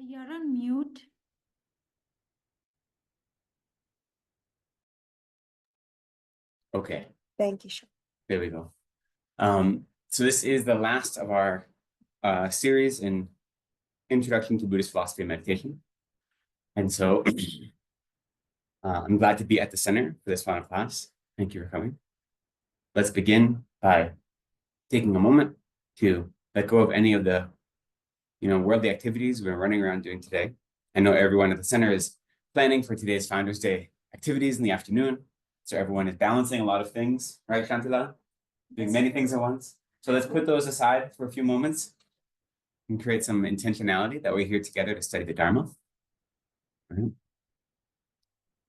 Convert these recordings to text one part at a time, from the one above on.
You're on mute. Okay. Thank you, Choe. There we go. So this is the last of our series in Introduction to Buddhist Philosophy and Meditation. And so I'm glad to be at the center for this final class. Thank you for coming. Let's begin by taking a moment to let go of any of the worldly activities we're running around doing today. I know everyone at the center is planning for today's Founders Day activities in the afternoon. So everyone is balancing a lot of things, right, Shantila? Doing many things at once. So let's put those aside for a few moments and create some intentionality that we're here together to study the Dharma. Right?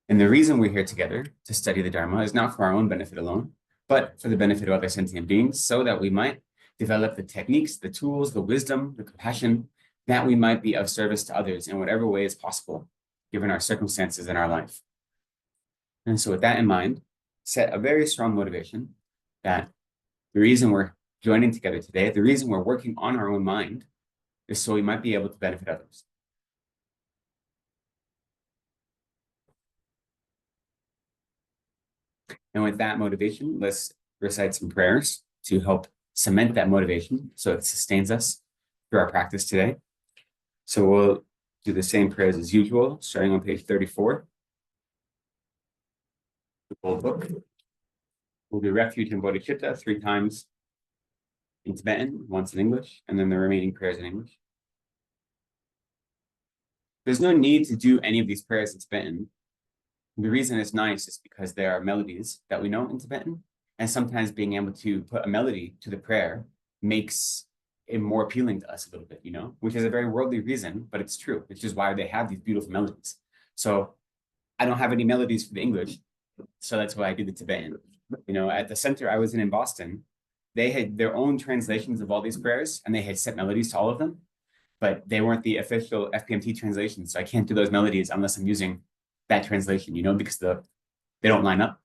And the reason we're here together to study the Dharma is not for our own benefit alone, but for the benefit of other sentient beings, so that we might develop the techniques, the tools, the wisdom, the compassion, that we might be of service to others in whatever way is possible, given our circumstances in our life. And so with that in mind, set a very strong motivation that the reason we're joining together today, the reason we're working on our own mind, is so we might be able to benefit others. And with that motivation, let's recite some prayers to help cement that motivation so it sustains us through our practice today. So we'll do the same prayers as usual, starting on page 34. The whole book. We'll do refuge and bodhicitta 3 times in Tibetan, once in English, and then the remaining prayers in English. There's no need to do any of these prayers in Tibetan. The reason it's nice is because there are melodies that we know in Tibetan, and sometimes being able to put a melody to the prayer makes it more appealing to us a little bit, which is a very worldly reason, but it's true, which is why they have these beautiful melodies. So I don't have any melodies for the English, so that's why I do the Tibetan. At the center I was in Boston, they had their own translations of all these prayers, and they had set melodies to all of them, but they weren't the official FPMT translations, so I can't do those melodies unless I'm using that translation, because they don't line up.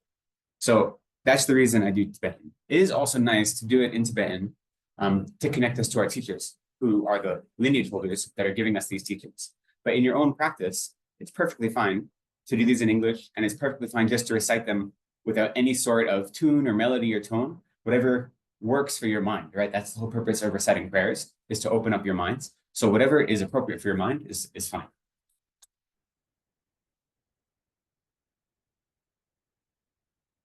So that's the reason I do Tibetan. It is also nice to do it in Tibetan to connect us to our teachers, who are the lineage holders that are giving us these teachings. But in your own practice, it's perfectly fine to do these in English, and it's perfectly fine just to recite them without any sort of tune or melody or tone, whatever works for your mind, right? That's the whole purpose of reciting prayers, is to open up your minds. So whatever is appropriate for your mind is fine.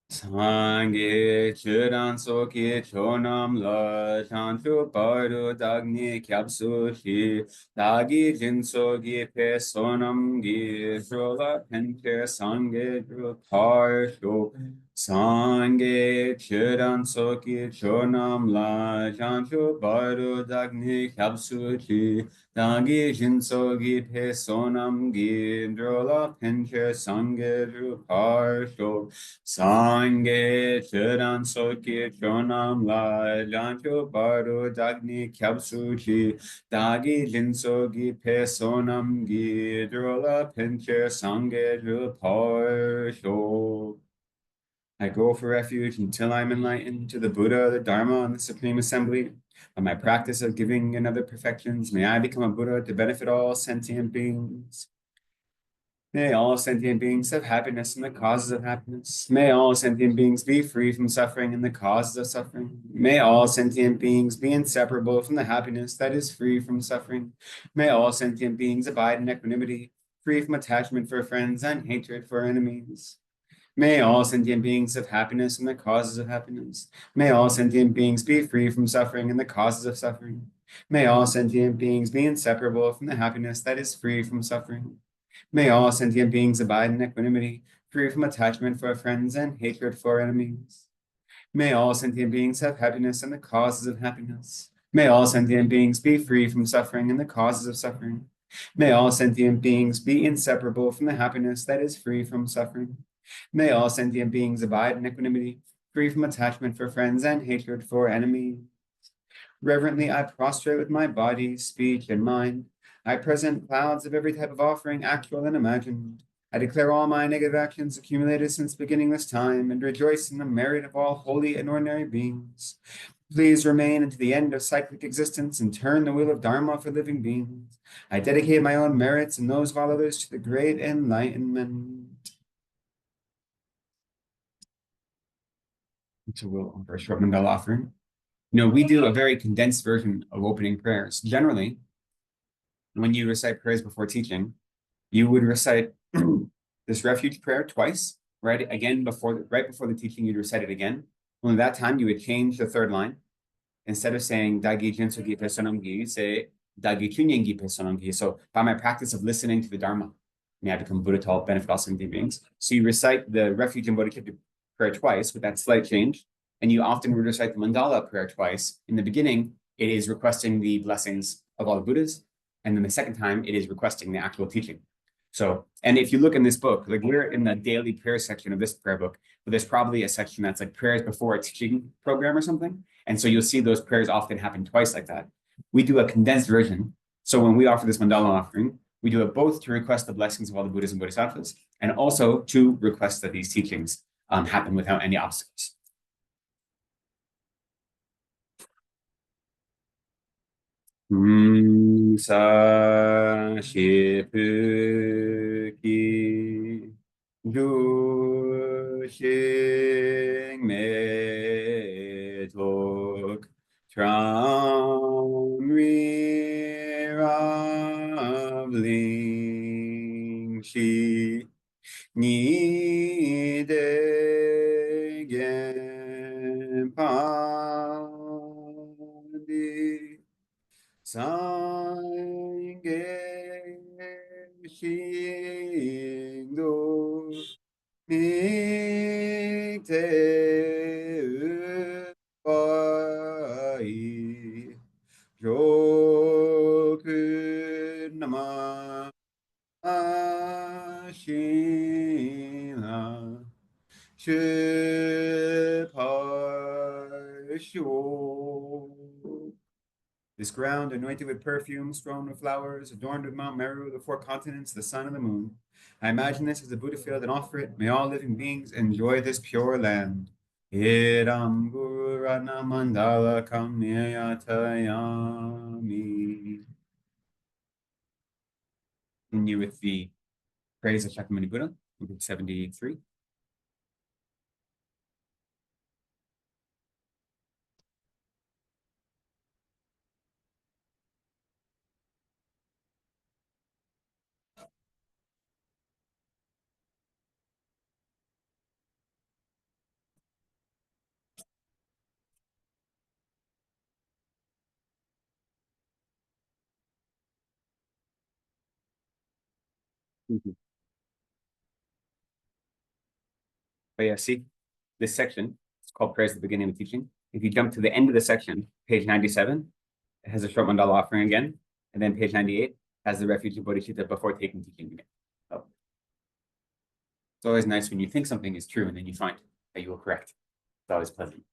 Sangye chiran soki chonam la chanchu paru dagni kyapsu shi dagi jinso gi pe sonam gi shola penche sangye dru parsho Sangye chiran soki chonam la chanchu paru dagni kyapsu shi dagi jinso gi pe sonam gi drola penche sangye dru parsho Sangye chiran soki chonam la jancho baru dagni kyapsu chi dagi jinso gi pe sonam gi drola pinche sangye parsho. I go for refuge until I'm enlightened to the Buddha, the Dharma, and the Supreme Assembly. By my practice of giving and other perfections, may I become a Buddha to benefit all sentient beings. May all sentient beings have happiness and the causes of happiness. May all sentient beings be free from suffering and the causes of suffering. May all sentient beings be inseparable from the happiness that is free from suffering. May all sentient beings abide in equanimity, free from attachment for friends and hatred for enemies. May all sentient beings have happiness and the causes of happiness. May all sentient beings be free from suffering and the causes of suffering. May all sentient beings be inseparable from the happiness that is free from suffering. May all sentient beings abide in equanimity, free from attachment for friends and hatred for enemies. May all sentient beings have happiness and the causes of happiness. May all sentient beings be free from suffering and the causes of suffering. May all sentient beings be inseparable from the happiness that is free from suffering. May all sentient beings abide in equanimity, free from attachment for friends and hatred for enemies. Reverently I prostrate with my body, speech, and mind. I present clouds of every type of offering, actual and imagined. I declare all my negative actions accumulated since beginning this time and rejoice in the merit of all holy and ordinary beings. Please remain unto the end of cyclic existence and turn the wheel of Dharma for living beings. I dedicate my own merits and those of all others to the great enlightenment. So we'll offer a short mandala offering. We do a very condensed version of opening prayers. Generally, when you recite prayers before teaching, you would recite this refuge prayer twice, right? Again, right before the teaching, you'd recite it again. Only that time, you would change the third line. Instead of saying Dagi Jinsugi Personamgi, you say Dagi Chunyengi Personamgi. So by my practice of listening to the Dharma, may I become Buddha to all benefit all sentient beings. So you recite the refuge and bodhicitta prayer twice with that slight change. And you often would recite the mandala prayer twice. In the beginning, it is requesting the blessings of all the Buddhas. And then the second time, it is requesting the actual teaching. So, and if you look in this book, like we're in the daily prayer section of this prayer book, but there's probably a section that's like prayers before a teaching program or something. And so you'll see those prayers often happen twice like that. We do a condensed version. So when we offer this mandala offering, we do it both to request the blessings of all the Buddhas and Bodhisattvas, and also to request that these teachings happen without any obstacles. Sa shi ki du xing me tok tram ri rav ling shi ni de gen pa di Sange Shindo Mikte Upai Joku Nama Ashina Shipai Sho. This ground anointed with perfume, strewn with flowers, adorned with Mount Meru, the four continents, the sun and the moon. I imagine this as a Buddha field and offer it. May all living beings enjoy this pure land. Idam Guru Ratna Mandala Kamyayatayami. Continue with the praise of Shakyamuni Buddha, group 73. But yeah, see, this section, it's called Prayers at the Beginning of the Teaching. If you jump to the end of the section, page 97, it has a short mandala offering again. And then page 98 has the refuge of bodhicitta before taking teaching again. So it's always nice when you think something is true and then you find that you were correct. It's always pleasant.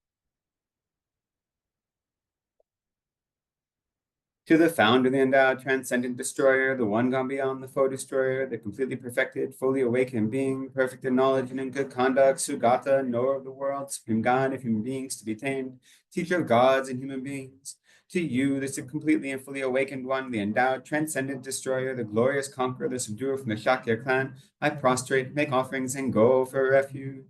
To the founder, the endowed, transcendent destroyer, the one gone beyond the foe destroyer, the completely perfected, fully awakened being, perfect in knowledge and in good conduct, Sugata, knower of the world, supreme God of human beings to be tamed, teacher of gods and human beings. To you, the completely and fully awakened one, the endowed, transcendent destroyer, the glorious conqueror, the subduer from the Shakya clan, I prostrate, make offerings, and go for refuge.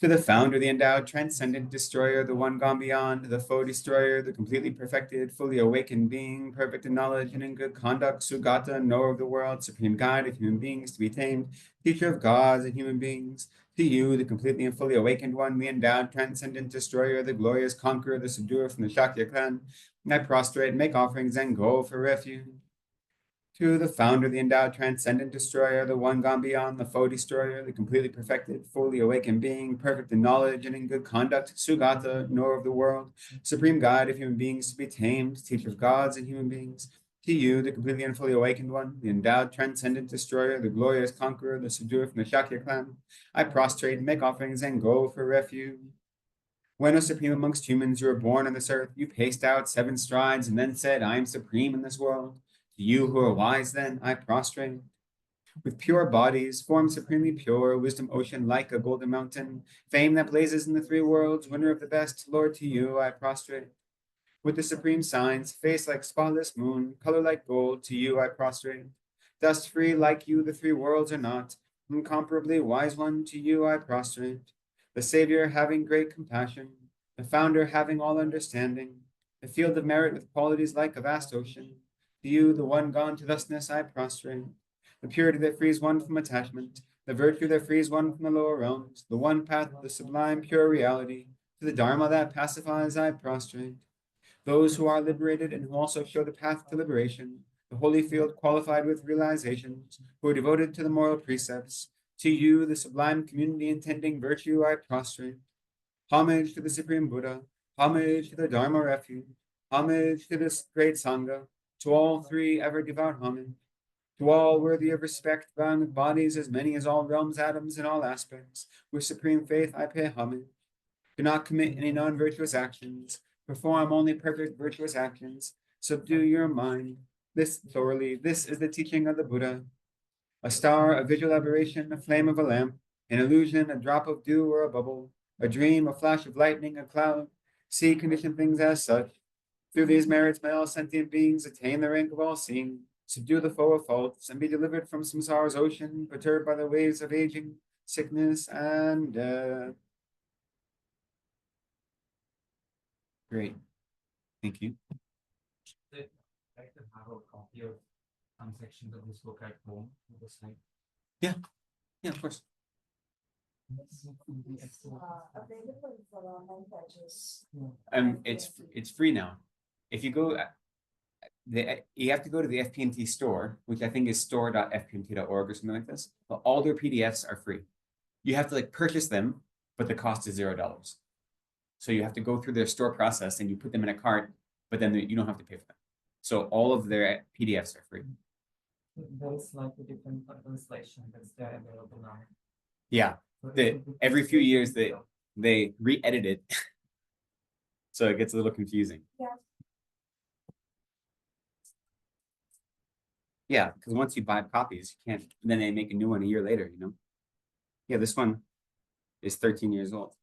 To the founder, the endowed, transcendent destroyer, the one gone beyond, the foe destroyer, the completely perfected, fully awakened being, perfect in knowledge and in good conduct, Sugata, knower of the world, supreme guide of human beings to be tamed, teacher of gods and human beings. To you, the completely and fully awakened one, the endowed, transcendent destroyer, the glorious conqueror, the subduer from the Shakya clan, I prostrate, make offerings, and go for refuge. To the founder, the endowed, transcendent destroyer, the one gone beyond, the foe destroyer, the completely perfected, fully awakened being, perfect in knowledge and in good conduct, Sugata, knower of the world, supreme guide of human beings to be tamed, teacher of gods and human beings. To you, the completely and fully awakened one, the endowed, transcendent destroyer, the glorious conqueror, the subduer from the Shakya clan, I prostrate, make offerings, and go for refuge. When, O supreme amongst humans, you were born on this earth, you paced out 7 strides and then said, I am supreme in this world. To you who are wise then, I prostrate. With pure bodies, form supremely pure, wisdom ocean like a golden mountain, fame that blazes in the three worlds, winner of the best, Lord, to you I prostrate. With the supreme signs, face like spotless moon, color like gold, to you I prostrate. Dust free like you, the three worlds are not, incomparably wise one, to you I prostrate. The Savior having great compassion, the Founder having all understanding, the field of merit with qualities like a vast ocean, to you, the one gone to thusness, I prostrate. The purity that frees one from attachment, the virtue that frees one from the lower realms, the one path of the sublime pure reality, to the Dharma that pacifies, I prostrate. Those who are liberated and who also show the path to liberation, the holy field qualified with realizations, who are devoted to the moral precepts, to you, the sublime community intending virtue, I prostrate. Homage to the Supreme Buddha, homage to the Dharma refuge, homage to this great Sangha, to all three ever devout homage. To all worthy of respect, bound with bodies as many as all realms, atoms, in all aspects, with supreme faith I pay homage. Do not commit any non-virtuous actions. Perform only perfect virtuous actions. Subdue your mind. This thoroughly, this is the teaching of the Buddha. A star, a visual aberration, a flame of a lamp, an illusion, a drop of dew or a bubble, a dream, a flash of lightning, a cloud. See conditioned things as such. Through these merits may all sentient beings attain the rank of all seeing, subdue the foe of faults, and be delivered from samsara's ocean, perturbed by the waves of aging, sickness, and death. Great. Thank you. I'd like to have a copy of some sections of this book at home. Yeah, of course. Available for online purchase. It's free now. If you go, you have to go to the FPNT store, which I think is store.fpnt.org or something like this. But all their PDFs are free. You have to like purchase them, but the cost is $0. So you have to go through their store process and you put them in a cart, but then you don't have to pay for them. So all of their PDFs are free. There is like a different translation that's there available now. Yeah, every few years they re-edit it, so it gets a little confusing. Yeah, because once you buy copies, you can't. Then they make a new one a year later. Yeah, this one is 13 years old,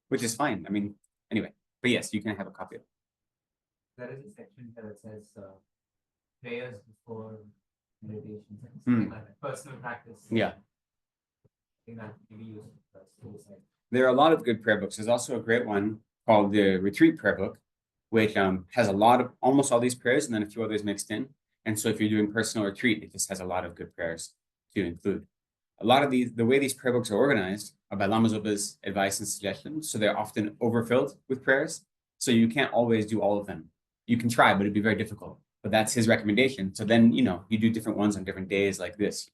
which is fine. I mean, anyway, but yes, you can have a copy of it. There is a section that says prayers before meditation, something like that. Personal practice. Yeah. I think that can be used for suicide. There are a lot of good prayer books. There's also a great one called the Retreat Prayer Book, which has a lot of almost all these prayers and then a few others mixed in. And so if you're doing personal retreat, it just has a lot of good prayers to include. A lot of the way these prayer books are organized are by Lama Zopa's advice and suggestions. So they're often overfilled with prayers. So you can't always do all of them. You can try, but it'd be very difficult. But that's his recommendation. So then, you do different ones on different days like this.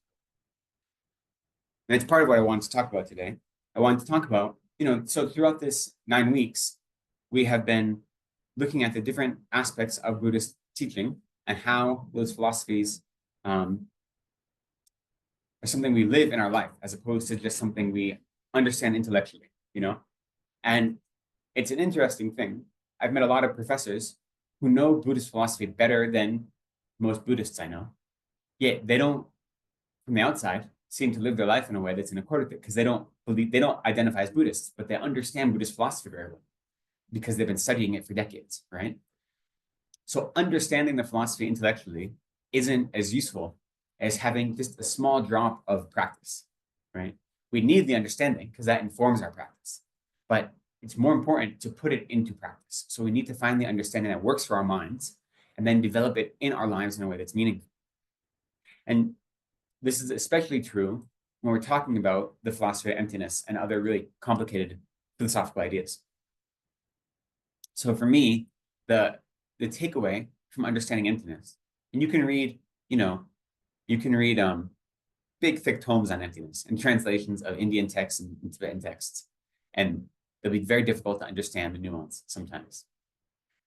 And it's part of what I wanted to talk about today. I wanted to talk about, so throughout this 9 weeks, we have been looking at the different aspects of Buddhist teaching and how those philosophies are something we live in our life as opposed to just something we understand intellectually, And it's an interesting thing. I've met a lot of professors who know Buddhist philosophy better than most Buddhists I know. Yet they don't, from the outside, seem to live their life in a way that's in accord with it because they don't identify as Buddhists, but they understand Buddhist philosophy very well because they've been studying it for decades, right? So understanding the philosophy intellectually isn't as useful as having just a small drop of practice, right? We need the understanding because that informs our practice, but it's more important to put it into practice. So we need to find the understanding that works for our minds and then develop it in our lives in a way that's meaningful. And this is especially true when we're talking about the philosophy of emptiness and other really complicated philosophical ideas. So for me, the takeaway from understanding emptiness, and you can read big, thick tomes on emptiness and translations of Indian texts and Tibetan texts, and they'll be very difficult to understand the nuance sometimes.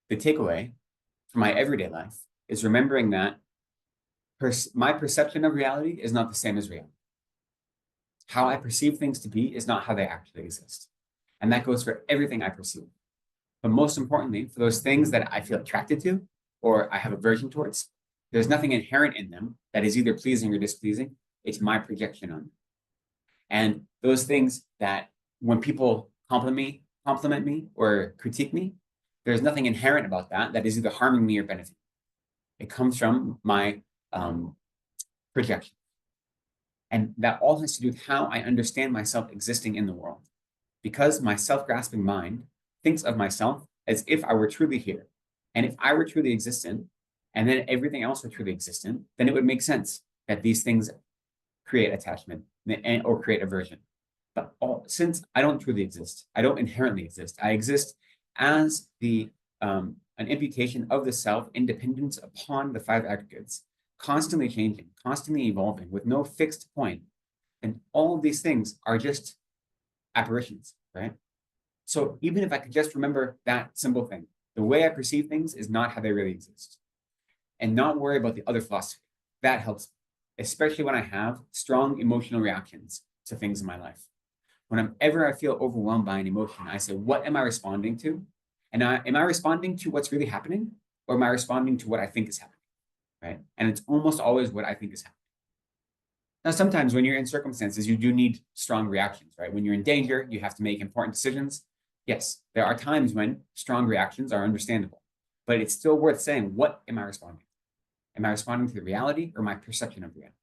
The takeaway from my everyday life is remembering that my perception of reality is not the same as reality. How I perceive things to be is not how they actually exist. And that goes for everything I perceive. But most importantly, for those things that I feel attracted to or I have aversion towards, There's nothing inherent in them that is either pleasing or displeasing. It's my projection on them. And those things that when people compliment me or critique me, there's nothing inherent about that that is either harming me or benefiting. It comes from my projection. And that all has to do with how I understand myself existing in the world. Because my self-grasping mind thinks of myself as if I were truly here. And if I were truly existent, and then everything else were truly existent, then it would make sense that these things create attachment or create aversion. But since I don't truly exist, I don't inherently exist. I exist as an imputation of the self independence upon the five aggregates, constantly changing, constantly evolving with no fixed point. And all of these things are just apparitions, right? So even if I could just remember that simple thing, the way I perceive things is not how they really exist, and not worry about the other philosophy, that helps, especially when I have strong emotional reactions to things in my life. Whenever I feel overwhelmed by an emotion, I say, what am I responding to? And am I responding to what's really happening, or am I responding to what I think is happening, right? And it's almost always what I think is happening. Now, sometimes when you're in circumstances, you do need strong reactions, right? When you're in danger, you have to make important decisions. Yes, there are times when strong reactions are understandable, but it's still worth saying, what am I responding to? Am I responding to the reality or my perception of reality?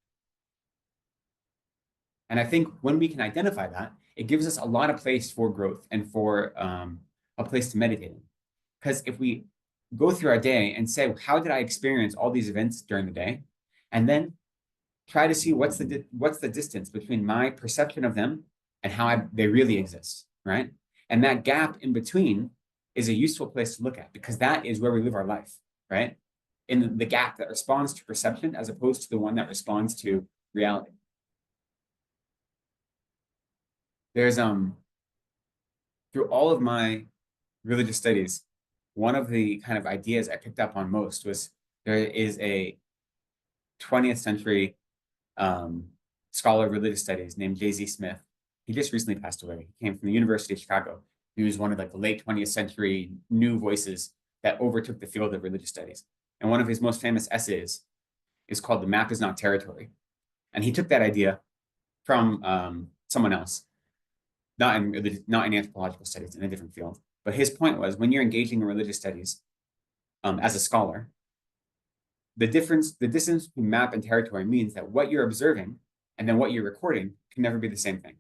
And I think when we can identify that, it gives us a lot of place for growth and for a place to meditate in. Because if we go through our day and say, how did I experience all these events during the day? And then try to see what's the distance between my perception of them and how they really exist, right? And that gap in between is a useful place to look at, because that is where we live our life, right? In the gap that responds to perception as opposed to the one that responds to reality. There's through all of my religious studies, one of the kind of ideas I picked up on most was there is a 20th century scholar of religious studies named J.Z. Smith. He just recently passed away. He came from the University of Chicago. He was one of the late 20th century new voices that overtook the field of religious studies. And one of his most famous essays is called "The Map is Not Territory." And he took that idea from someone else, not in anthropological studies, in a different field. But his point was, when you're engaging in religious studies as a scholar, the distance between map and territory means that what you're observing and then what you're recording can never be the same thing,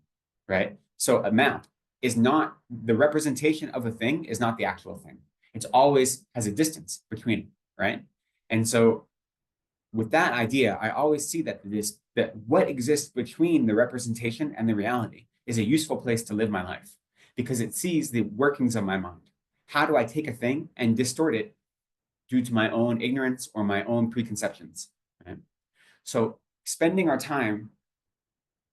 right? So a map is not, the representation of a thing is not the actual thing. It's always has a distance between it, right? And so with that idea, I always see that what exists between the representation and the reality is a useful place to live my life, because it sees the workings of my mind. How do I take a thing and distort it due to my own ignorance or my own preconceptions, right? So spending our time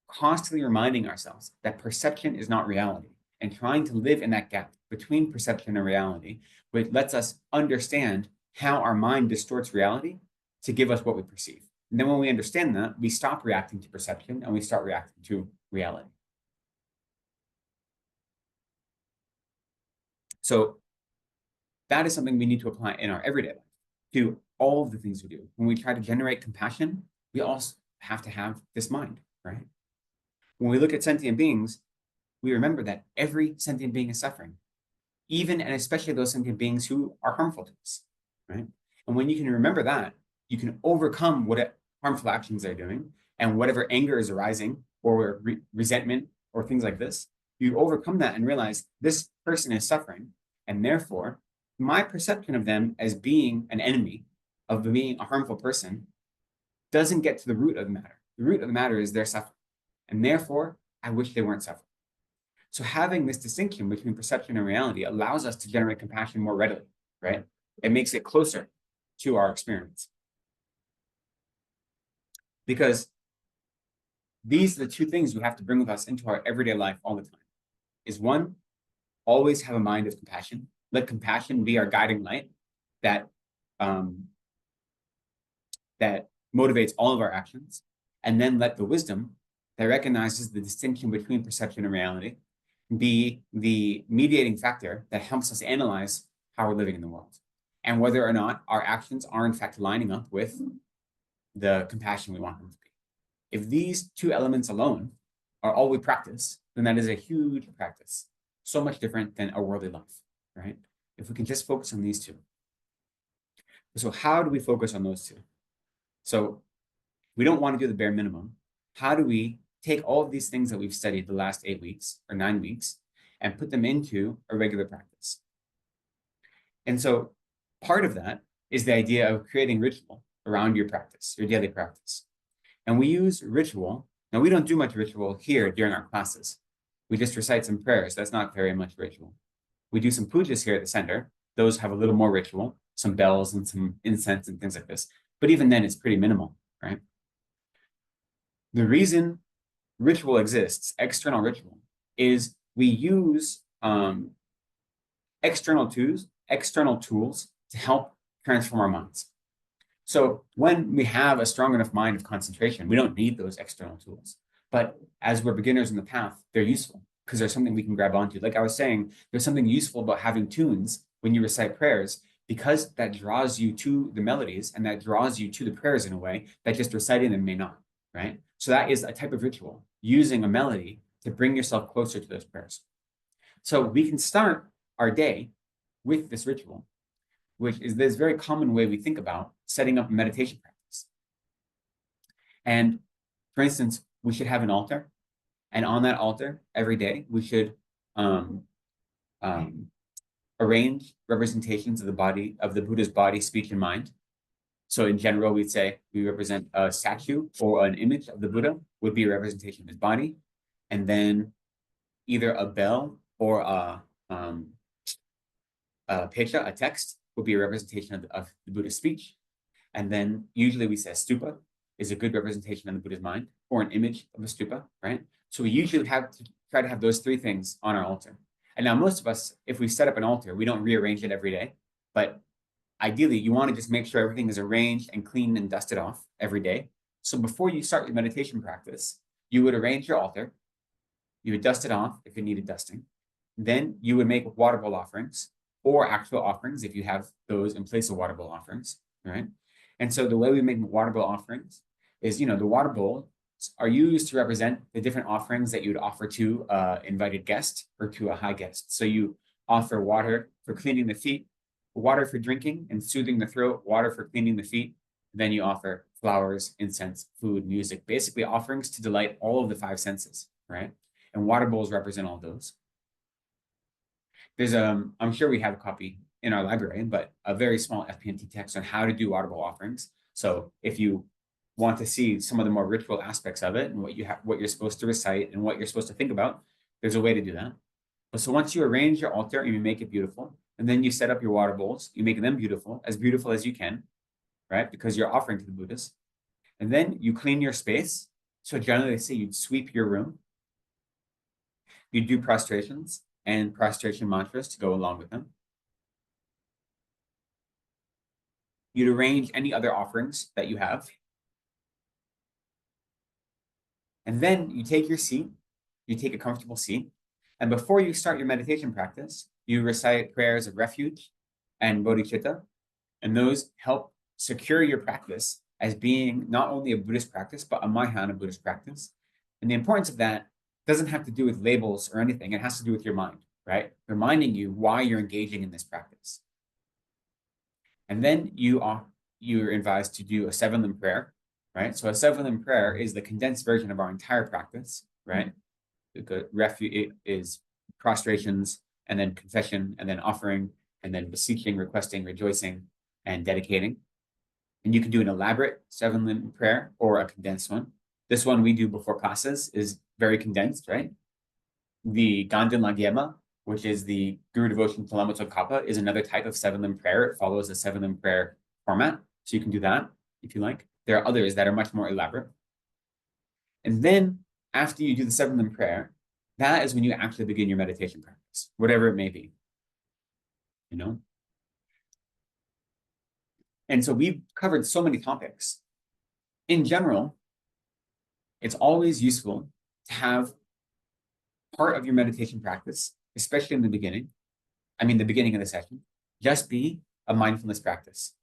constantly reminding ourselves that perception is not reality, and trying to live in that gap between perception and reality, which lets us understand how our mind distorts reality to give us what we perceive. And then when we understand that, we stop reacting to perception and we start reacting to reality. So that is something we need to apply in our everyday life to all of the things we do. When we try to generate compassion, we also have to have this mind, right? When we look at sentient beings, we remember that every sentient being is suffering, even and especially those sentient beings who are harmful to us, right? And when you can remember that, you can overcome what harmful actions they're doing, and whatever anger is arising or resentment or things like this, you overcome that and realize this person is suffering, and therefore my perception of them as being an enemy, of being a harmful person, doesn't get to the root of the matter. The root of the matter is their suffering, and therefore I wish they weren't suffering. So having this distinction between perception and reality allows us to generate compassion more readily, right? It makes it closer to our experience. Because these are the two things we have to bring with us into our everyday life all the time. Is one, always have a mind of compassion. Let compassion be our guiding light that that motivates all of our actions. And then let the wisdom that recognizes the distinction between perception and reality be the mediating factor that helps us analyze how we're living in the world, and whether or not our actions are in fact lining up with the compassion we want them to be. If these two elements alone are all we practice, then that is a huge practice, so much different than a worldly life, right? If we can just focus on these two. So how do we focus on those two? So we don't want to do the bare minimum. How do we take all of these things that we've studied the last 8 weeks or 9 weeks and put them into a regular practice? And so part of that is the idea of creating ritual around your practice, your daily practice. And we use ritual. Now, we don't do much ritual here during our classes. We just recite some prayers. That's not very much ritual. We do some pujas here at the center. Those have a little more ritual, some bells and some incense and things like this. But even then, it's pretty minimal, right? The reason ritual exists, external ritual, is we use external tools to help transform our minds. So when we have a strong enough mind of concentration, we don't need those external tools. But as we're beginners in the path, they're useful because there's something we can grab onto. Like I was saying, there's something useful about having tunes when you recite prayers, because that draws you to the melodies and that draws you to the prayers in a way that just reciting them may not, right? So that is a type of ritual, using a melody to bring yourself closer to those prayers. So we can start our day with this ritual, which is this very common way we think about setting up a meditation practice. And for instance, we should have an altar. And on that altar, every day, we should arrange representations of the body, of the Buddha's body, speech, and mind. So in general, we'd say we represent a statue or an image of the Buddha would be a representation of his body. And then either a bell or a pecha, a text, would be a representation of the Buddha's speech. And then usually we say a stupa is a good representation of the Buddha's mind, or an image of a stupa, right? So we usually have to try to have those three things on our altar. And now most of us, if we set up an altar, we don't rearrange it every day, but ideally you want to just make sure everything is arranged and cleaned and dusted off every day. So before you start your meditation practice, you would arrange your altar, you would dust it off if it needed dusting. Then you would make water bowl offerings, or actual offerings if you have those in place of water bowl offerings, right? And so the way we make water bowl offerings is, the water bowls are used to represent the different offerings that you'd offer to an invited guest or to a high guest. So you offer water for cleaning the feet, water for drinking and soothing the throat, water for cleaning the feet. Then you offer flowers, incense, food, music, basically offerings to delight all of the 5 senses, right? And water bowls represent all those. There's I'm sure we have a copy in our library, but a very small FPNT text on how to do water bowl offerings. So if you want to see some of the more ritual aspects of it and what you're supposed to recite and what you're supposed to think about, there's a way to do that. But so once you arrange your altar and you make it beautiful, and then you set up your water bowls, you make them beautiful as you can, right? Because you're offering to the Buddhas. And then you clean your space. So generally they say you'd sweep your room. You do prostrations and prostration mantras to go along with them. You'd arrange any other offerings that you have. And then you take your seat, you take a comfortable seat, and before you start your meditation practice, you recite prayers of refuge and bodhicitta, and those help secure your practice as being not only a Buddhist practice, but a Mahayana Buddhist practice. And the importance of that doesn't have to do with labels or anything. It has to do with your mind, right? Reminding you why you're engaging in this practice. And then you're advised to do a 7-limb prayer, right? So a 7-limb prayer is the condensed version of our entire practice, right? The refuge is prostrations, and then confession, and then offering, and then beseeching, requesting, rejoicing, and dedicating. And you can do an elaborate 7-limb prayer or a condensed one. This one we do before classes is very condensed, right? The Ganden Lagyema, which is the Guru Devotion Palamato Kappa, is another type of 7-limb prayer. It follows the 7-limb prayer format. So you can do that if you like. There are others that are much more elaborate. And then after you do the 7-limb prayer, that is when you actually begin your meditation practice, whatever it may be, And so we've covered so many topics. In general, it's always useful to have part of your meditation practice, especially in the beginning, the beginning of the session, just be a mindfulness practice,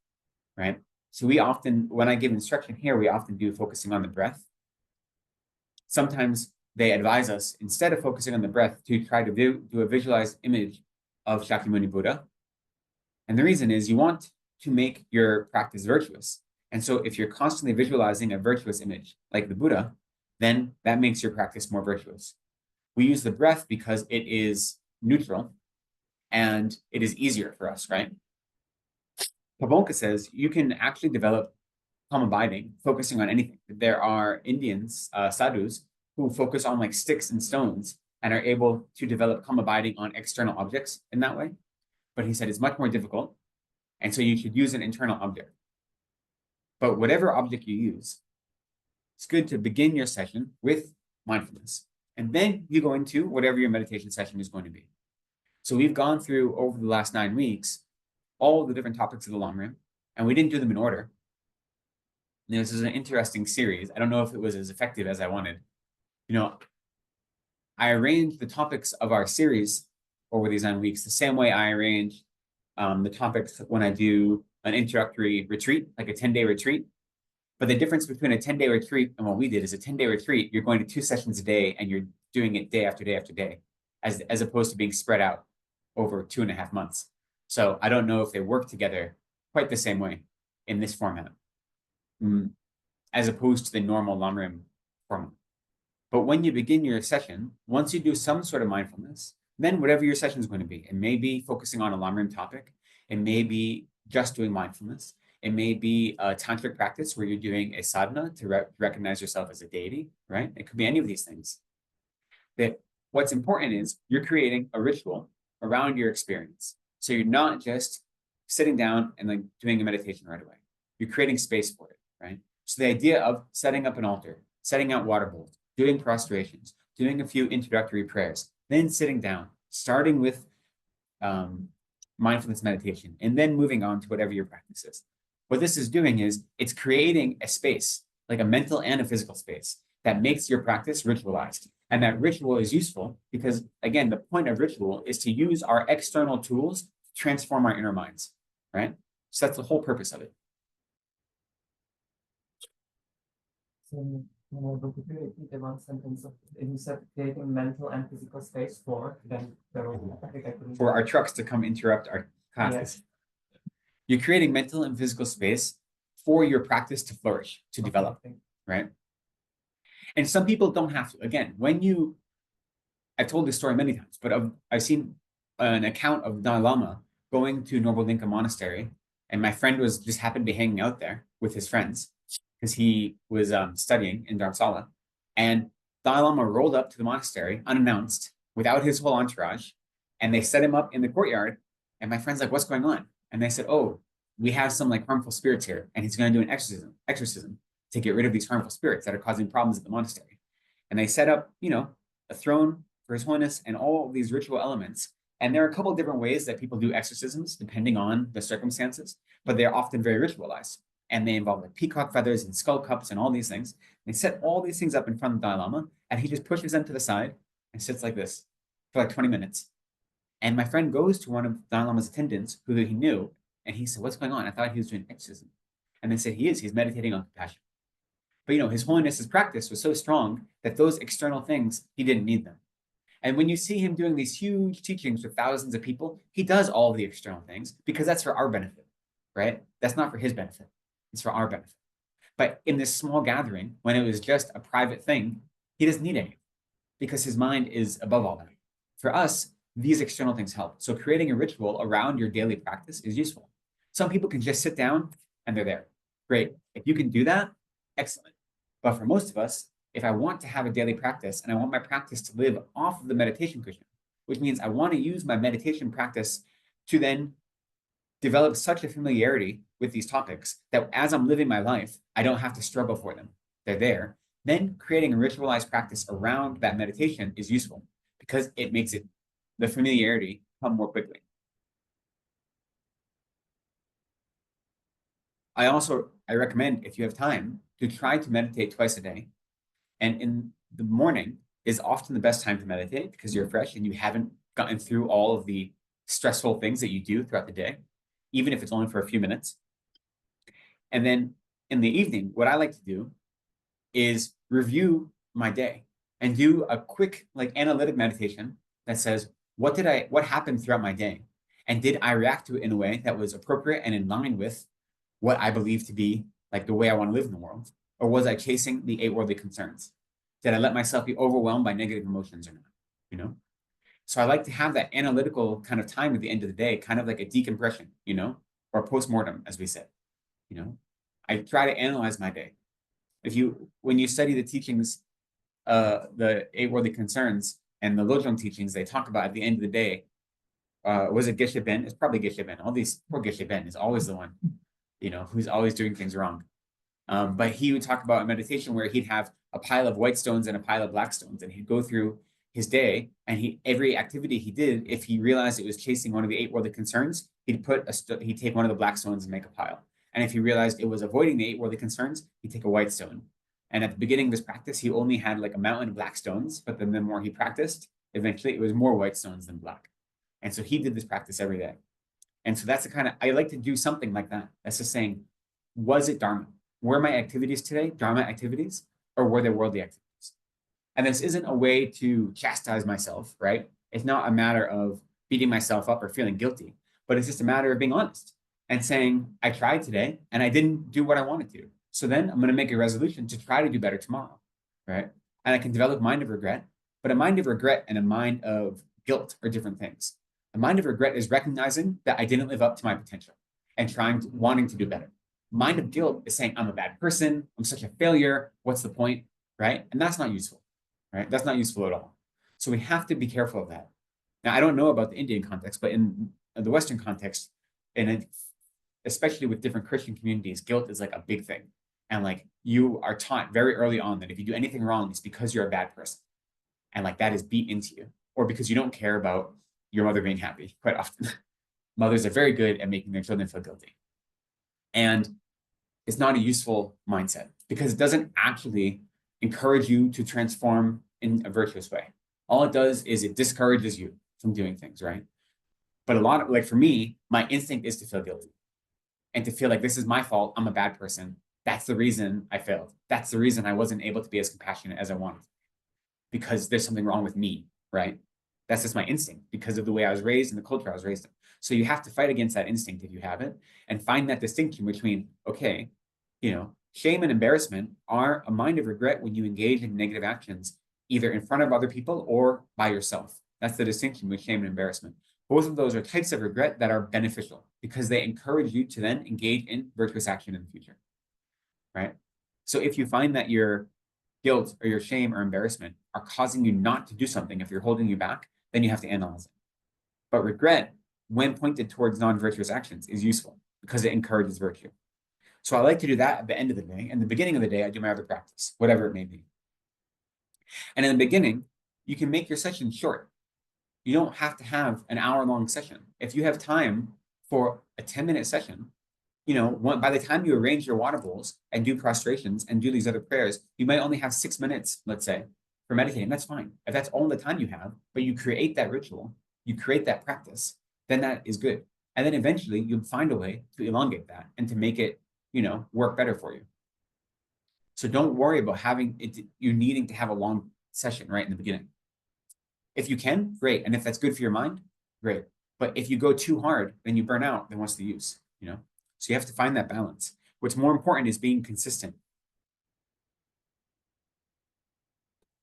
right? So we often, when I give instruction here, we often do focusing on the breath. Sometimes they advise us, instead of focusing on the breath, to try to do a visualized image of Shakyamuni Buddha. And the reason is you want to make your practice virtuous. And so if you're constantly visualizing a virtuous image like the Buddha, then that makes your practice more virtuous. We use the breath because it is neutral and it is easier for us, right? Pavonka says you can actually develop calm abiding, focusing on anything. There are Indians, sadhus, who focus on like sticks and stones and are able to develop calm abiding on external objects in that way. But he said it's much more difficult. And so you should use an internal object. But whatever object you use, it's good to begin your session with mindfulness. And then you go into whatever your meditation session is going to be. So we've gone through over the last 9 weeks, all the different topics of the Lamrim, and we didn't do them in order. And this is an interesting series. I don't know if it was as effective as I wanted. You know, I arranged the topics of our series over these 9 weeks the same way I arrange the topics when I do an introductory retreat, like a 10-day retreat. But the difference between a 10-day retreat and what we did is a 10-day retreat, you're going to 2 sessions a day and you're doing it day after day after day, as opposed to being spread out over 2.5 months. So I don't know if they work together quite the same way in this format, as opposed to the normal Lamrim format. But when you begin your session, once you do some sort of mindfulness, then whatever your session is going to be, it may be focusing on a Lamrim topic, it may be just doing mindfulness, it may be a tantric practice where you're doing a sadhana to recognize yourself as a deity, right? It could be any of these things. That what's important is you're creating a ritual around your experience. So you're not just sitting down and like doing a meditation right away. You're creating space for it, right? So the idea of setting up an altar, setting out water bowls, doing prostrations, doing a few introductory prayers, then sitting down, starting with mindfulness meditation, and then moving on to whatever your practice is. What this is doing is it's creating a space, like a mental and a physical space, that makes your practice ritualized. And that ritual is useful because, again, the point of ritual is to use our external tools to transform our inner minds, right? So that's the whole purpose of it. So, could you repeat the one sentence of, you said creating mental and physical space for, then there will be, for our trucks to come interrupt our classes. Yes. You're creating mental and physical space for your practice to flourish, to develop, right? And some people don't have to. Again, I've told this story many times, but I've seen an account of Dalai Lama going to Norbodinka Monastery, and my friend was just happened to be hanging out there with his friends because he was studying in Dharamsala, and Dalai Lama rolled up to the monastery unannounced without his whole entourage, and they set him up in the courtyard, and my friend's like, "What's going on?" And they said, "Oh, we have some like harmful spirits here, and he's going to do an exorcism to get rid of these harmful spirits that are causing problems at the monastery." And they set up, a throne for His Holiness and all of these ritual elements. And there are a couple of different ways that people do exorcisms depending on the circumstances, but they're often very ritualized. And they involve like peacock feathers and skull cups and all these things. They set all these things up in front of the Dalai Lama, and he just pushes them to the side and sits like this for like 20 minutes. And my friend goes to one of Dalai Lama's attendants who he knew, and he said, "What's going on? I thought he was doing exorcism." And they said, he's meditating on compassion. But His Holiness's practice was so strong that those external things, he didn't need them. And when you see him doing these huge teachings with thousands of people, he does all of the external things because that's for our benefit, right? That's not for his benefit. It's for our benefit. But in this small gathering, when it was just a private thing, he doesn't need any because his mind is above all that. For us, these external things help. So creating a ritual around your daily practice is useful. Some people can just sit down and they're there. Great. If you can do that, excellent. But for most of us, if I want to have a daily practice and I want my practice to live off of the meditation cushion, which means I want to use my meditation practice to then develop such a familiarity with these topics that as I'm living my life, I don't have to struggle for them. They're there. Then creating a ritualized practice around that meditation is useful because it makes the familiarity come more quickly. I recommend, if you have time, to try to meditate twice a day. And in the morning is often the best time to meditate because you're fresh and you haven't gotten through all of the stressful things that you do throughout the day, even if it's only for a few minutes. And then in the evening, what I like to do is review my day and do a quick like analytic meditation that says, what happened throughout my day? And did I react to it in a way that was appropriate and in line with what I believe to be like the way I want to live in the world? Or was I chasing the 8 worldly concerns? Did I let myself be overwhelmed by negative emotions or not? You know? So I like to have that analytical kind of time at the end of the day, kind of like a decompression, you know, or post-mortem, as we said. You know, I try to analyze my day. When you study the teachings, the 8 worldly concerns and the Lojong teachings, they talk about at the end of the day, was it Geshe Ben? It's probably Geshe Ben. All these poor Geshe Ben is always the one, you know, who's always doing things wrong. But he would talk about a meditation where he'd have a pile of white stones and a pile of black stones, and he'd go through his day, and every activity he did, if he realized it was chasing one of the 8 worldly concerns, he'd take one of the black stones and make a pile. And if he realized it was avoiding the 8 worldly concerns, he'd take a white stone. And at the beginning of this practice, he only had like a mountain of black stones, but then the more he practiced, eventually it was more white stones than black. And so he did this practice every day. And so that's the kind of, I like to do something like that. That's just saying, was it Dharma? Were my activities today Dharma activities, or were they worldly activities? And this isn't a way to chastise myself, right? It's not a matter of beating myself up or feeling guilty, but it's just a matter of being honest and saying, I tried today and I didn't do what I wanted to. So then I'm going to make a resolution to try to do better tomorrow, right? And I can develop a mind of regret, but a mind of regret and a mind of guilt are different things. A mind of regret is recognizing that I didn't live up to my potential and wanting to do better. Mind of guilt is saying, I'm a bad person, I'm such a failure, what's the point, right? And that's not useful, right? That's not useful at all. So we have to be careful of that. Now, I don't know about the Indian context, but in the Western context, and especially with different Christian communities, guilt is like a big thing. And like you are taught very early on that if you do anything wrong, it's because you're a bad person. And like that is beat into you, or because you don't care about your mother being happy quite often. Mothers are very good at making their children feel guilty. And it's not a useful mindset because it doesn't actually encourage you to transform in a virtuous way. All it does is it discourages you from doing things, right? But like for me, my instinct is to feel guilty and to feel like this is my fault. I'm a bad person. That's the reason I failed. That's the reason I wasn't able to be as compassionate as I wanted because there's something wrong with me, right? That's just my instinct because of the way I was raised and the culture I was raised in. So you have to fight against that instinct if you have it and find that distinction between, okay, you know, shame and embarrassment are a mind of regret when you engage in negative actions, either in front of other people or by yourself. That's the distinction with shame and embarrassment. Both of those are types of regret that are beneficial because they encourage you to then engage in virtuous action in the future, right? So if you find that your guilt or your shame or embarrassment are causing you not to do something, if you're holding you back, then you have to analyze it. But regret, when pointed towards non-virtuous actions, is useful because it encourages virtue. So I like to do that at the end of the day. And the beginning of the day, I do my other practice, whatever it may be. And in the beginning, you can make your session short. You don't have to have an hour-long session. If you have time for a 10-minute session, you know, by the time you arrange your water bowls and do prostrations and do these other prayers, you might only have 6 minutes, let's say, for meditating. That's fine. If that's all the time you have, but you create that ritual, you create that practice, then that is good. And then eventually you'll find a way to elongate that and to make it, you know, work better for you. So don't worry about you needing to have a long session right in the beginning. If you can, great. And if that's good for your mind, great. But if you go too hard, then you burn out, then what's the use, you know? So you have to find that balance. What's more important is being consistent.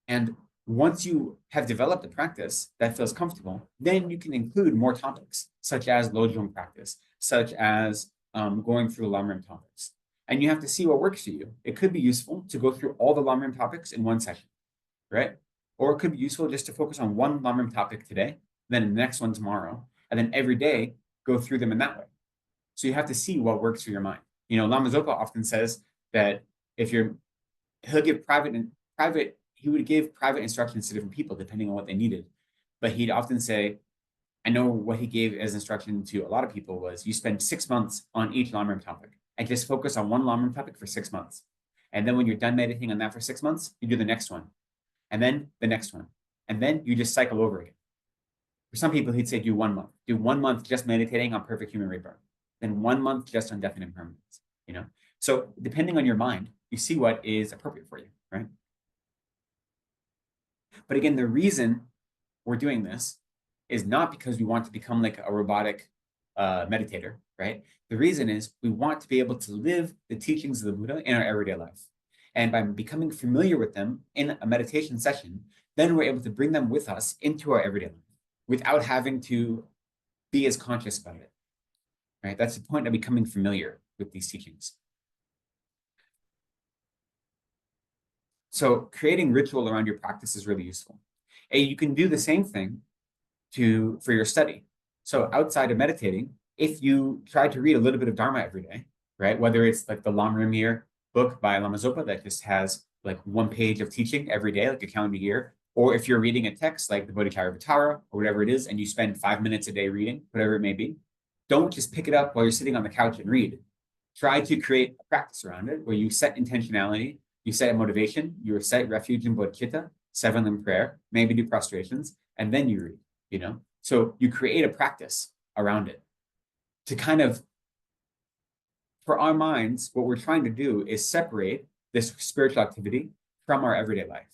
And once you have developed a practice that feels comfortable, then you can include more topics, such as Lojong practice, such as going through Lamrim topics. And you have to see what works for you. It could be useful to go through all the Lamrim topics in one session, right? Or it could be useful just to focus on one Lamrim topic today, then the next one tomorrow, and then every day go through them in that way. So you have to see what works for your mind. You know, Lama Zopa often says that he would give private instructions to different people depending on what they needed. But he'd often say, I know what he gave as instruction to a lot of people was you spend 6 months on each Lamrim topic and just focus on one Lamrim topic for 6 months. And then when you're done meditating on that for 6 months, you do the next one. And then the next one. And then you just cycle over again. For some people, he'd say do 1 month. Do 1 month just meditating on perfect human rebirth. Then 1 month just on death and impermanence, you know? So depending on your mind, you see what is appropriate for you, right? But again, the reason we're doing this is not because we want to become like a robotic meditator, right? The reason is we want to be able to live the teachings of the Buddha in our everyday life. And by becoming familiar with them in a meditation session, then we're able to bring them with us into our everyday life without having to be as conscious about it, right? That's the point of becoming familiar with these teachings. So creating ritual around your practice is really useful. And you can do the same thing for your study. So outside of meditating, if you try to read a little bit of Dharma every day, right? Whether it's like the Lamrimir book by Lama Zopa that just has like 1 page of teaching every day, like a calendar year, or if you're reading a text like the Bodhicharyavatara or whatever it is, and you spend 5 minutes a day reading, whatever it may be, don't just pick it up while you're sitting on the couch and read. Try to create a practice around it where you set intentionality, you set a motivation, you set refuge in bodhicitta, 7-limb prayer, maybe do prostrations, and then you read, you know? So you create a practice around it to kind of, for our minds, what we're trying to do is separate this spiritual activity from our everyday life,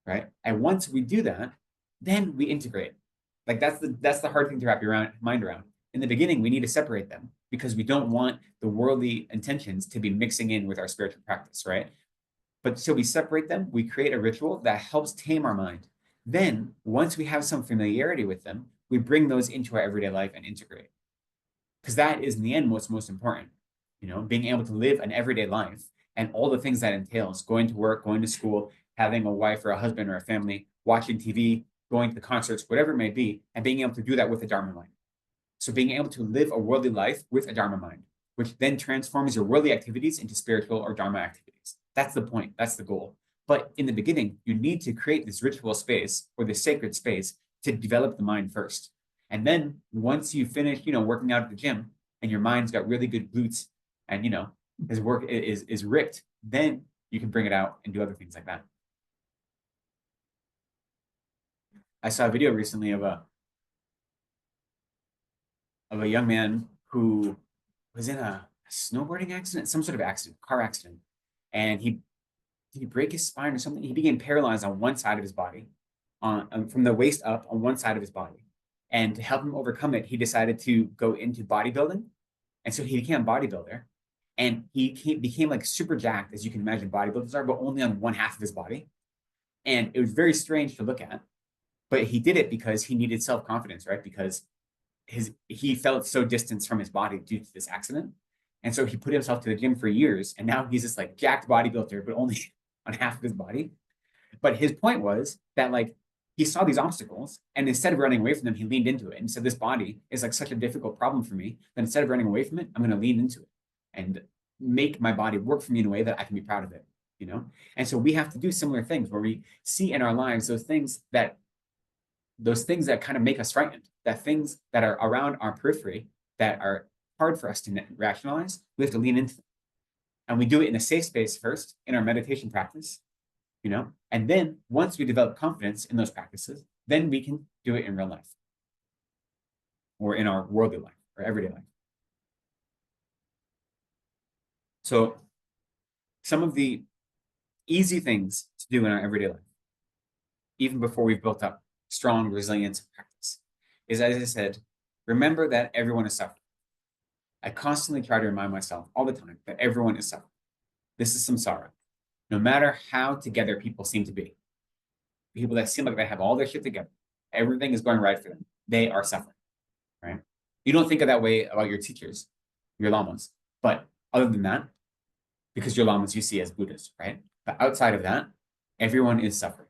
right? And once we do that, then we integrate. Like that's the hard thing to wrap your mind around. In the beginning, we need to separate them because we don't want the worldly intentions to be mixing in with our spiritual practice, right? But so we separate them, we create a ritual that helps tame our mind. Then, once we have some familiarity with them, we bring those into our everyday life and integrate. Because that is, in the end, what's most important. You know, being able to live an everyday life and all the things that entails, going to work, going to school, having a wife or a husband or a family, watching TV, going to concerts, whatever it may be, and being able to do that with a Dharma mind. So being able to live a worldly life with a Dharma mind, which then transforms your worldly activities into spiritual or Dharma activities. That's the point. That's the goal. But in the beginning, you need to create this ritual space or this sacred space to develop the mind first. And then once you finish, you know, working out at the gym and your mind's got really good glutes and, you know, his work is ripped, then you can bring it out and do other things like that. I saw a video recently of a young man who was in a snowboarding accident, some sort of accident, car accident. And did he break his spine or something? He became paralyzed on one side of his body, from the waist up on one side of his body. And to help him overcome it, he decided to go into bodybuilding. And so he became a bodybuilder. And he became like super jacked, as you can imagine bodybuilders are, but only on one half of his body. And it was very strange to look at. But he did it because he needed self-confidence, right? Because he felt so distanced from his body due to this accident. And so he put himself to the gym for years. And now he's this like jacked bodybuilder, but only on half of his body. But his point was that like he saw these obstacles and instead of running away from them, he leaned into it and said, this body is like such a difficult problem for me that instead of running away from it, I'm going to lean into it and make my body work for me in a way that I can be proud of it, you know? And so we have to do similar things where we see in our lives those things that kind of make us frightened, that things that are around our periphery that are hard for us to rationalize, we have to lean into them. And we do it in a safe space first in our meditation practice, you know, and then once we develop confidence in those practices, then we can do it in real life or in our worldly life or everyday life. So some of the easy things to do in our everyday life, even before we've built up strong resilience practice, is, as I said, remember that everyone is suffering. I constantly try to remind myself all the time that everyone is suffering. This is samsara. No matter how together people seem to be, people that seem like they have all their shit together, everything is going right for them, they are suffering, right? You don't think of that way about your teachers, your lamas. But other than that, because your lamas you see as Buddhists, right? But outside of that, everyone is suffering.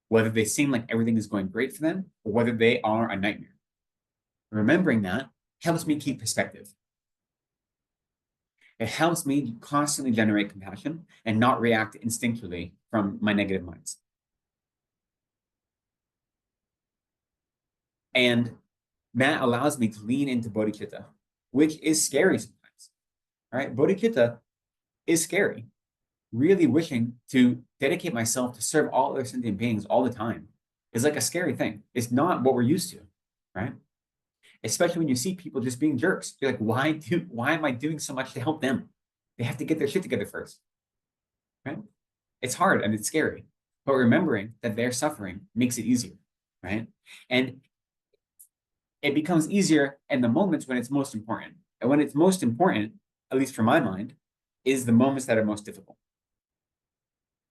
Whether they seem like everything is going great for them or whether they are a nightmare. Remembering that helps me keep perspective. It helps me constantly generate compassion and not react instinctually from my negative minds. And that allows me to lean into bodhicitta, which is scary sometimes, right? Bodhicitta is scary. Really wishing to dedicate myself to serve all other sentient beings all the time is like a scary thing. It's not what we're used to, right? Especially when you see people just being jerks. You're like, why am I doing so much to help them? They have to get their shit together first, right? It's hard and it's scary, but remembering that their suffering makes it easier, right? And it becomes easier in the moments when it's most important. And when it's most important, at least for my mind, is the moments that are most difficult,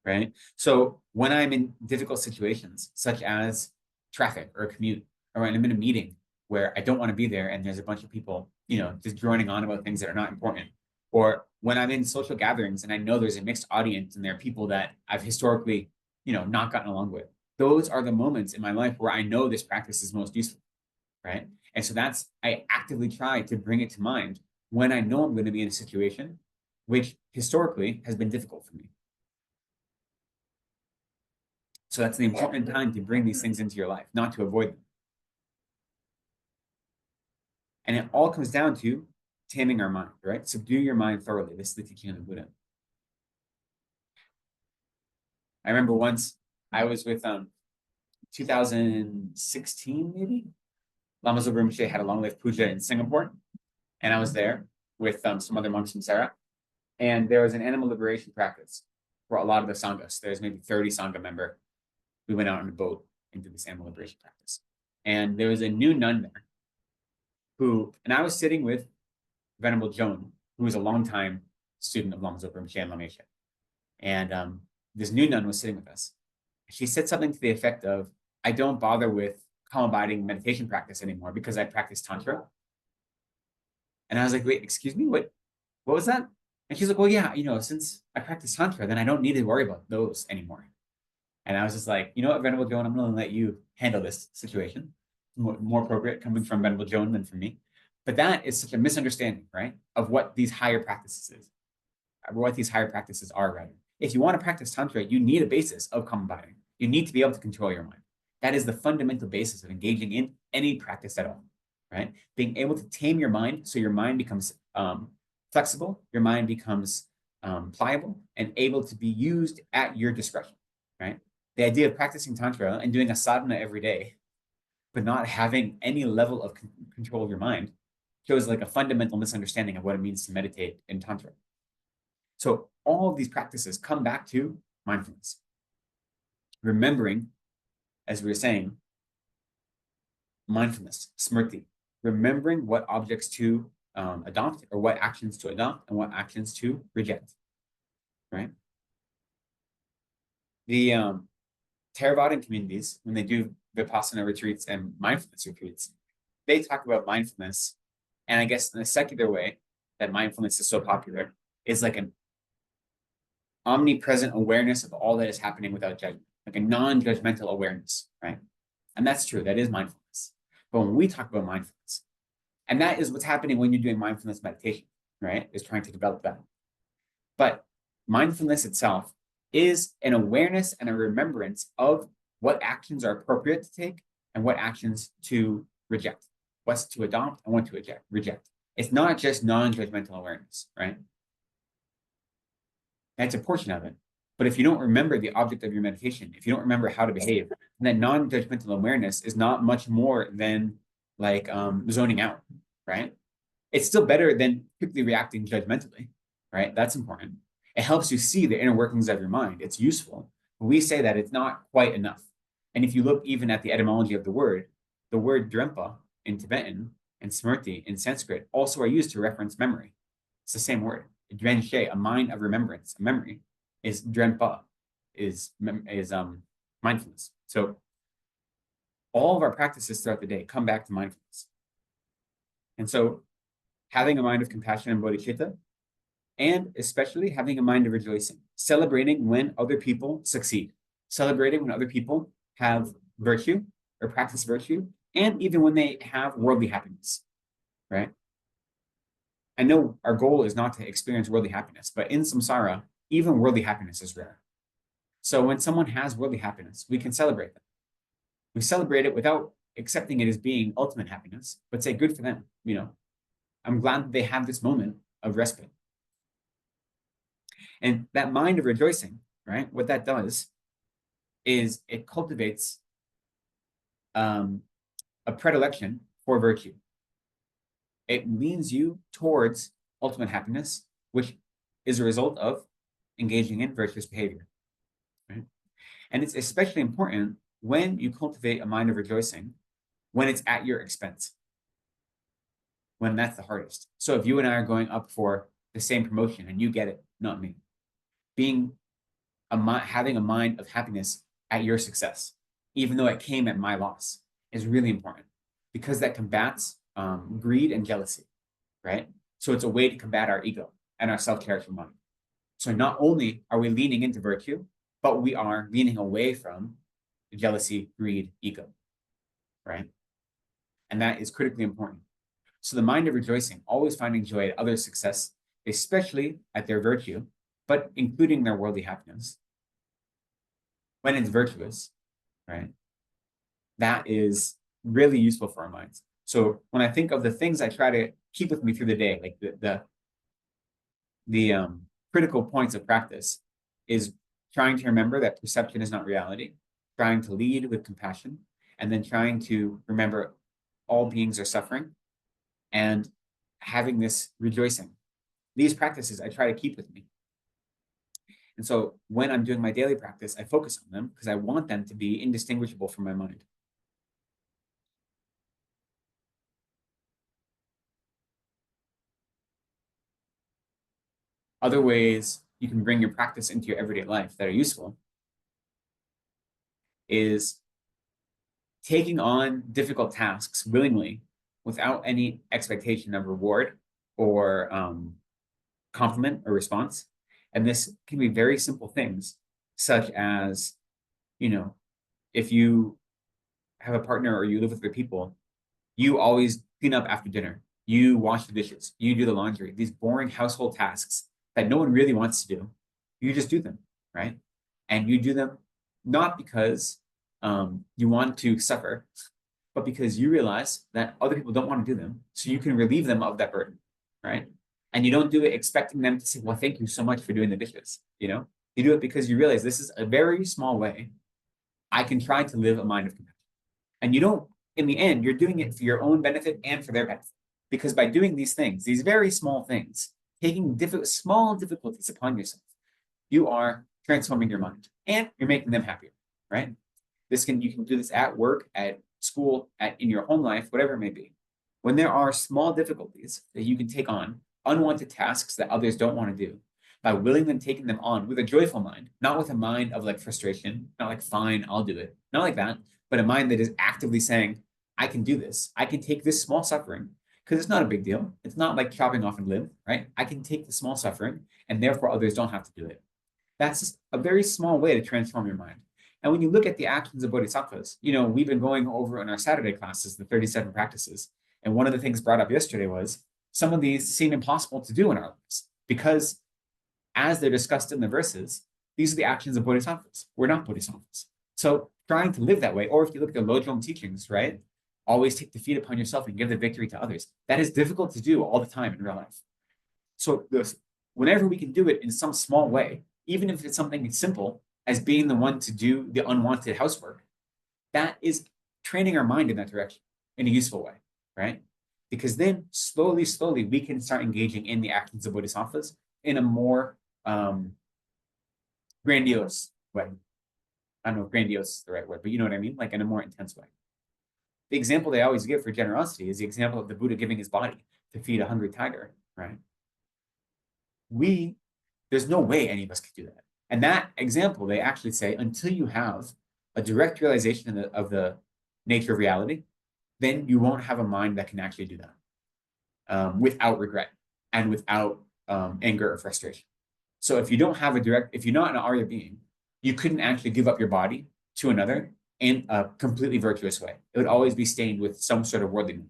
right? So when I'm in difficult situations, such as traffic or a commute, or when I'm in a meeting where I don't want to be there and there's a bunch of people, just droning on about things that are not important, or when I'm in social gatherings and I know there's a mixed audience and there are people that I've historically, not gotten along with, those are the moments in my life where I know this practice is most useful, right? And so I actively try to bring it to mind when I know I'm going to be in a situation which historically has been difficult for me. So that's the important time to bring these things into your life, not to avoid them. And it all comes down to taming our mind, right? Subdue your mind thoroughly. This is the teaching of the Buddha. I remember once I was with 2016, maybe, Lama Zopa Rinpoche had a long life puja in Singapore, and I was there with some other monks from Sarah, and there was an animal liberation practice for a lot of the sanghas. There's maybe 30 sangha member. We went out on a boat and did this animal liberation practice, and there was a new nun there and I was sitting with Venerable Joan, who was a longtime student of Lama Zopa Rinpoche and Lama Yeshe, and this new nun was sitting with us. She said something to the effect of, "I don't bother with calm abiding meditation practice anymore because I practice Tantra." And I was like, "Wait, excuse me, what was that?" And she's like, "Well, yeah, since I practice Tantra, then I don't need to worry about those anymore." And I was just like, "You know what, Venerable Joan, I'm going to let you handle this situation. More appropriate coming from Venerable Joan than from me." But that is such a misunderstanding, right, of what these higher practices are, rather. If you want to practice Tantra, you need a basis of calm abiding. You need to be able to control your mind. That is the fundamental basis of engaging in any practice at all, right? Being able to tame your mind so your mind becomes flexible, your mind becomes pliable, and able to be used at your discretion, right? The idea of practicing Tantra and doing a sadhana every day, but not having any level of control of your mind, shows like a fundamental misunderstanding of what it means to meditate in Tantra. So all of these practices come back to mindfulness. Remembering, as we were saying, mindfulness, smriti, remembering what objects to adopt, or what actions to adopt and what actions to reject, right? The Theravadan communities, when they do Vipassana retreats and mindfulness retreats, they talk about mindfulness. And I guess in a secular way that mindfulness is so popular is like an omnipresent awareness of all that is happening without judgment, like a non-judgmental awareness, right? And that's true, that is mindfulness. But when we talk about mindfulness, and that is what's happening when you're doing mindfulness meditation, right? Is trying to develop that. But mindfulness itself is an awareness and a remembrance of what actions are appropriate to take and what actions to reject, what's to adopt and what to reject. It's not just non-judgmental awareness, right? That's a portion of it. But if you don't remember the object of your meditation, if you don't remember how to behave, then non-judgmental awareness is not much more than like zoning out, right? It's still better than quickly reacting judgmentally, right? That's important. It helps you see the inner workings of your mind. It's useful. But we say that it's not quite enough. And if you look even at the etymology of the word drempa in Tibetan and smrti in Sanskrit also are used to reference memory. It's the same word. Drenche, a mind of remembrance, a memory, is drempa, is mindfulness. So all of our practices throughout the day come back to mindfulness. And so having a mind of compassion and bodhicitta, and especially having a mind of rejoicing, celebrating when other people succeed, celebrating when other people have virtue or practice virtue, and even when they have worldly happiness, right? I know our goal is not to experience worldly happiness, but in samsara, even worldly happiness is rare. So when someone has worldly happiness, we can celebrate them. We celebrate it without accepting it as being ultimate happiness, but say, good for them. I'm glad that they have this moment of respite. And that mind of rejoicing, right? What that does is it cultivates a predilection for virtue. It leans you towards ultimate happiness, which is a result of engaging in virtuous behavior, right? And it's especially important when you cultivate a mind of rejoicing, when it's at your expense, when that's the hardest. So if you and I are going up for the same promotion and you get it, not me, having a mind of happiness at your success, even though it came at my loss, is really important because that combats greed and jealousy, right? So it's a way to combat our ego and our self-character mind. So not only are we leaning into virtue, but we are leaning away from jealousy, greed, ego, right? And that is critically important. So the mind of rejoicing, always finding joy at others' success, especially at their virtue, but including their worldly happiness, when it's virtuous, right? That is really useful for our minds. So when I think of the things I try to keep with me through the day, like the critical points of practice is trying to remember that perception is not reality, trying to lead with compassion, and then trying to remember all beings are suffering and having this rejoicing. These practices I try to keep with me. And so when I'm doing my daily practice, I focus on them because I want them to be indistinguishable from my mind. Other ways you can bring your practice into your everyday life that are useful is taking on difficult tasks willingly without any expectation of reward or compliment or response. And this can be very simple things, such as, if you have a partner or you live with other people, you always clean up after dinner, you wash the dishes, you do the laundry, these boring household tasks that no one really wants to do, you just do them, right? And you do them not because you want to suffer, but because you realize that other people don't want to do them, so you can relieve them of that burden, right? And you don't do it expecting them to say, well, thank you so much for doing the dishes, You do it because you realize this is a very small way I can try to live a mind of compassion. And you don't, in the end, you're doing it for your own benefit and for their benefit. Because by doing these things, these very small things, taking small difficulties upon yourself, you are transforming your mind and you're making them happier, right? You can do this at work, at school, in your home life, whatever it may be. When there are small difficulties that you can take on, unwanted tasks that others don't want to do, by willingly taking them on with a joyful mind, not with a mind of like frustration, not like, fine, I'll do it, not like that, but a mind that is actively saying, I can do this. I can take this small suffering because it's not a big deal. It's not like chopping off a limb, right? I can take the small suffering and therefore others don't have to do it. That's just a very small way to transform your mind. And when you look at the actions of bodhisattvas, we've been going over in our Saturday classes, the 37 practices. And one of the things brought up yesterday was some of these seem impossible to do in our lives because as they're discussed in the verses, these are the actions of bodhisattvas. We're not bodhisattvas. So trying to live that way, or if you look at the Lojong teachings, right? Always take defeat upon yourself and give the victory to others. That is difficult to do all the time in real life. So whenever we can do it in some small way, even if it's something simple as being the one to do the unwanted housework, that is training our mind in that direction in a useful way, right? Because then slowly, we can start engaging in the actions of bodhisattvas in a more grandiose way. I don't know if grandiose is the right word, but you know what I mean? Like in a more intense way. The example they always give for generosity is the example of the Buddha giving his body to feed a hungry tiger, right? There's no way any of us could do that. And that example, they actually say, until you have a direct realization of the nature of reality, then you won't have a mind that can actually do that without regret and without anger or frustration. So if you're not an Arya being, you couldn't actually give up your body to another in a completely virtuous way. It would always be stained with some sort of worldly mood.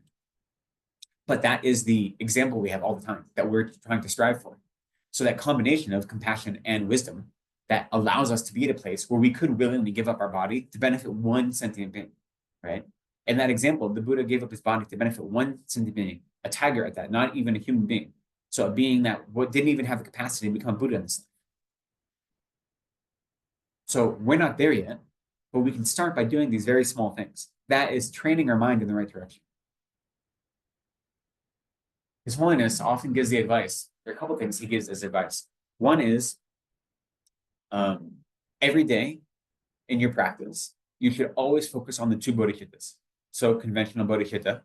But that is the example we have all the time that we're trying to strive for. So that combination of compassion and wisdom that allows us to be at a place where we could willingly give up our body to benefit one sentient being, right? In that example, the Buddha gave up his body to benefit one sentient being, a tiger at that, not even a human being. So a being that didn't even have the capacity to become Buddha in this life. So we're not there yet, but we can start by doing these very small things. That is training our mind in the right direction. His Holiness often gives the advice. There are a couple things he gives as advice. One is every day in your practice, you should always focus on the two bodhicittas. So conventional bodhicitta,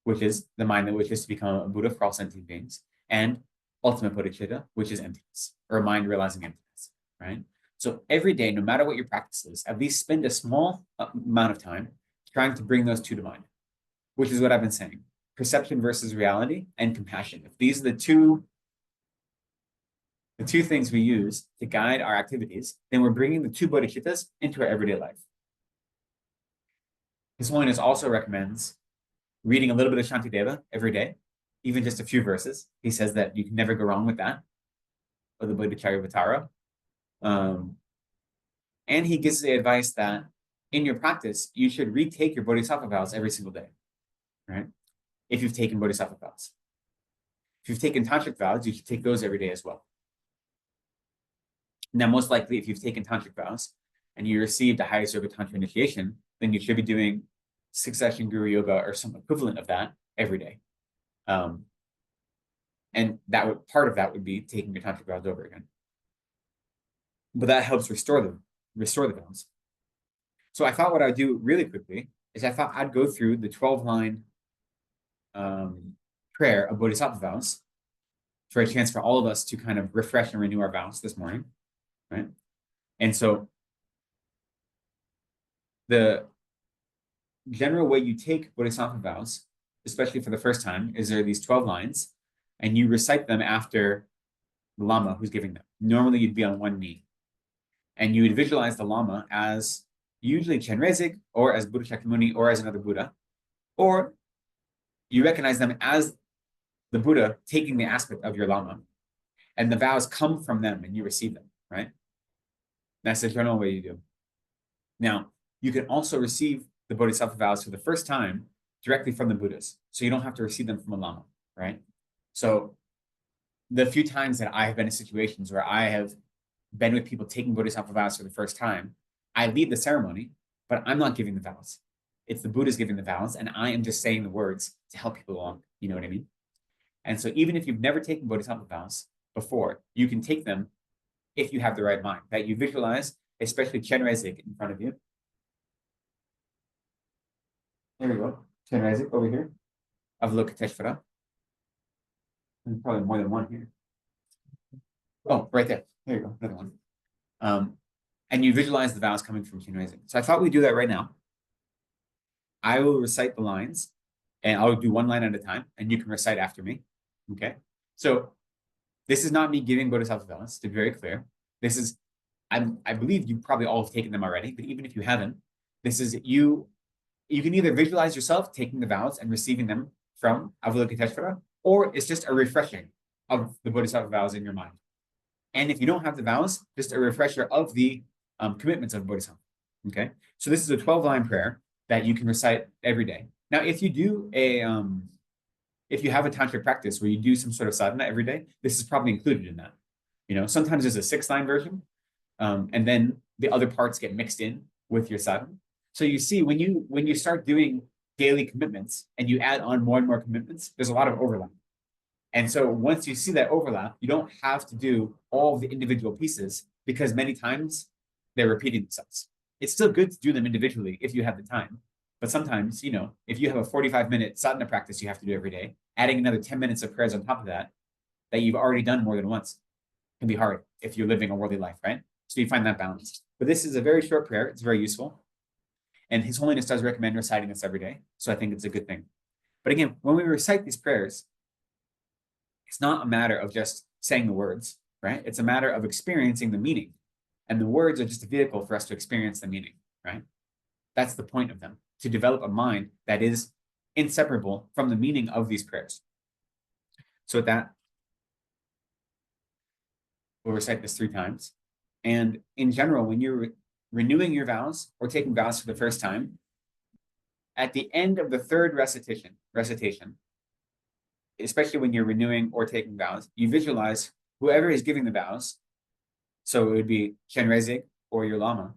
which is the mind that wishes to become a Buddha for all sentient beings, and ultimate bodhicitta, which is emptiness, or a mind realizing emptiness, right? So every day, no matter what your practice is, at least spend a small amount of time trying to bring those two to mind, which is what I've been saying. Perception versus reality and compassion. If these are the two things we use to guide our activities, then we're bringing the two bodhicittas into our everyday life. His Holiness also recommends reading a little bit of Shantideva every day, even just a few verses. He says that you can never go wrong with that, or the Bodhicharyavatara. And he gives the advice that in your practice, you should retake your bodhisattva vows every single day, right? If you've taken bodhisattva vows. If you've taken tantric vows, you should take those every day as well. Now, most likely, if you've taken tantric vows and you received a highest yoga tantra initiation, then you should be doing succession guru yoga or some equivalent of that every day. And part of that would be taking your tantric vows over again. But that helps restore the vows. So I thought what I'd do really quickly is I thought I'd go through the 12-line prayer of bodhisattva vows for a chance for all of us to kind of refresh and renew our vows this morning, right? And so the general way you take bodhisattva vows, especially for the first time, is there are these 12 lines, and you recite them after the Lama who's giving them. Normally, you'd be on one knee, and you would visualize the Lama as usually Chenrezig, or as Buddha Shakyamuni, or as another Buddha, or you recognize them as the Buddha taking the aspect of your Lama, and the vows come from them, and you receive them, right? That's the general way you do. Now, you can also receive the bodhisattva vows for the first time directly from the Buddhas. So you don't have to receive them from a Lama, right? So the few times that I have been in situations where I have been with people taking bodhisattva vows for the first time, I lead the ceremony, but I'm not giving the vows. It's the Buddha's giving the vows, and I am just saying the words to help people along. You know what I mean? And so even if you've never taken bodhisattva vows before, you can take them if you have the right mind, that you visualize, especially Chenrezig in front of you. There we go. Chenrezig over here. Avalokiteshvara. There's probably more than one here. Oh, right there. There you go. Another one. And you visualize the vows coming from Chenrezig. So I thought we'd do that right now. I will recite the lines, and I'll do one line at a time, and you can recite after me. Okay? So this is not me giving bodhisattva vows, to be very clear. This is, I believe you probably all have taken them already, but even if you haven't, this is you can either visualize yourself taking the vows and receiving them from Avalokiteshvara, or it's just a refreshing of the bodhisattva vows in your mind. And if you don't have the vows, just a refresher of the commitments of bodhisattva. Okay? So this is a 12-line prayer that you can recite every day. Now, if you do if you have a tantric practice where you do some sort of sadhana every day, this is probably included in that. You know, sometimes there's a 6-line version, and then the other parts get mixed in with your sadhana. So you see, when you start doing daily commitments and you add on more and more commitments, there's a lot of overlap. And so once you see that overlap, you don't have to do all of the individual pieces because many times they're repeating themselves. It's still good to do them individually if you have the time. But sometimes, you know, if you have a 45-minute sadhana practice you have to do every day, adding another 10 minutes of prayers on top of that you've already done more than once can be hard if you're living a worldly life, right? So you find that balance. But this is a very short prayer. It's very useful. And His Holiness does recommend reciting this every day. So I think it's a good thing. But again, when we recite these prayers, it's not a matter of just saying the words, right? It's a matter of experiencing the meaning. And the words are just a vehicle for us to experience the meaning, right? That's the point of them, to develop a mind that is inseparable from the meaning of these prayers. So with that, we'll recite this 3 times. And in general, when you're renewing your vows or taking vows for the first time, at the end of the 3rd recitation, especially when you're renewing or taking vows, you visualize whoever is giving the vows, so it would be Chenrezig or your Lama,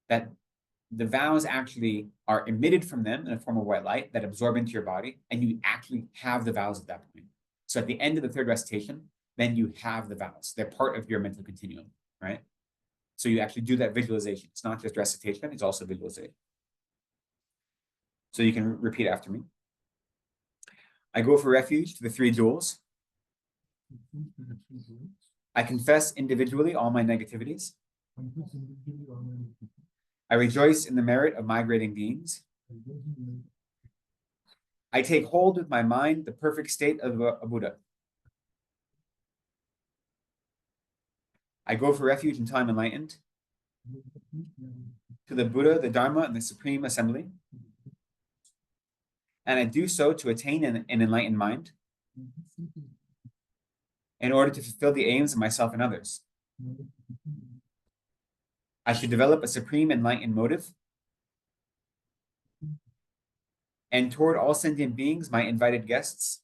that the vows actually are emitted from them in a form of white light that absorb into your body, and you actually have the vows at that point. So at the end of the 3rd recitation, then you have the vows. They're part of your mental continuum, right? So you actually do that visualization. It's not just recitation, it's also visualization. So you can repeat after me. I go for refuge to the three jewels. I confess individually all my negativities. I rejoice in the merit of migrating beings. I take hold with my mind the perfect state of a Buddha. I go for refuge in time enlightened to the Buddha, the Dharma, and the Supreme Assembly. And I do so to attain an enlightened mind in order to fulfill the aims of myself and others. I should develop a supreme enlightened motive, and toward all sentient beings, my invited guests,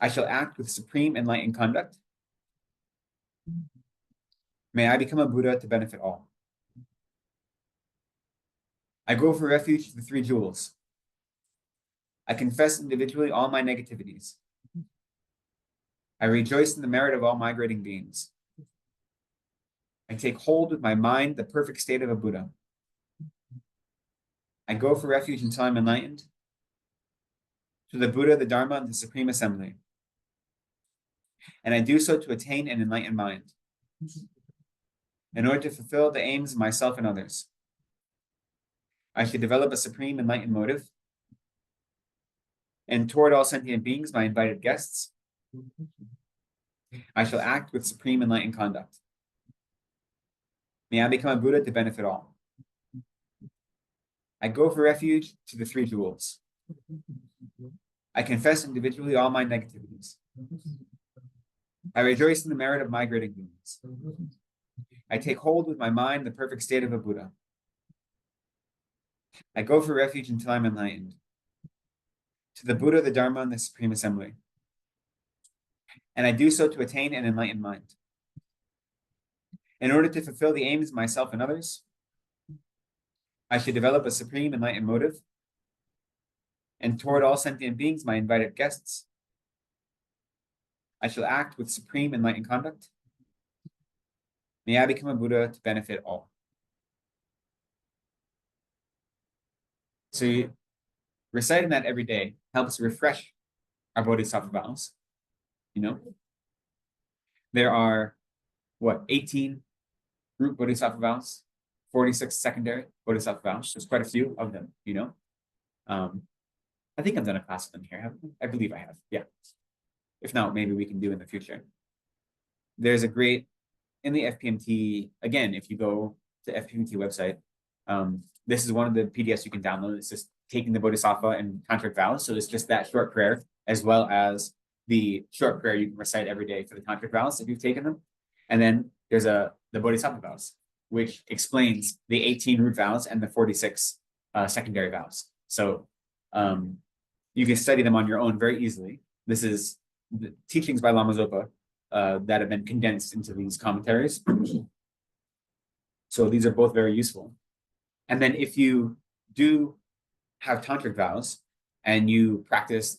I shall act with supreme enlightened conduct. May I become a Buddha to benefit all. I go for refuge to the three jewels. I confess individually all my negativities. I rejoice in the merit of all migrating beings. I take hold with my mind the perfect state of a Buddha. I go for refuge until I'm enlightened to the Buddha, the Dharma, and the Supreme Assembly. And I do so to attain an enlightened mind in order to fulfill the aims of myself and others. I should develop a supreme enlightened motive, and toward all sentient beings, my invited guests, I shall act with supreme enlightened conduct. May I become a Buddha to benefit all. I go for refuge to the three jewels. I confess individually all my negativities. I rejoice in the merit of migrating beings. I take hold with my mind the perfect state of a Buddha. I go for refuge until I'm enlightened to the Buddha, the Dharma, and the Supreme Assembly. And I do so to attain an enlightened mind. In order to fulfill the aims of myself and others, I should develop a supreme enlightened motive, and toward all sentient beings, my invited guests, I shall act with supreme enlightened conduct. May I become a Buddha to benefit all. So reciting that every day helps refresh our bodhisattva vows. You know, there are 18 root bodhisattva vows, 46 secondary bodhisattva vows. There's quite a few of them, you know. I think I've done a class of them here. I believe I have. Yeah. If not, maybe we can do in the future. There's a great, in the FPMT, again, if you go to FPMT website, this is one of the PDFs you can download. It's just taking the bodhisattva and tantric vows. So it's just that short prayer, as well as the short prayer you can recite every day for the tantric vows if you've taken them. And then there's the bodhisattva vows, which explains the 18 root vows and the 46 secondary vows. So you can study them on your own very easily. This is the teachings by Lama Zopa that have been condensed into these commentaries. So these are both very useful. And then if you do have tantric vows and you practice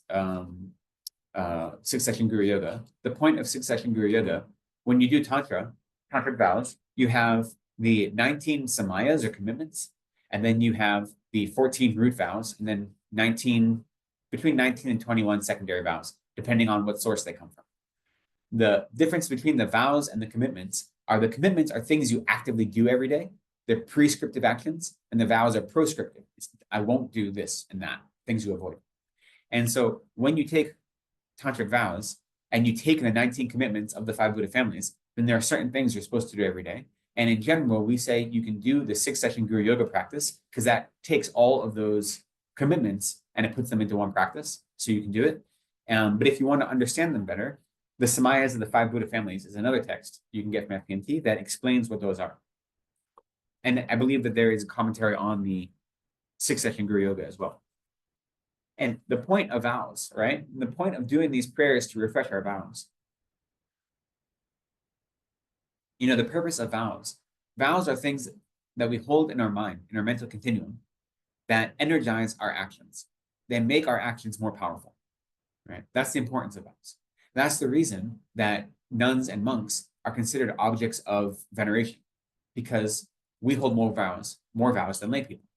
six session Guru Yoga, the point of six session Guru Yoga, when you do tantric vows, you have the 19 samayas or commitments, and then you have the 14 root vows, and then between 19 and 21 secondary vows, depending on what source they come from. The difference between the vows and the commitments are things you actively do every day. They're prescriptive actions, and the vows are proscriptive. I won't do this and that, things you avoid. And so when you take tantric vows and you take the 19 commitments of the 5 Buddha families, then there are certain things you're supposed to do every day. And in general, we say you can do the 6 session Guru Yoga practice because that takes all of those commitments and it puts them into one practice. So you can do it. But if you want to understand them better, the Samayas of the 5 Buddha families is another text you can get from FPMT that explains what those are. And I believe that there is a commentary on the 6 session Guru Yoga as well. And the point of vows, right? The point of doing these prayers to refresh our vows. You know, the purpose of vows. Vows are things that we hold in our mind, in our mental continuum, that energize our actions. They make our actions more powerful, right? That's the importance of vows. That's the reason that nuns and monks are considered objects of veneration, because we hold more vows than lay people.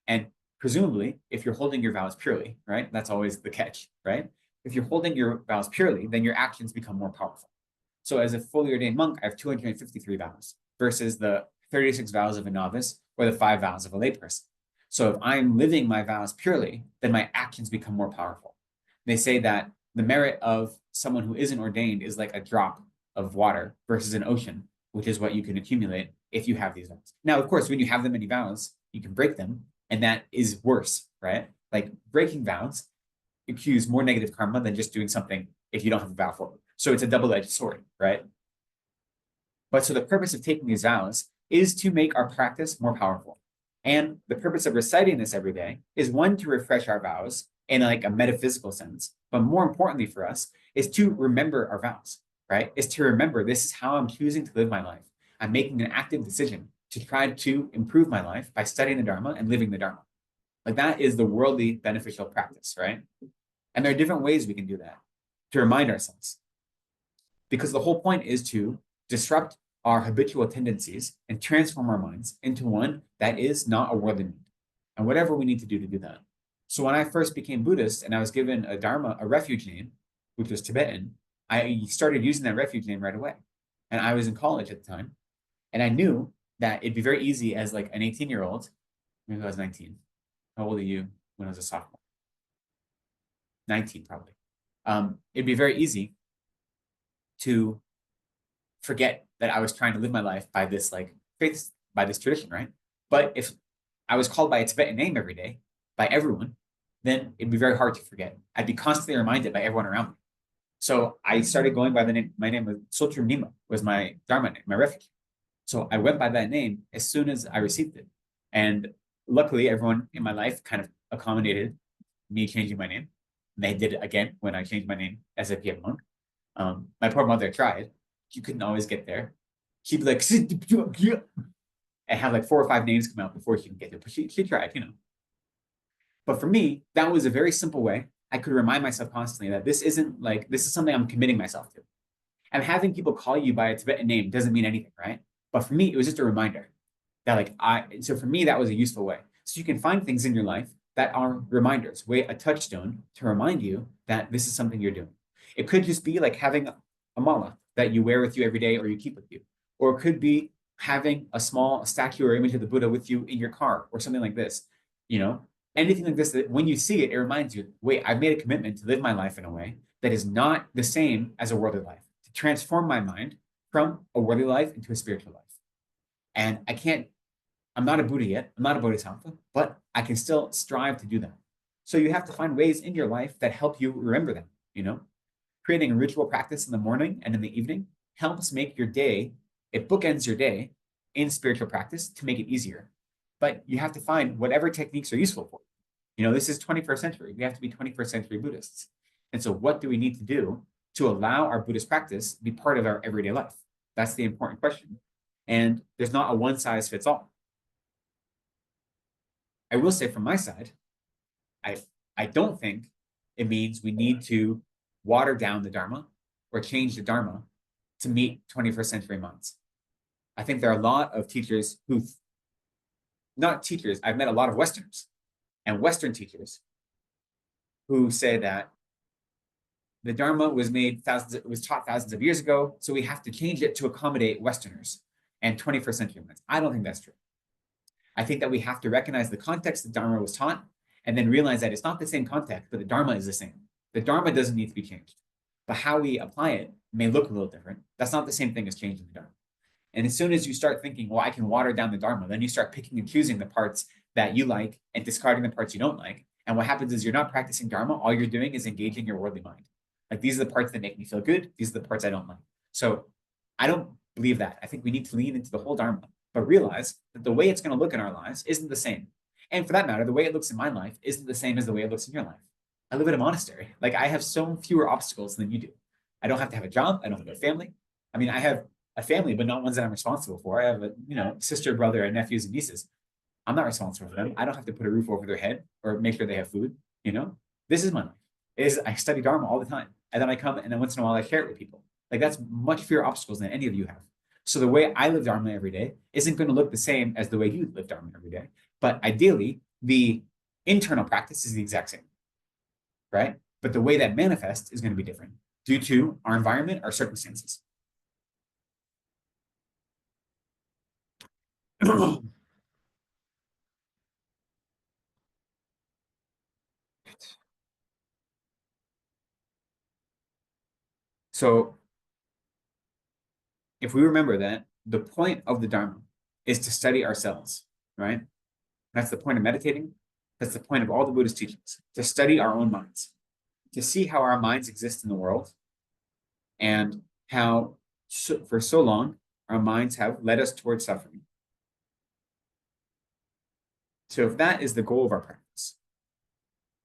And presumably, if you're holding your vows purely, right, that's always the catch, right? If you're holding your vows purely, then your actions become more powerful. So as a fully ordained monk, I have 253 vows versus the 36 vows of a novice or the 5 vows of a layperson. So if I'm living my vows purely, then my actions become more powerful. They say that the merit of someone who isn't ordained is like a drop of water versus an ocean, which is what you can accumulate if you have these vows. Now, of course, when you have that many vows, you can break them, and that is worse, right? Like breaking vows accuse more negative karma than just doing something if you don't have a vow for it. So it's a double-edged sword, right? But so the purpose of taking these vows is to make our practice more powerful. And the purpose of reciting this every day is one, to refresh our vows in like a metaphysical sense, but more importantly for us is to remember our vows, right? Is to remember this is how I'm choosing to live my life. I'm making an active decision to try to improve my life by studying the Dharma and living the Dharma. Like that is the worldly beneficial practice, right? And there are different ways we can do that to remind ourselves. Because the whole point is to disrupt our habitual tendencies and transform our minds into one that is not a worldly mind. And whatever we need to do that. So when I first became Buddhist and I was given a Dharma, a refuge name, which was Tibetan, I started using that refuge name right away. And I was in college at the time. And I knew that it'd be very easy as like an 18-year-old, maybe I was 19. How old are you when I was a sophomore? 19, probably. It'd be very easy to forget that I was trying to live my life by this like faith, by this tradition, right? But if I was called by a Tibetan name every day by everyone, then it'd be very hard to forget. I'd be constantly reminded by everyone around me. So I started going by the name, my name was Sotrum Nima, was my Dharma name, my refuge. So I went by that name as soon as I received it. And luckily, everyone in my life kind of accommodated me changing my name. And they did it again when I changed my name as a PM monk. My poor mother tried. She couldn't always get there. She'd be like, and have like 4 or 5 names come out before she can get there. But she tried, you know. But for me, that was a very simple way I could remind myself constantly that this isn't like, this is something I'm committing myself to. And having people call you by a Tibetan name doesn't mean anything, right? But for me, it was just a reminder that so for me, that was a useful way. So you can find things in your life that are reminders, a touchstone to remind you that this is something you're doing. It could just be like having a mala that you wear with you every day or you keep with you. Or it could be having a small statue or image of the Buddha with you in your car or something like this, you know? Anything like this, that when you see it, it reminds you, wait, I've made a commitment to live my life in a way that is not the same as a worldly life, to transform my mind from a worldly life into a spiritual life. And I'm not a Buddha yet, I'm not a Bodhisattva, but I can still strive to do that. So you have to find ways in your life that help you remember them, you know? Creating a ritual practice in the morning and in the evening helps make your day, it bookends your day in spiritual practice to make it easier. But you have to find whatever techniques are useful for you. You know, this is 21st century. We have to be 21st century Buddhists. And so what do we need to do to allow our Buddhist practice to be part of our everyday life? That's the important question. And there's not a one size fits all. I will say from my side, I don't think it means we need to water down the Dharma or change the Dharma to meet 21st century monks. I think there are a lot of teachers I've met a lot of Westerners and Western teachers who say that the Dharma was taught thousands of years ago, so we have to change it to accommodate Westerners and 21st century monks. I don't think that's true. I think that we have to recognize the context the Dharma was taught and then realize that it's not the same context, but the Dharma is the same. The Dharma doesn't need to be changed, but how we apply it may look a little different. That's not the same thing as changing the Dharma. And as soon as you start thinking, well, I can water down the Dharma, then you start picking and choosing the parts that you like and discarding the parts you don't like. And what happens is you're not practicing Dharma. All you're doing is engaging your worldly mind. Like, these are the parts that make me feel good. These are the parts I don't like. So I don't believe that. I think we need to lean into the whole Dharma, but realize that the way it's going to look in our lives isn't the same. And for that matter, the way it looks in my life isn't the same as the way it looks in your life. I live in a monastery. Like, I have so fewer obstacles than you do. I don't have to have a job. I don't have a family. I mean, I have a family, but not ones that I'm responsible for. I have a, sister, brother, and nephews and nieces. I'm not responsible for them. I don't have to put a roof over their head or make sure they have food. This is my life. I study Dharma all the time. and then I come and then once in a while I share it with people. Like that's much fewer obstacles than any of you have. So the way I live Dharma every day isn't going to look the same as the way you live Dharma every day. But ideally, the internal practice is the exact same, right? But the way that manifests is going to be different due to our environment, our circumstances. So if we remember that the point of the Dharma is to study ourselves, right? That's the point of meditating. That's the point of all the Buddhist teachings, to study our own minds, to see how our minds exist in the world and how for so long our minds have led us towards suffering. So if that is the goal of our practice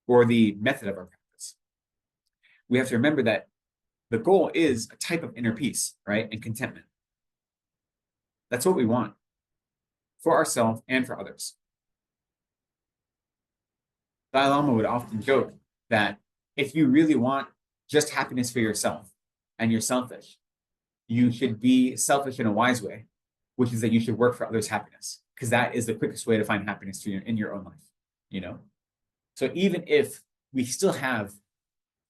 or the method of our practice, we have to remember that the goal is a type of inner peace, right? And contentment. That's what we want for ourselves and for others. Dalai Lama would often joke that if you really want just happiness for yourself and you're selfish, you should be selfish in a wise way, which is that you should work for others' happiness, because that is the quickest way to find happiness for you in your own life, you know? So even if we still have,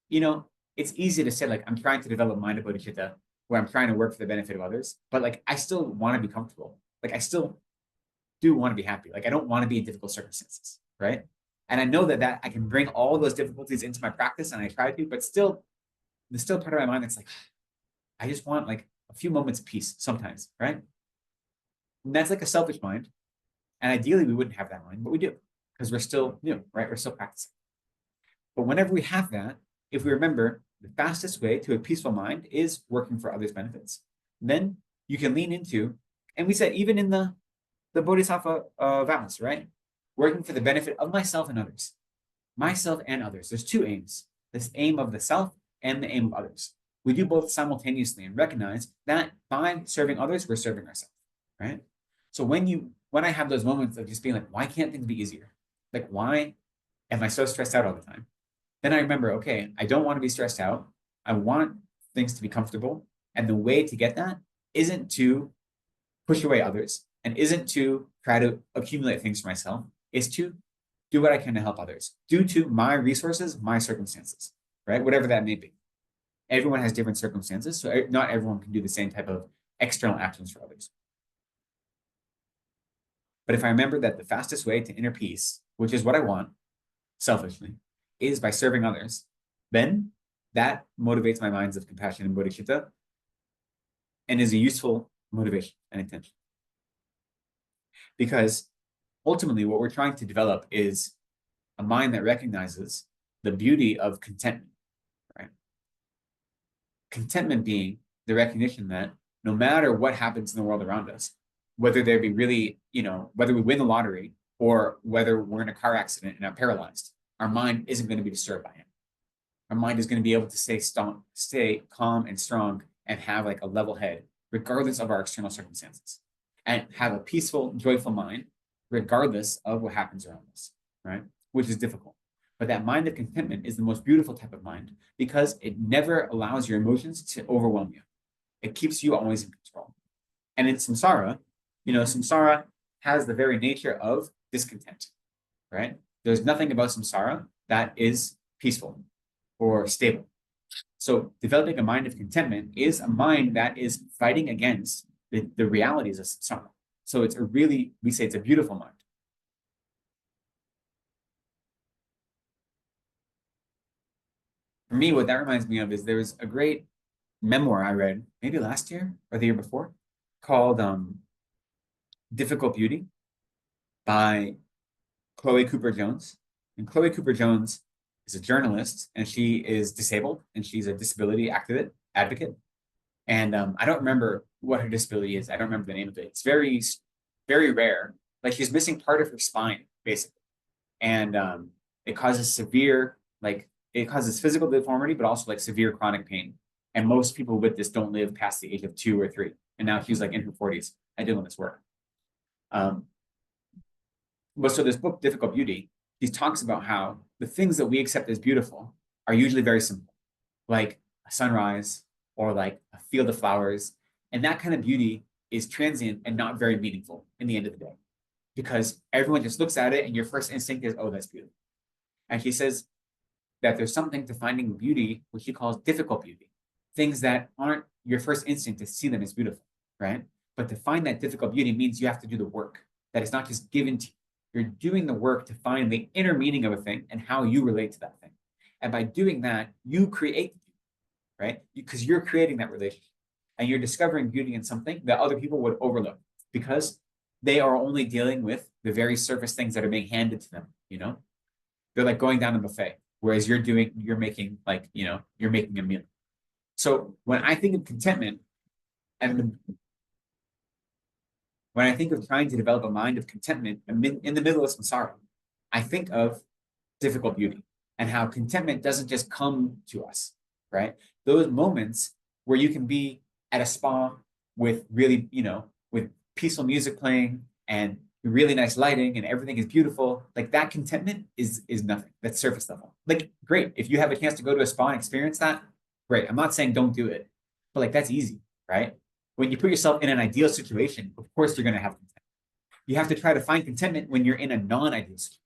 you know, it's easy to say, like, I'm trying to develop mind of bodhicitta, where I'm trying to work for the benefit of others, but like, I still want to be comfortable. Like, I still do want to be happy. Like, I don't want to be in difficult circumstances, right? And I know that I can bring all those difficulties into my practice, and I try to, but still, there's still part of my mind that's like, I just want like a few moments of peace sometimes, right? And that's like a selfish mind. And ideally, we wouldn't have that mind, but we do, because we're still new, right? We're still practicing. But whenever we have that, if we remember the fastest way to a peaceful mind is working for others' benefits, then you can lean into, and we said even in the Bodhisattva vows, right? Working for the benefit of myself and others. Myself and others. There's two aims. This aim of the self and the aim of others. We do both simultaneously and recognize that by serving others, we're serving ourselves, right? So when I have those moments of just being like, why can't things be easier? Like, why am I so stressed out all the time? Then I remember, okay, I don't want to be stressed out. I want things to be comfortable. And the way to get that isn't to push away others and isn't to try to accumulate things for myself, is to do what I can to help others due to my resources, my circumstances, right? Whatever that may be. Everyone has different circumstances, so not everyone can do the same type of external actions for others. But if I remember that the fastest way to inner peace, which is what I want, selfishly, is by serving others, then that motivates my minds of compassion and bodhicitta and is a useful motivation and intention. Because ultimately, what we're trying to develop is a mind that recognizes the beauty of contentment, right? Contentment being the recognition that no matter what happens in the world around us, whether there be really, whether we win the lottery or whether we're in a car accident and are paralyzed, our mind isn't going to be disturbed by it. Our mind is going to be able to stay calm and strong and have like a level head, regardless of our external circumstances, and have a peaceful, joyful mind, regardless of what happens around us, right? Which is difficult. But that mind of contentment is the most beautiful type of mind because it never allows your emotions to overwhelm you. It keeps you always in control. And in samsara, samsara has the very nature of discontent, right? There's nothing about samsara that is peaceful or stable. So developing a mind of contentment is a mind that is fighting against the realities of samsara. So we say it's a beautiful mind. For me, what that reminds me of is there's a great memoir I read maybe last year or the year before called Difficult Beauty by Choe Cooper Jones. And Choe Cooper Jones is a journalist and she is disabled and she's a disability advocate. And I don't remember what her disability is. I don't remember the name of it. It's very, very rare. Like she's missing part of her spine, basically. And it causes physical deformity, but also like severe chronic pain. And most people with this don't live past the age of 2 or 3. And now she's like in her 40s and doing this work. But so this book, Difficult Beauty, he talks about how the things that we accept as beautiful are usually very simple. Like a sunrise or like a field of flowers. And that kind of beauty is transient and not very meaningful in the end of the day, because everyone just looks at it and your first instinct is, oh, that's beautiful. And she says that there's something to finding beauty, which she calls difficult beauty, things that aren't your first instinct to see them as beautiful, right? But to find that difficult beauty means you have to do the work, that it's not just given to you. You're doing the work to find the inner meaning of a thing and how you relate to that thing. And by doing that, you create the beauty, right? Because you're creating that relationship and you're discovering beauty in something that other people would overlook because they are only dealing with the very surface things that are being handed to them, you know? They're like going down a buffet, whereas you're making like, you know, you're making a meal. So when I think of contentment and when I think of trying to develop a mind of contentment in the middle of samsara, I think of difficult beauty and how contentment doesn't just come to us, right? Those moments where you can be at a spa with really, you know, with peaceful music playing and really nice lighting and everything is beautiful, like that contentment is nothing. That's surface level. Like, great. If you have a chance to go to a spa and experience that, great. I'm not saying don't do it, but like that's easy, right? When you put yourself in an ideal situation, of course you're going to have contentment. You have to try to find contentment when you're in a non-ideal situation,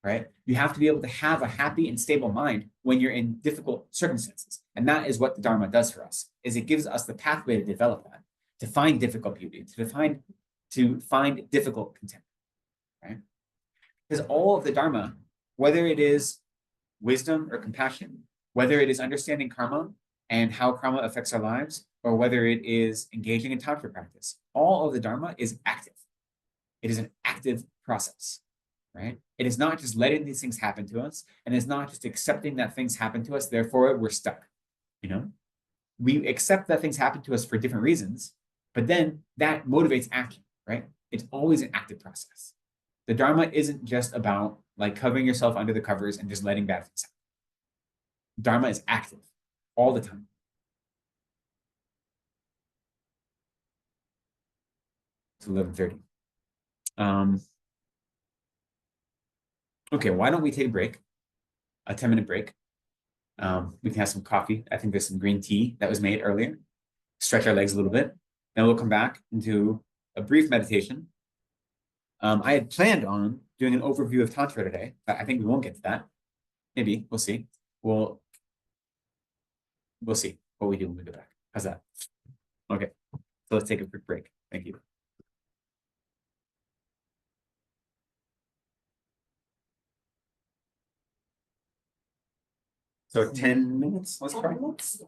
right? You have to be able to have a happy and stable mind when you're in difficult circumstances. And that is what the Dharma does for us, is it gives us the pathway to develop that, to find difficult beauty, to find difficult contentment, right? Because all of the Dharma, whether it is wisdom or compassion, whether it is understanding karma and how karma affects our lives, or whether it is engaging in tantra practice, all of the Dharma is active. It is an active process, right? It is not just letting these things happen to us, and it's not just accepting that things happen to us, therefore we're stuck, you know? We accept that things happen to us for different reasons, but then that motivates action, right? It's always an active process. The Dharma isn't just about like covering yourself under the covers and just letting bad things happen. Dharma is active all the time. It's 11:30. Okay, why don't we take a break, a 10-minute break. We can have some coffee. I think there's some green tea that was made earlier. Stretch our legs a little bit. Then we'll come back and do a brief meditation. I had planned on doing an overview of Tantra today, but I think we won't get to that. Maybe, we'll see. We'll see what we do when we go back. How's that? Okay, so let's take a quick break. Thank you. So 10 minutes, let's try. Yes.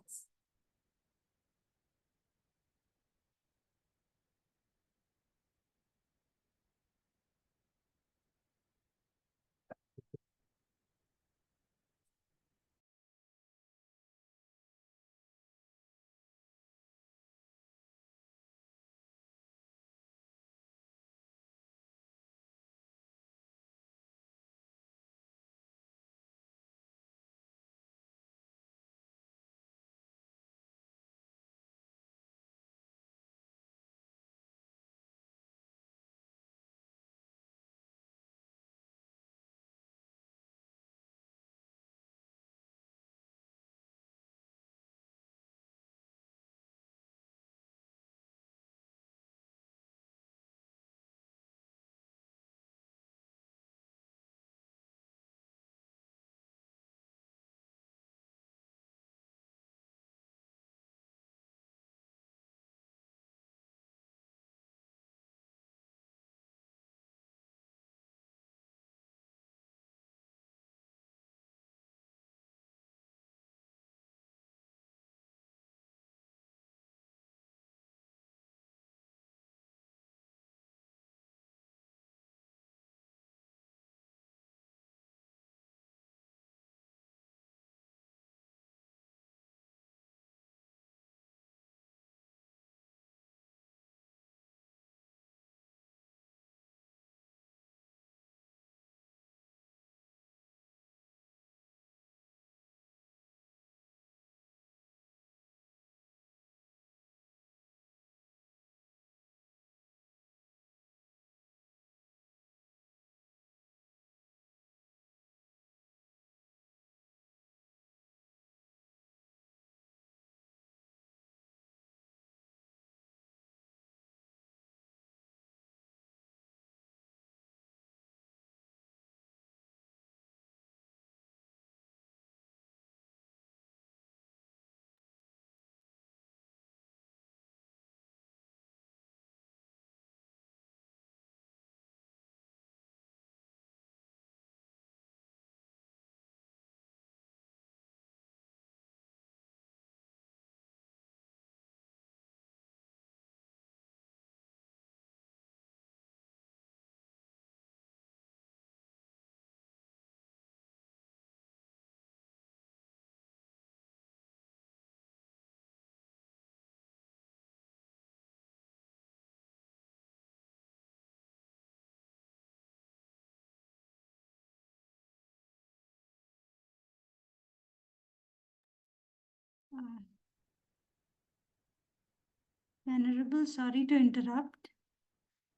Venerable, sorry to interrupt.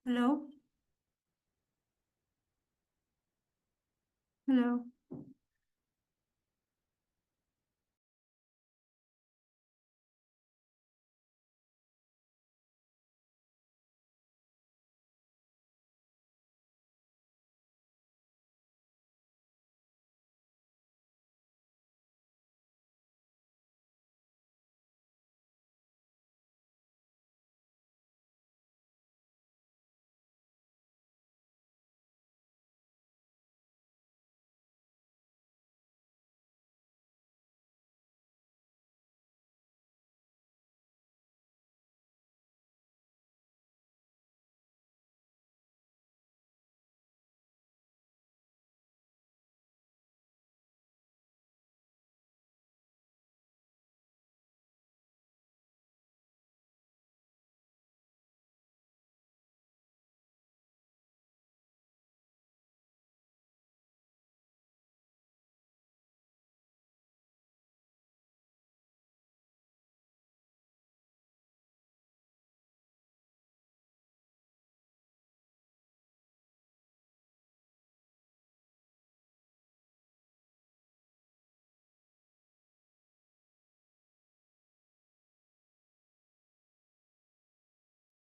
Hello? Hello?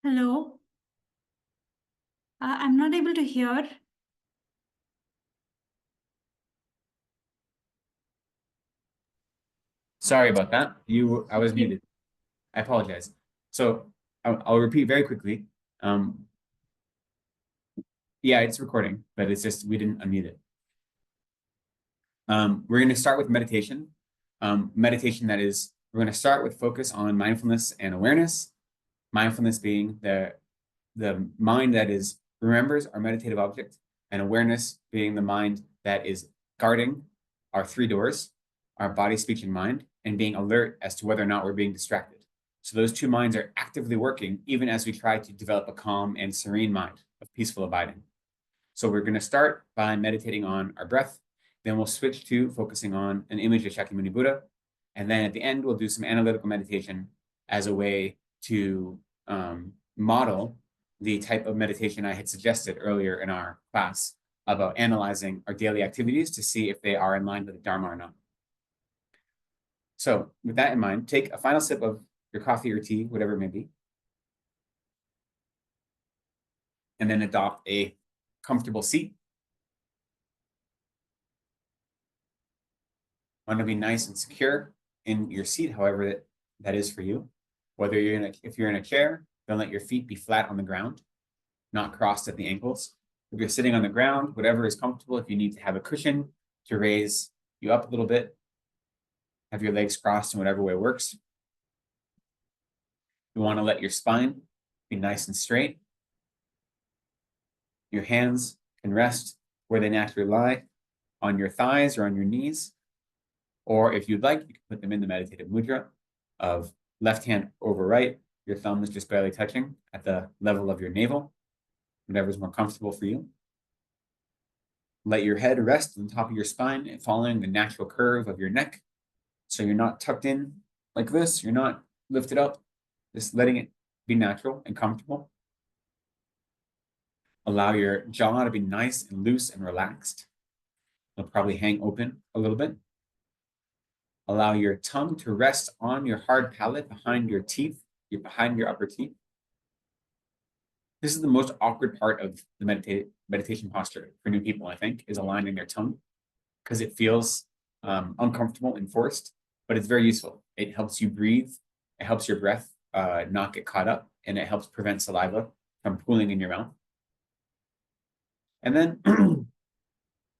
Hello? I'm not able to hear. Sorry about that. I was Thank you. muted. I apologize. So I'll repeat very quickly. Yeah, it's recording, but it's just we didn't unmute it. We're going to start with meditation. Meditation that is, we're going to start with focus on mindfulness and awareness. Mindfulness being the mind that is remembers our meditative object, and awareness being the mind that is guarding our three doors, our body, speech, and mind, and being alert as to whether or not we're being distracted. So those two minds are actively working even as we try to develop a calm and serene mind of peaceful abiding. So we're going to start by meditating on our breath. Then we'll switch to focusing on an image of Shakyamuni Buddha. And then at the end, we'll do some analytical meditation as a way to model the type of meditation I had suggested earlier in our class about analyzing our daily activities to see if they are in line with the Dharma or not. So with that in mind, take a final sip of your coffee or tea, whatever it may be, and then adopt a comfortable seat. Want to be nice and secure in your seat, however that is for you. Whether if you're in a chair, then let your feet be flat on the ground, not crossed at the ankles. If you're sitting on the ground, whatever is comfortable. If you need to have a cushion to raise you up a little bit, have your legs crossed in whatever way works. You want to let your spine be nice and straight. Your hands can rest where they naturally lie, on your thighs or on your knees. Or if you'd like, you can put them in the meditative mudra of left hand over right, your thumb is just barely touching at the level of your navel, whatever's more comfortable for you. Let your head rest on the top of your spine and following the natural curve of your neck. So you're not tucked in like this, you're not lifted up, just letting it be natural and comfortable. Allow your jaw to be nice and loose and relaxed. It'll probably hang open a little bit. Allow your tongue to rest on your hard palate behind your teeth, behind your upper teeth. This is the most awkward part of the meditation posture for new people, I think, is aligning their tongue because it feels uncomfortable and forced, but it's very useful. It helps you breathe. It helps your breath not get caught up, and it helps prevent saliva from pooling in your mouth. And then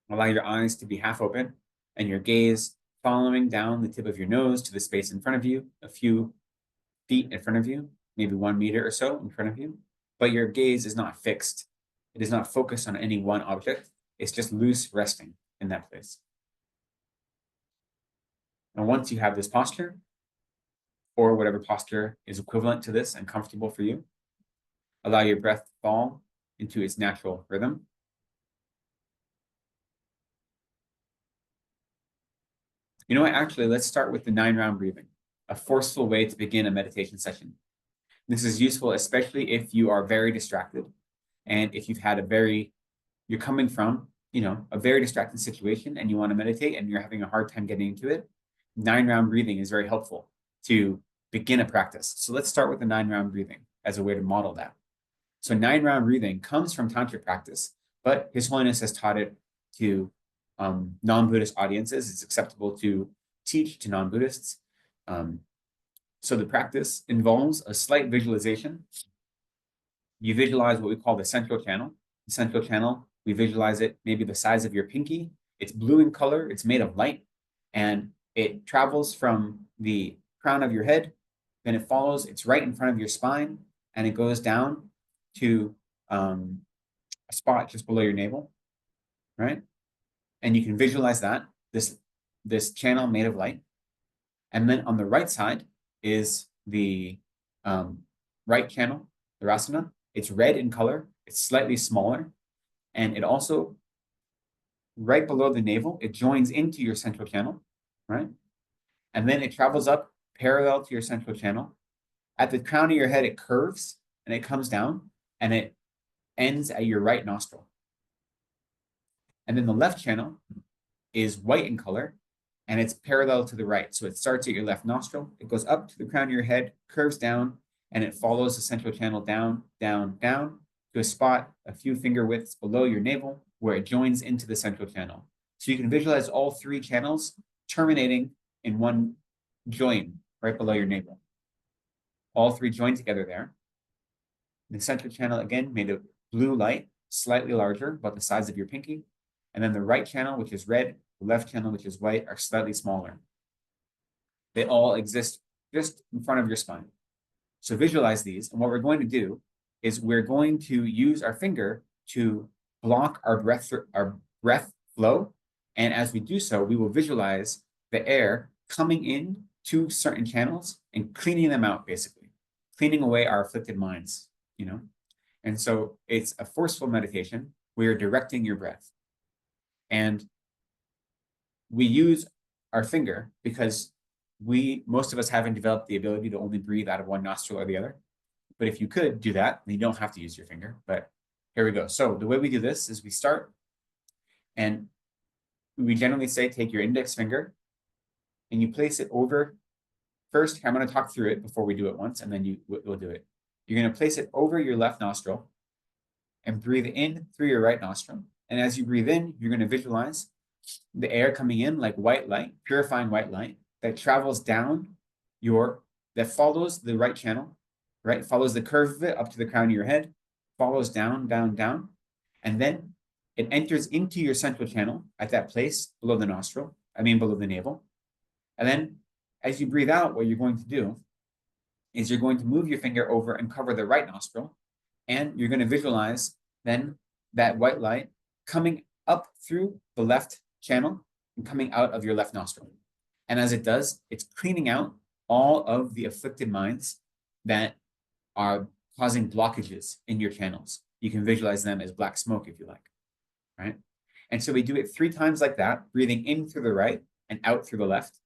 allow your eyes to be half open and your gaze following down the tip of your nose to the space in front of you, a few feet in front of you, maybe 1 meter or so in front of you. But your gaze is not fixed. It is not focused on any one object. It's just loose resting in that place. And once you have this posture, or whatever posture is equivalent to this and comfortable for you, allow your breath to fall into its natural rhythm. You know what, actually, let's start with the 9-round breathing. a forceful way to begin a meditation session. This is useful, especially if you are very distracted and if you've had you're coming from, a very distracted situation and you want to meditate and you're having a hard time getting into it. 9-round breathing is very helpful to begin a practice. So let's start with the 9-round breathing as a way to model that. So 9-round breathing comes from tantric practice, but His Holiness has taught it to non-Buddhist audiences. It's acceptable to teach to non-Buddhists. So the practice involves a slight visualization. You visualize what we call the central channel. The central channel, we visualize it maybe the size of your pinky. It's blue in color, it's made of light, and it travels from the crown of your head, then it follows, it's right in front of your spine, and it goes down to a spot just below your navel, right? And you can visualize that, this channel made of light. And then on the right side is the right channel, the rasana. It's red in color, it's slightly smaller, and it also, right below the navel, it joins into your central channel, right? And then it travels up parallel to your central channel. At the crown of your head, it curves and it comes down and it ends at your right nostril. And then the left channel is white in color and it's parallel to the right. So it starts at your left nostril, it goes up to the crown of your head, curves down, and it follows the central channel down, down, down to a spot a few finger widths below your navel where it joins into the central channel. So you can visualize all 3 channels terminating in one joint right below your navel. All 3 join together there. The central channel, again, made of blue light, slightly larger, about the size of your pinky. And then the right channel, which is red, the left channel, which is white, are slightly smaller. They all exist just in front of your spine. So visualize these. And what we're going to do is we're going to use our finger to block our breath flow. And as we do so, we will visualize the air coming in to certain channels and cleaning them out, basically, cleaning away our afflicted minds, And so it's a forceful meditation where you're directing your breath. And we use our finger because most of us haven't developed the ability to only breathe out of one nostril or the other. But if you could do that, then you don't have to use your finger. But here we go. So the way we do this is we start and we generally say, take your index finger and you place it over. First, I'm going to talk through it before we do it once, and then we'll do it. You're going to place it over your left nostril and breathe in through your right nostril. And as you breathe in, you're going to visualize the air coming in like white light, purifying white light that travels down that follows the right channel, right? Follows the curve of it up to the crown of your head, follows down, down, down. And then it enters into your central channel at that place below the navel. And then as you breathe out, what you're going to do is you're going to move your finger over and cover the right nostril. And you're going to visualize then that white light coming up through the left channel and coming out of your left nostril. And as it does, it's cleaning out all of the afflicted minds that are causing blockages in your channels. You can visualize them as black smoke if you like, right? And so we do it 3 times like that, breathing in through the right and out through the left.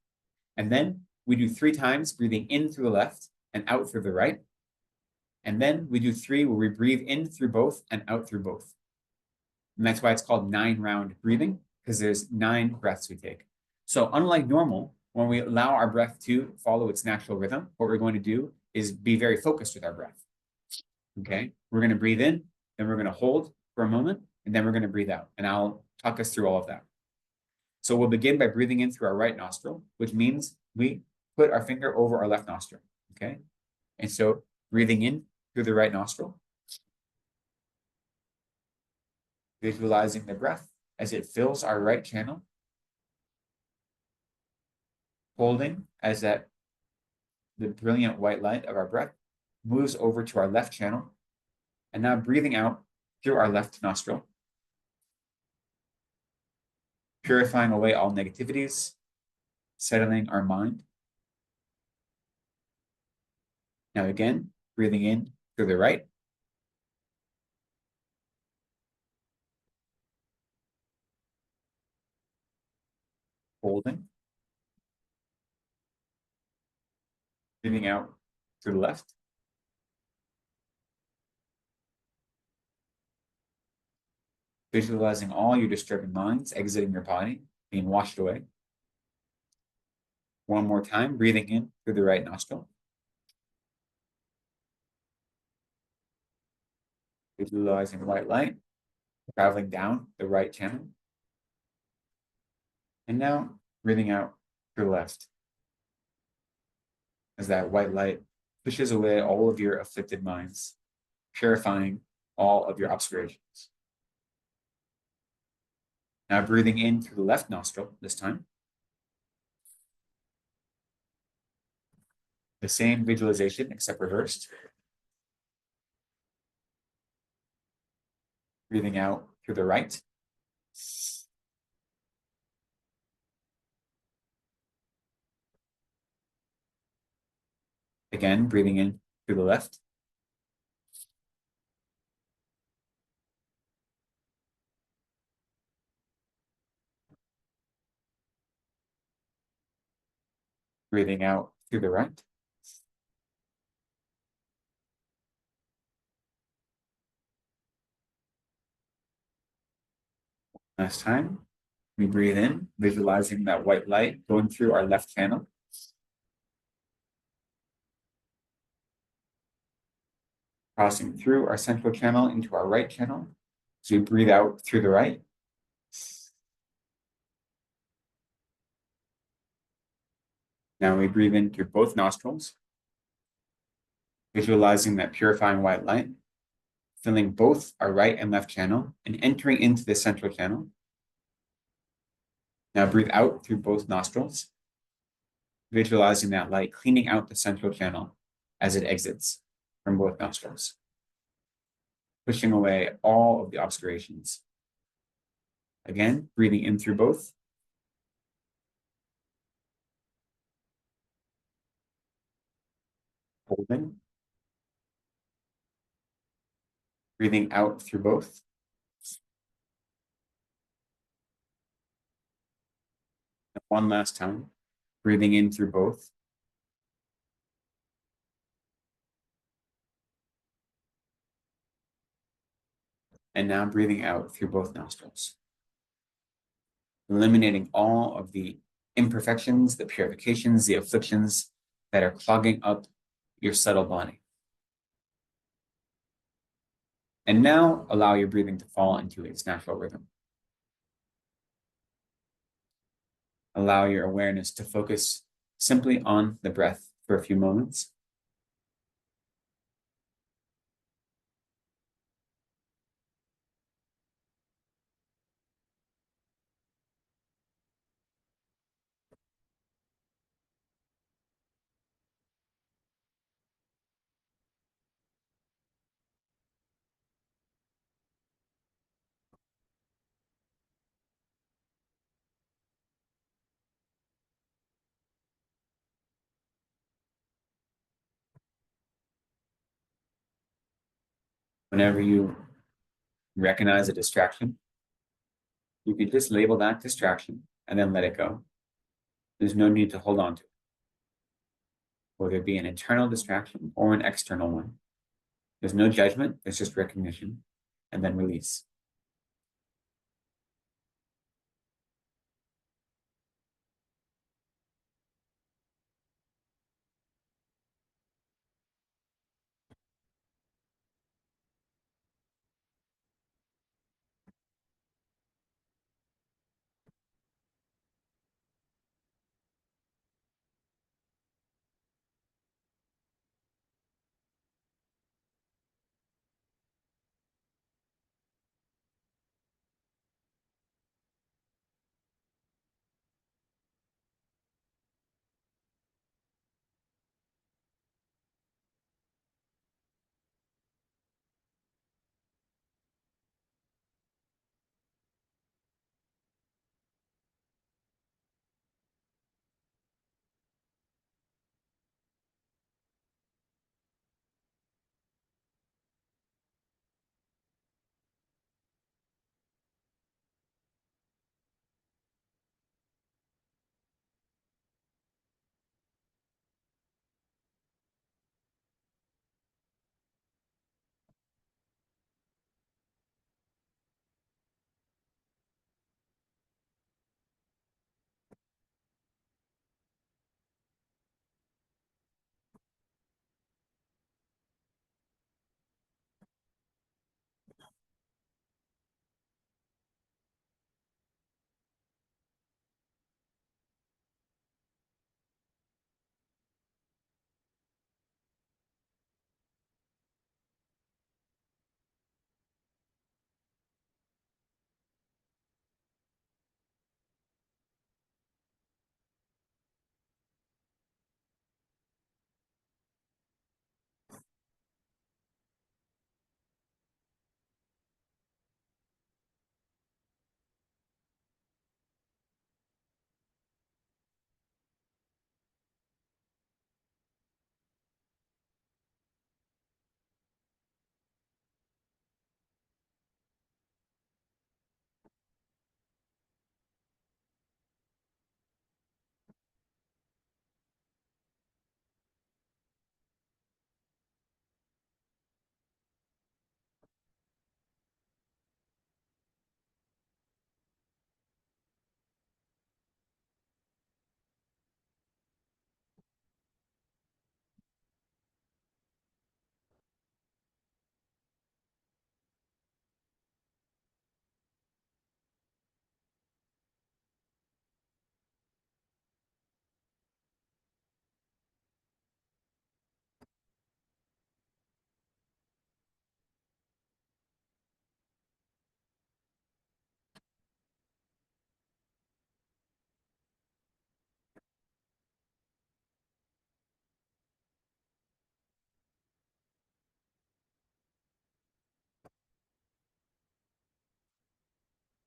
And then we do 3 times, breathing in through the left and out through the right. And then we do 3 where we breathe in through both and out through both. And that's why it's called 9-round breathing, because there's 9 breaths we take. So unlike normal, when we allow our breath to follow its natural rhythm, what we're going to do is be very focused with our breath. Okay, we're going to breathe in, then we're going to hold for a moment, and then we're going to breathe out. And I'll talk us through all of that. So we'll begin by breathing in through our right nostril, which means we put our finger over our left nostril. Okay, and so breathing in through the right nostril, visualizing the breath as it fills our right channel, holding as the brilliant white light of our breath moves over to our left channel, and now breathing out through our left nostril, purifying away all negativities, settling our mind. Now again, breathing in through the right, holding, breathing out to the left. Visualizing all your disturbing minds exiting your body, being washed away. One more time, breathing in through the right nostril. Visualizing white light traveling down the right channel. And now breathing out through the left. As that white light pushes away all of your afflicted minds, purifying all of your obscurations. Now breathing in through the left nostril this time. The same visualization except reversed. Breathing out through the right. Again, breathing in through the left. Breathing out through the right. Last time, we breathe in, visualizing that white light going through our left channel. Crossing through our central channel into our right channel. So we breathe out through the right. Now we breathe in through both nostrils, visualizing that purifying white light, filling both our right and left channel and entering into the central channel. Now breathe out through both nostrils, visualizing that light cleaning out the central channel as it exits from both nostrils, pushing away all of the obscurations. Again, breathing in through both. Holding. Breathing out through both. And one last time, breathing in through both. And now breathing out through both nostrils. Eliminating all of the imperfections, the purifications, the afflictions that are clogging up your subtle body. And now allow your breathing to fall into its natural rhythm. Allow your awareness to focus simply on the breath for a few moments. Whenever you recognize a distraction, you can just label that distraction and then let it go. There's no need to hold on to it, whether it be an internal distraction or an external one. There's no judgment, there's just recognition and then release.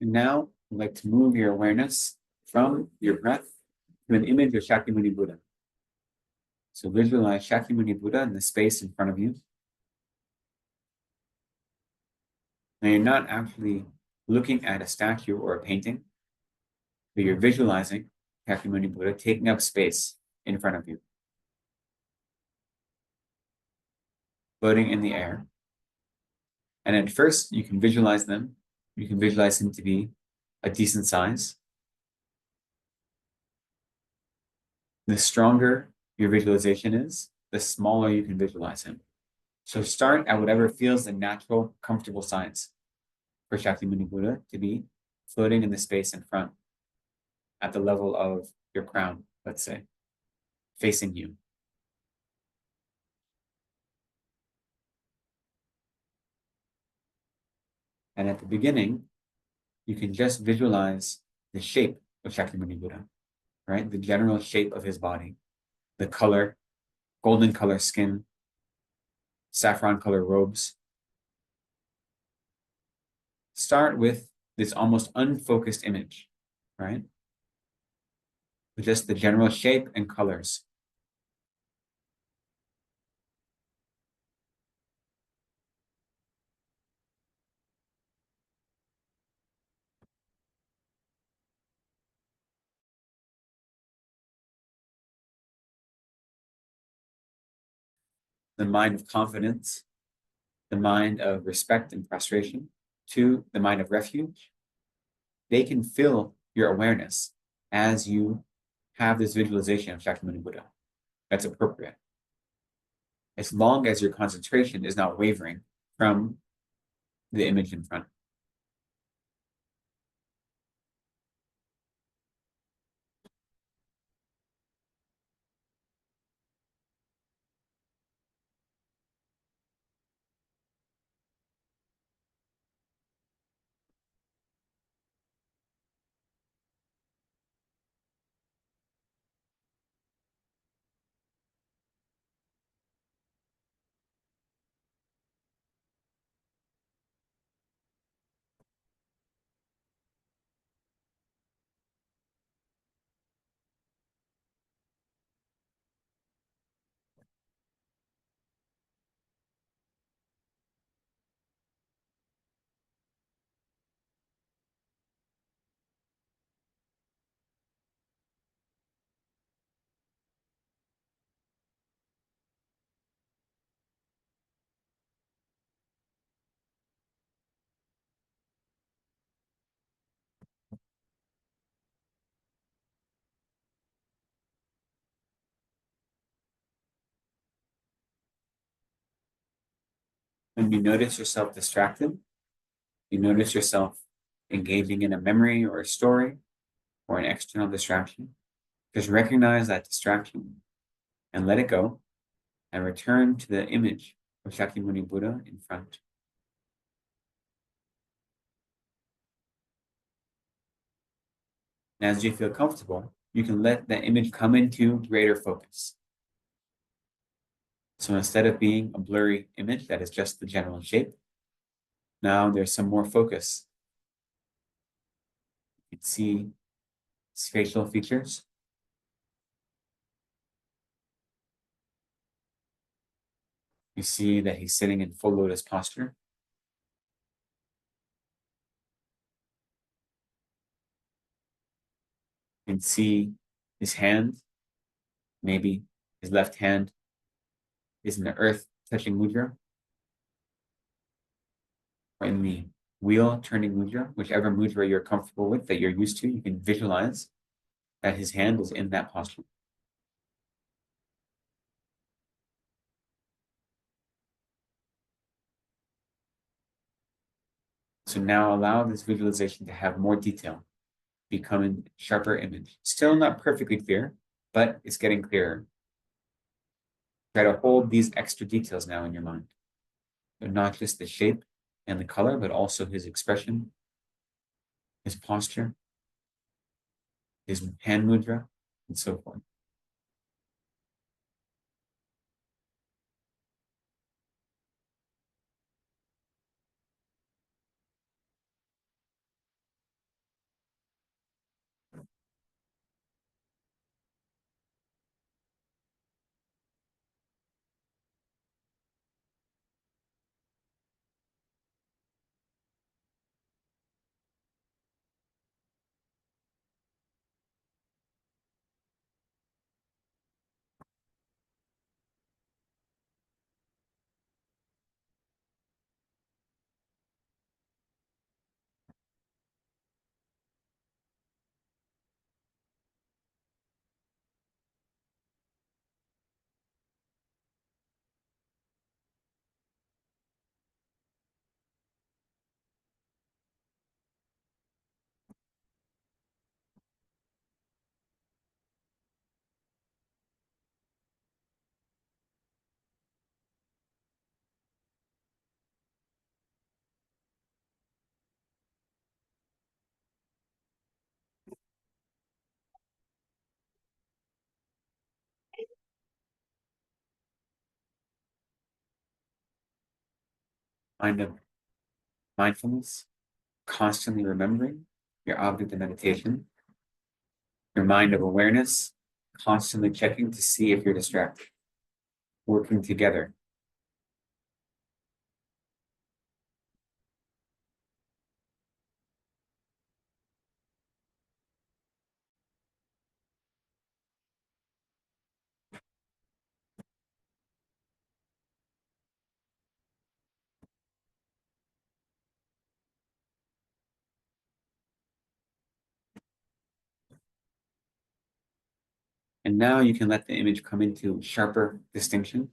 And now I'd like to move your awareness from your breath to an image of Shakyamuni Buddha. So visualize Shakyamuni Buddha in the space in front of you. Now you're not actually looking at a statue or a painting, but you're visualizing Shakyamuni Buddha taking up space in front of you, floating in the air. And at first, you can visualize them. You can visualize him to be a decent size. The stronger your visualization is, the smaller you can visualize him. So start at whatever feels the natural, comfortable size for Shakyamuni Buddha to be floating in the space in front at the level of your crown, let's say, facing you. And at the beginning, you can just visualize the shape of Shakyamuni Buddha, right? The general shape of his body, the color, golden color skin, saffron color robes. Start with this almost unfocused image, right? With just the general shape and colors. The mind of confidence, the mind of respect and prostration, to the mind of refuge. They can fill your awareness as you have this visualization of Shakyamuni Buddha. That's appropriate. As long as your concentration is not wavering from the image in front. When you notice yourself distracted, you notice yourself engaging in a memory or a story or an external distraction, just recognize that distraction and let it go and return to the image of Shakyamuni Buddha in front. And as you feel comfortable, you can let that image come into greater focus. So instead of being a blurry image that is just the general shape, now there's some more focus. You can see his facial features. You see that he's sitting in full lotus posture. You can see his hand, maybe his left hand is in the earth touching mudra, or in the wheel turning mudra, whichever mudra you're comfortable with, that you're used to, you can visualize that his hand is in that posture. So now allow this visualization to have more detail, become a sharper image. Still not perfectly clear, but it's getting clearer. Try to hold these extra details now in your mind. So not just the shape and the color, but also his expression, his posture, his hand mudra, and so forth. mind of mindfulness, constantly remembering your object of meditation, your mind of awareness, constantly checking to see if you're distracted, working together. And now you can let the image come into sharper distinction.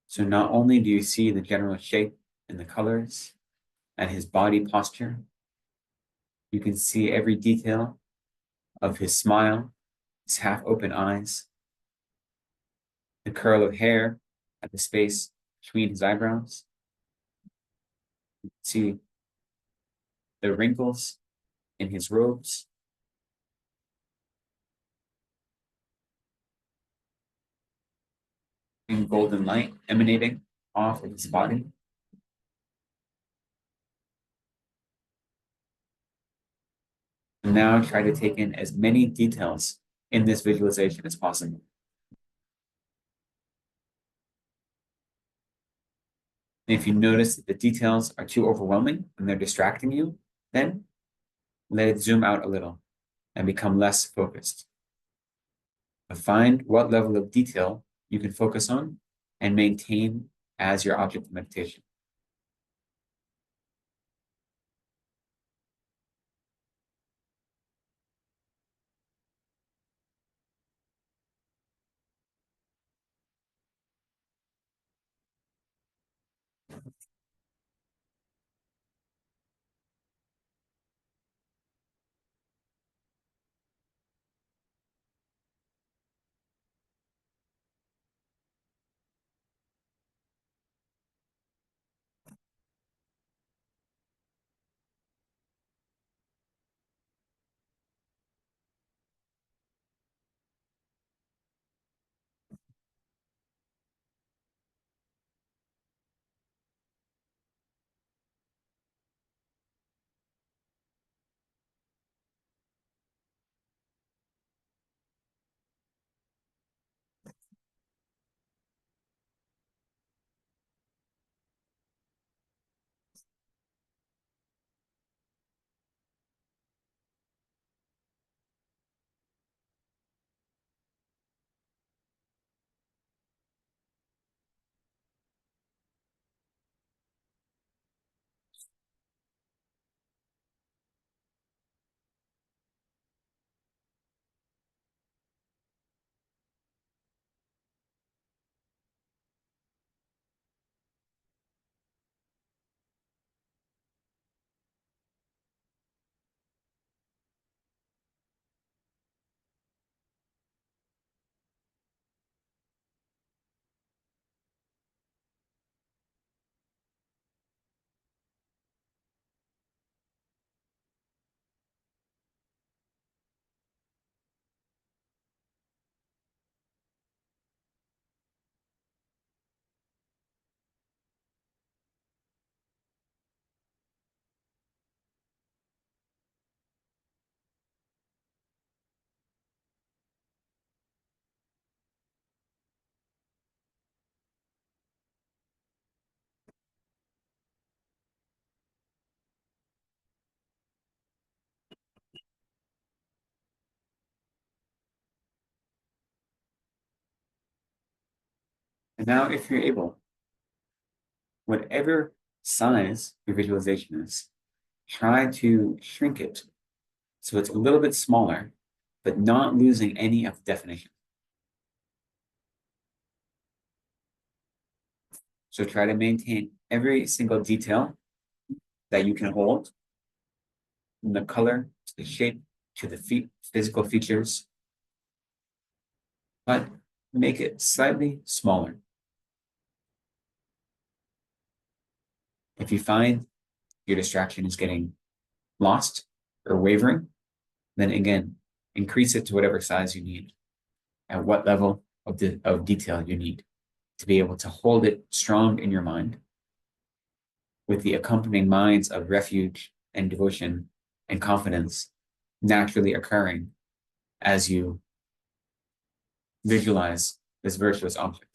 So not only do you see the general shape and the colors and his body posture, you can see every detail of his smile, his half-open eyes, the curl of hair at the space between his eyebrows. You can see the wrinkles in his robes. And golden light emanating off of his body. And now try to take in as many details in this visualization as possible. And if you notice that the details are too overwhelming and they're distracting you, then let it zoom out a little and become less focused. But find what level of detail you can focus on and maintain as your object of meditation. And now, if you're able, whatever size your visualization is, try to shrink it so it's a little bit smaller, but not losing any of the definition. So try to maintain every single detail that you can hold, from the color to the shape to the physical features, but make it slightly smaller. If you find your distraction is getting lost or wavering, then again, increase it to whatever size you need and what level of detail you need to be able to hold it strong in your mind with the accompanying minds of refuge and devotion and confidence naturally occurring as you visualize this virtuous object.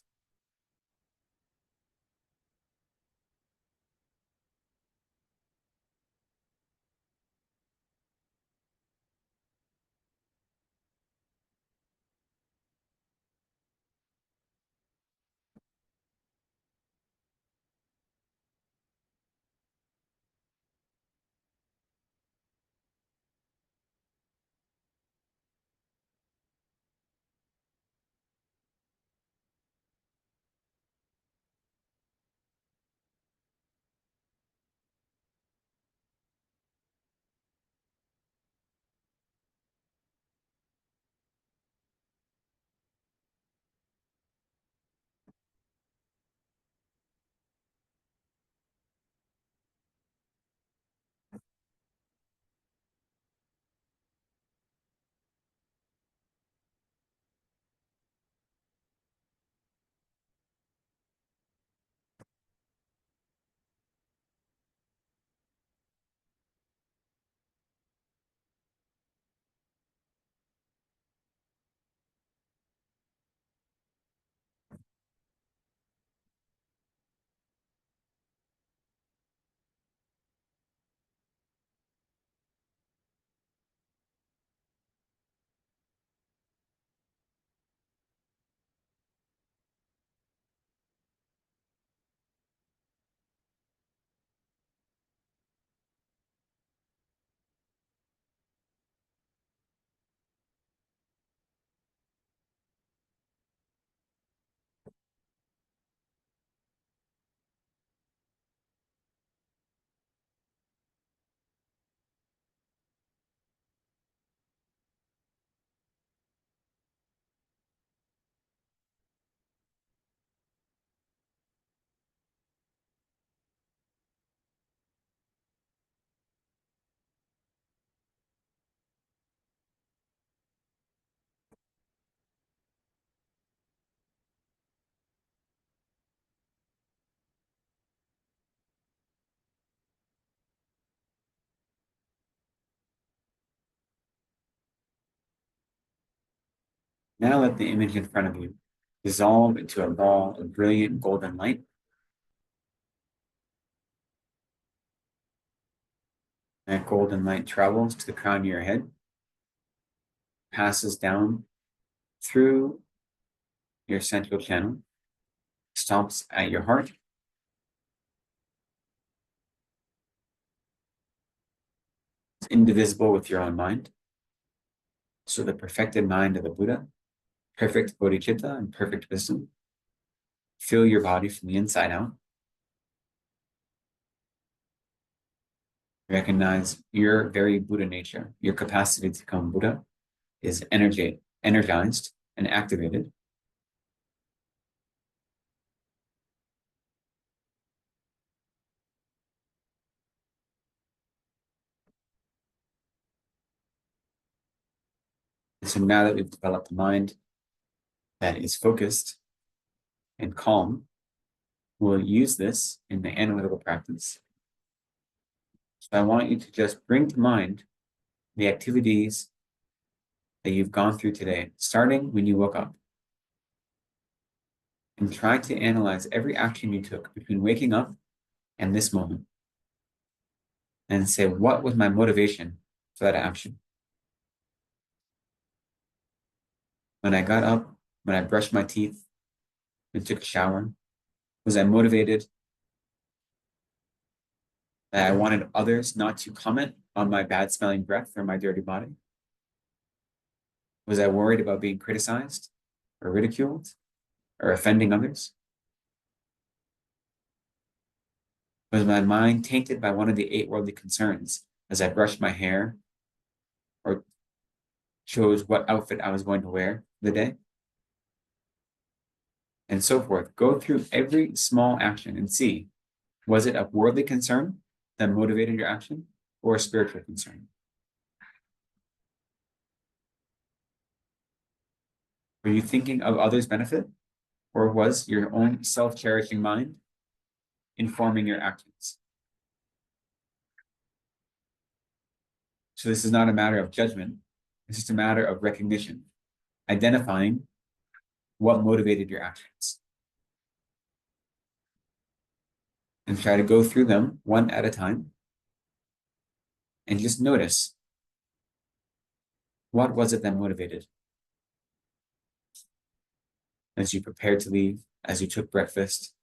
Now let the image in front of you dissolve into a ball of brilliant golden light. That golden light travels to the crown of your head, passes down through your central channel, stops at your heart, it's indivisible with your own mind. So the perfected mind of the Buddha, perfect bodhicitta and perfect wisdom, fill your body from the inside out. Recognize your very Buddha nature, your capacity to become Buddha is energized and activated. And so now that we've developed a mind that is focused and calm, we'll use this in the analytical practice. So I want you to just bring to mind the activities that you've gone through today, starting when you woke up. And try to analyze every action you took between waking up and this moment. And say, what was my motivation for that action? When I got up, when I brushed my teeth and took a shower, was I motivated that I wanted others not to comment on my bad smelling breath or my dirty body? Was I worried about being criticized or ridiculed or offending others? Was my mind tainted by one of the 8 worldly concerns as I brushed my hair or chose what outfit I was going to wear the day? And so forth. Go through every small action and see, was it a worldly concern that motivated your action or a spiritual concern? Were you thinking of others' benefit, or was your own self-cherishing mind informing your actions? So this is not a matter of judgment. It's just a matter of recognition, identifying what motivated your actions. And try to go through them one at a time and just notice, what was it that motivated? As you prepared to leave, as you took breakfast,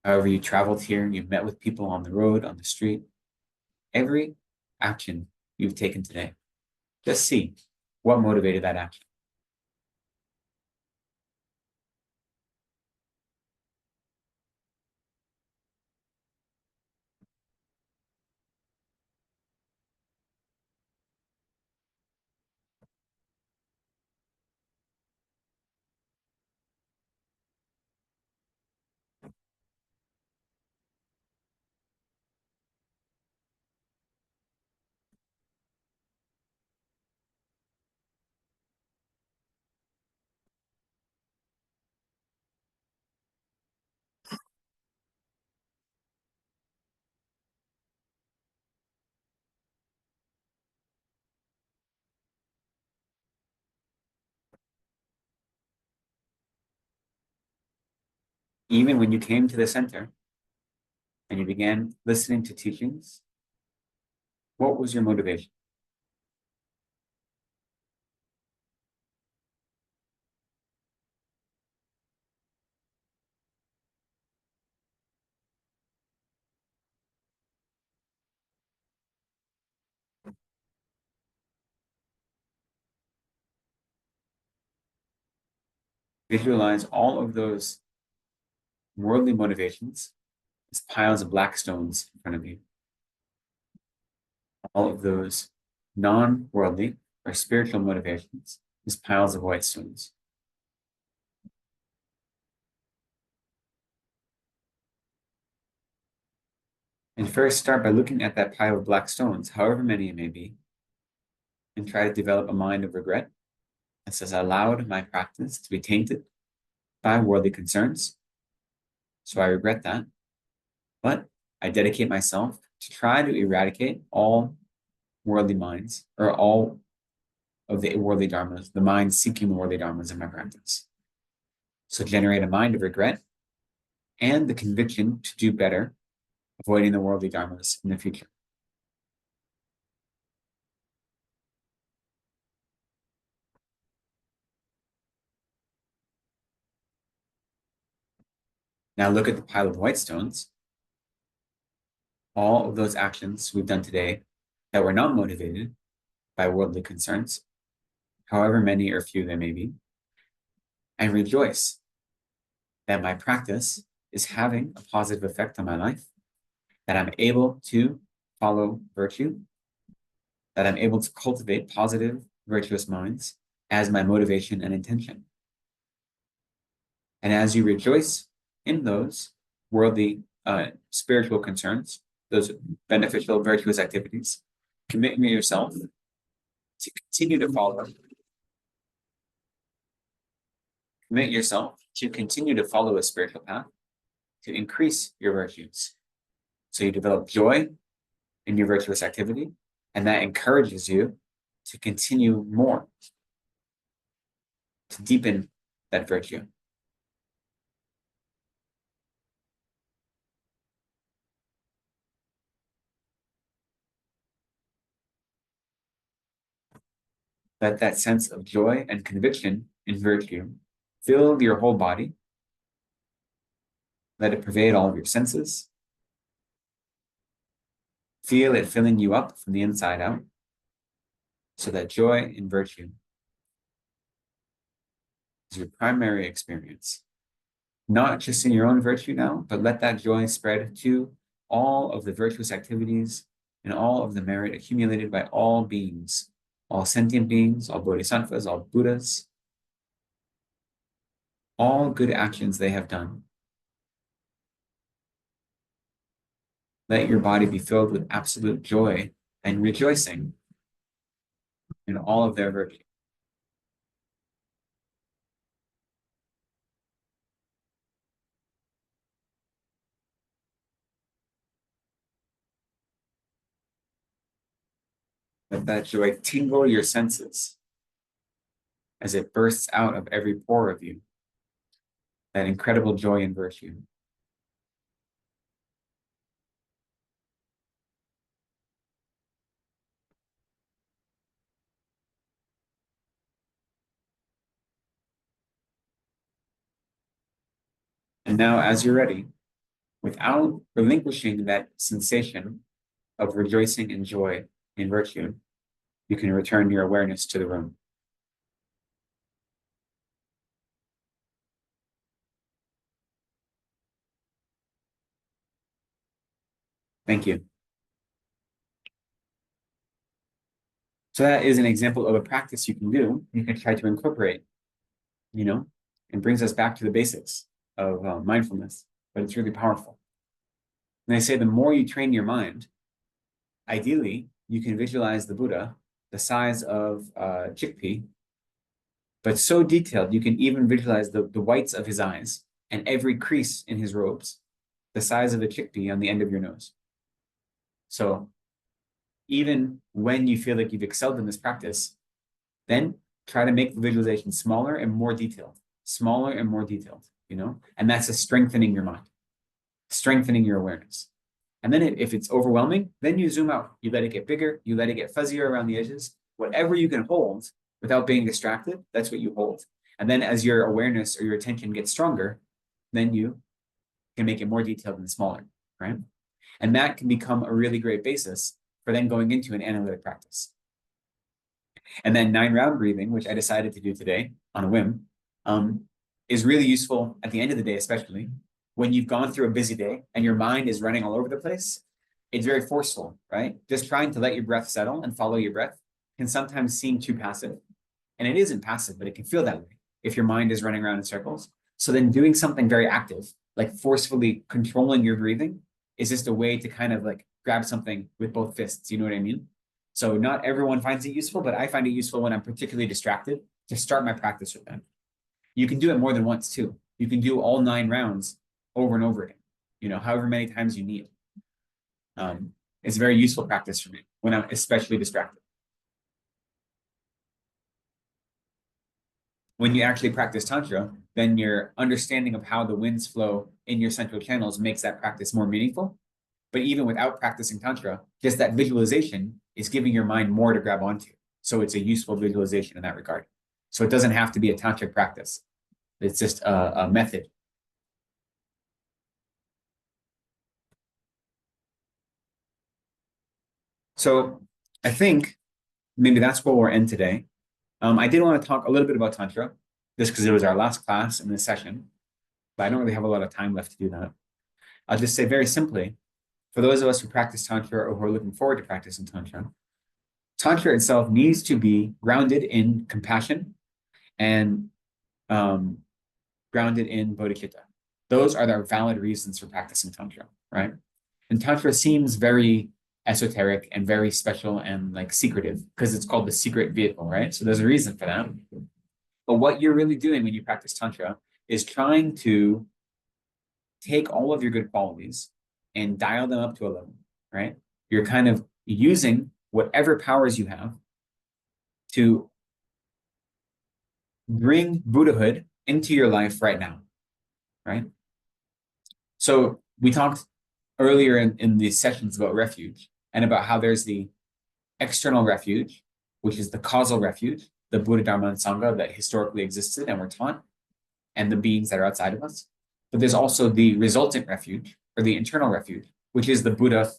however you traveled here, you met with people on the road, on the street, every action you've taken today, just see what motivated that action. Even when you came to the center and you began listening to teachings, what was your motivation? Visualize all of those worldly motivations as piles of black stones in front of you. All of those non-worldly or spiritual motivations as piles of white stones. And first start by looking at that pile of black stones, however many it may be, and try to develop a mind of regret that says, I allowed my practice to be tainted by worldly concerns, so I regret that. But I dedicate myself to try to eradicate all worldly minds, or all of the worldly dharmas, the mind seeking the worldly dharmas in my practice. So generate a mind of regret and the conviction to do better, avoiding the worldly dharmas in the future. Now look at the pile of white stones. All of those actions we've done today that were not motivated by worldly concerns, however many or few they may be, and rejoice that my practice is having a positive effect on my life, that I'm able to follow virtue, that I'm able to cultivate positive, virtuous minds as my motivation and intention. And as you rejoice in those worldly, spiritual concerns, those beneficial, virtuous activities, commit yourself to continue to follow. Commit yourself to continue to follow a spiritual path, to increase your virtues. So you develop joy in your virtuous activity, and that encourages you to continue more, to deepen that virtue. Let that sense of joy and conviction in virtue fill your whole body. Let it pervade all of your senses. Feel it filling you up from the inside out, so that joy in virtue is your primary experience. Not just in your own virtue now, but let that joy spread to all of the virtuous activities and all of the merit accumulated by all beings, all sentient beings, all bodhisattvas, all Buddhas, all good actions they have done. Let your body be filled with absolute joy and rejoicing in all of their virtue. Let that joy tingle your senses as it bursts out of every pore of you. That incredible joy and virtue. And now, as you're ready, without relinquishing that sensation of rejoicing and joy in virtue, you can return your awareness to the room. Thank you. So that is an example of a practice you can do. You can try to incorporate, and brings us back to the basics of mindfulness, but it's really powerful. And I say the more you train your mind, ideally, you can visualize the Buddha the size of a chickpea, but so detailed, you can even visualize the whites of his eyes and every crease in his robes, the size of a chickpea on the end of your nose. So even when you feel like you've excelled in this practice, then try to make the visualization smaller and more detailed, and that's a strengthening your mind, strengthening your awareness. And then if it's overwhelming, then you zoom out, you let it get bigger, you let it get fuzzier around the edges, whatever you can hold without being distracted, that's what you hold. And then as your awareness or your attention gets stronger, then you can make it more detailed and smaller, right? And that can become a really great basis for then going into an analytic practice. And then 9-round breathing, which I decided to do today on a whim, is really useful at the end of the day, especially when you've gone through a busy day and your mind is running all over the place. It's very forceful, right? Just trying to let your breath settle and follow your breath can sometimes seem too passive. And it isn't passive, but it can feel that way if your mind is running around in circles. So then doing something very active, like forcefully controlling your breathing, is just a way to kind of like grab something with both fists. You know what I mean? So not everyone finds it useful, but I find it useful when I'm particularly distracted to start my practice with that. You can do it more than once too. You can do all 9 rounds over and over again, however many times you need. It's a very useful practice for me when I'm especially distracted. When you actually practice Tantra, then your understanding of how the winds flow in your central channels makes that practice more meaningful. But even without practicing Tantra, just that visualization is giving your mind more to grab onto. So it's a useful visualization in that regard. So it doesn't have to be a tantric practice. It's just a method. So I think maybe that's where we'll end today. I did want to talk a little bit about Tantra, just because it was our last class in this session, but I don't really have a lot of time left to do that. I'll just say very simply, for those of us who practice Tantra or who are looking forward to practicing Tantra, Tantra itself needs to be grounded in compassion and grounded in bodhicitta. Those are the valid reasons for practicing Tantra, right? And Tantra seems very esoteric and very special and like secretive because it's called the secret vehicle, right? So there's a reason for that. But what you're really doing when you practice Tantra is trying to take all of your good qualities and dial them up to 11, right? You're kind of using whatever powers you have to bring Buddhahood into your life right now, right? So we talked earlier in these sessions about refuge and about how there's the external refuge, which is the causal refuge, the Buddha, Dharma, and Sangha that historically existed and were taught, and the beings that are outside of us. But there's also the resultant refuge, or the internal refuge, which is the Buddha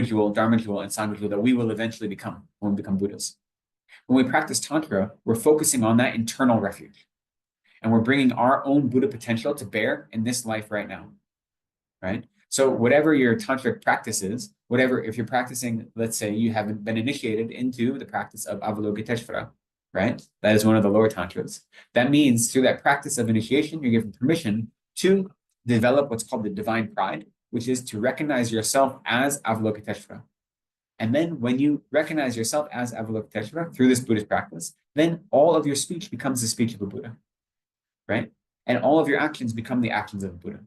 jewel, Dharma jewel, and Sangha jewel that we will eventually become when we become Buddhas. When we practice Tantra, we're focusing on that internal refuge. And we're bringing our own Buddha potential to bear in this life right now, right? So whatever your tantric practice is, if you're practicing, let's say you haven't been initiated into the practice of Avalokiteshvara, right? That is one of the lower tantras. That means through that practice of initiation, you're given permission to develop what's called the divine pride, which is to recognize yourself as Avalokiteshvara. And then when you recognize yourself as Avalokiteshvara through this Buddhist practice, then all of your speech becomes the speech of a Buddha, right? And all of your actions become the actions of a Buddha.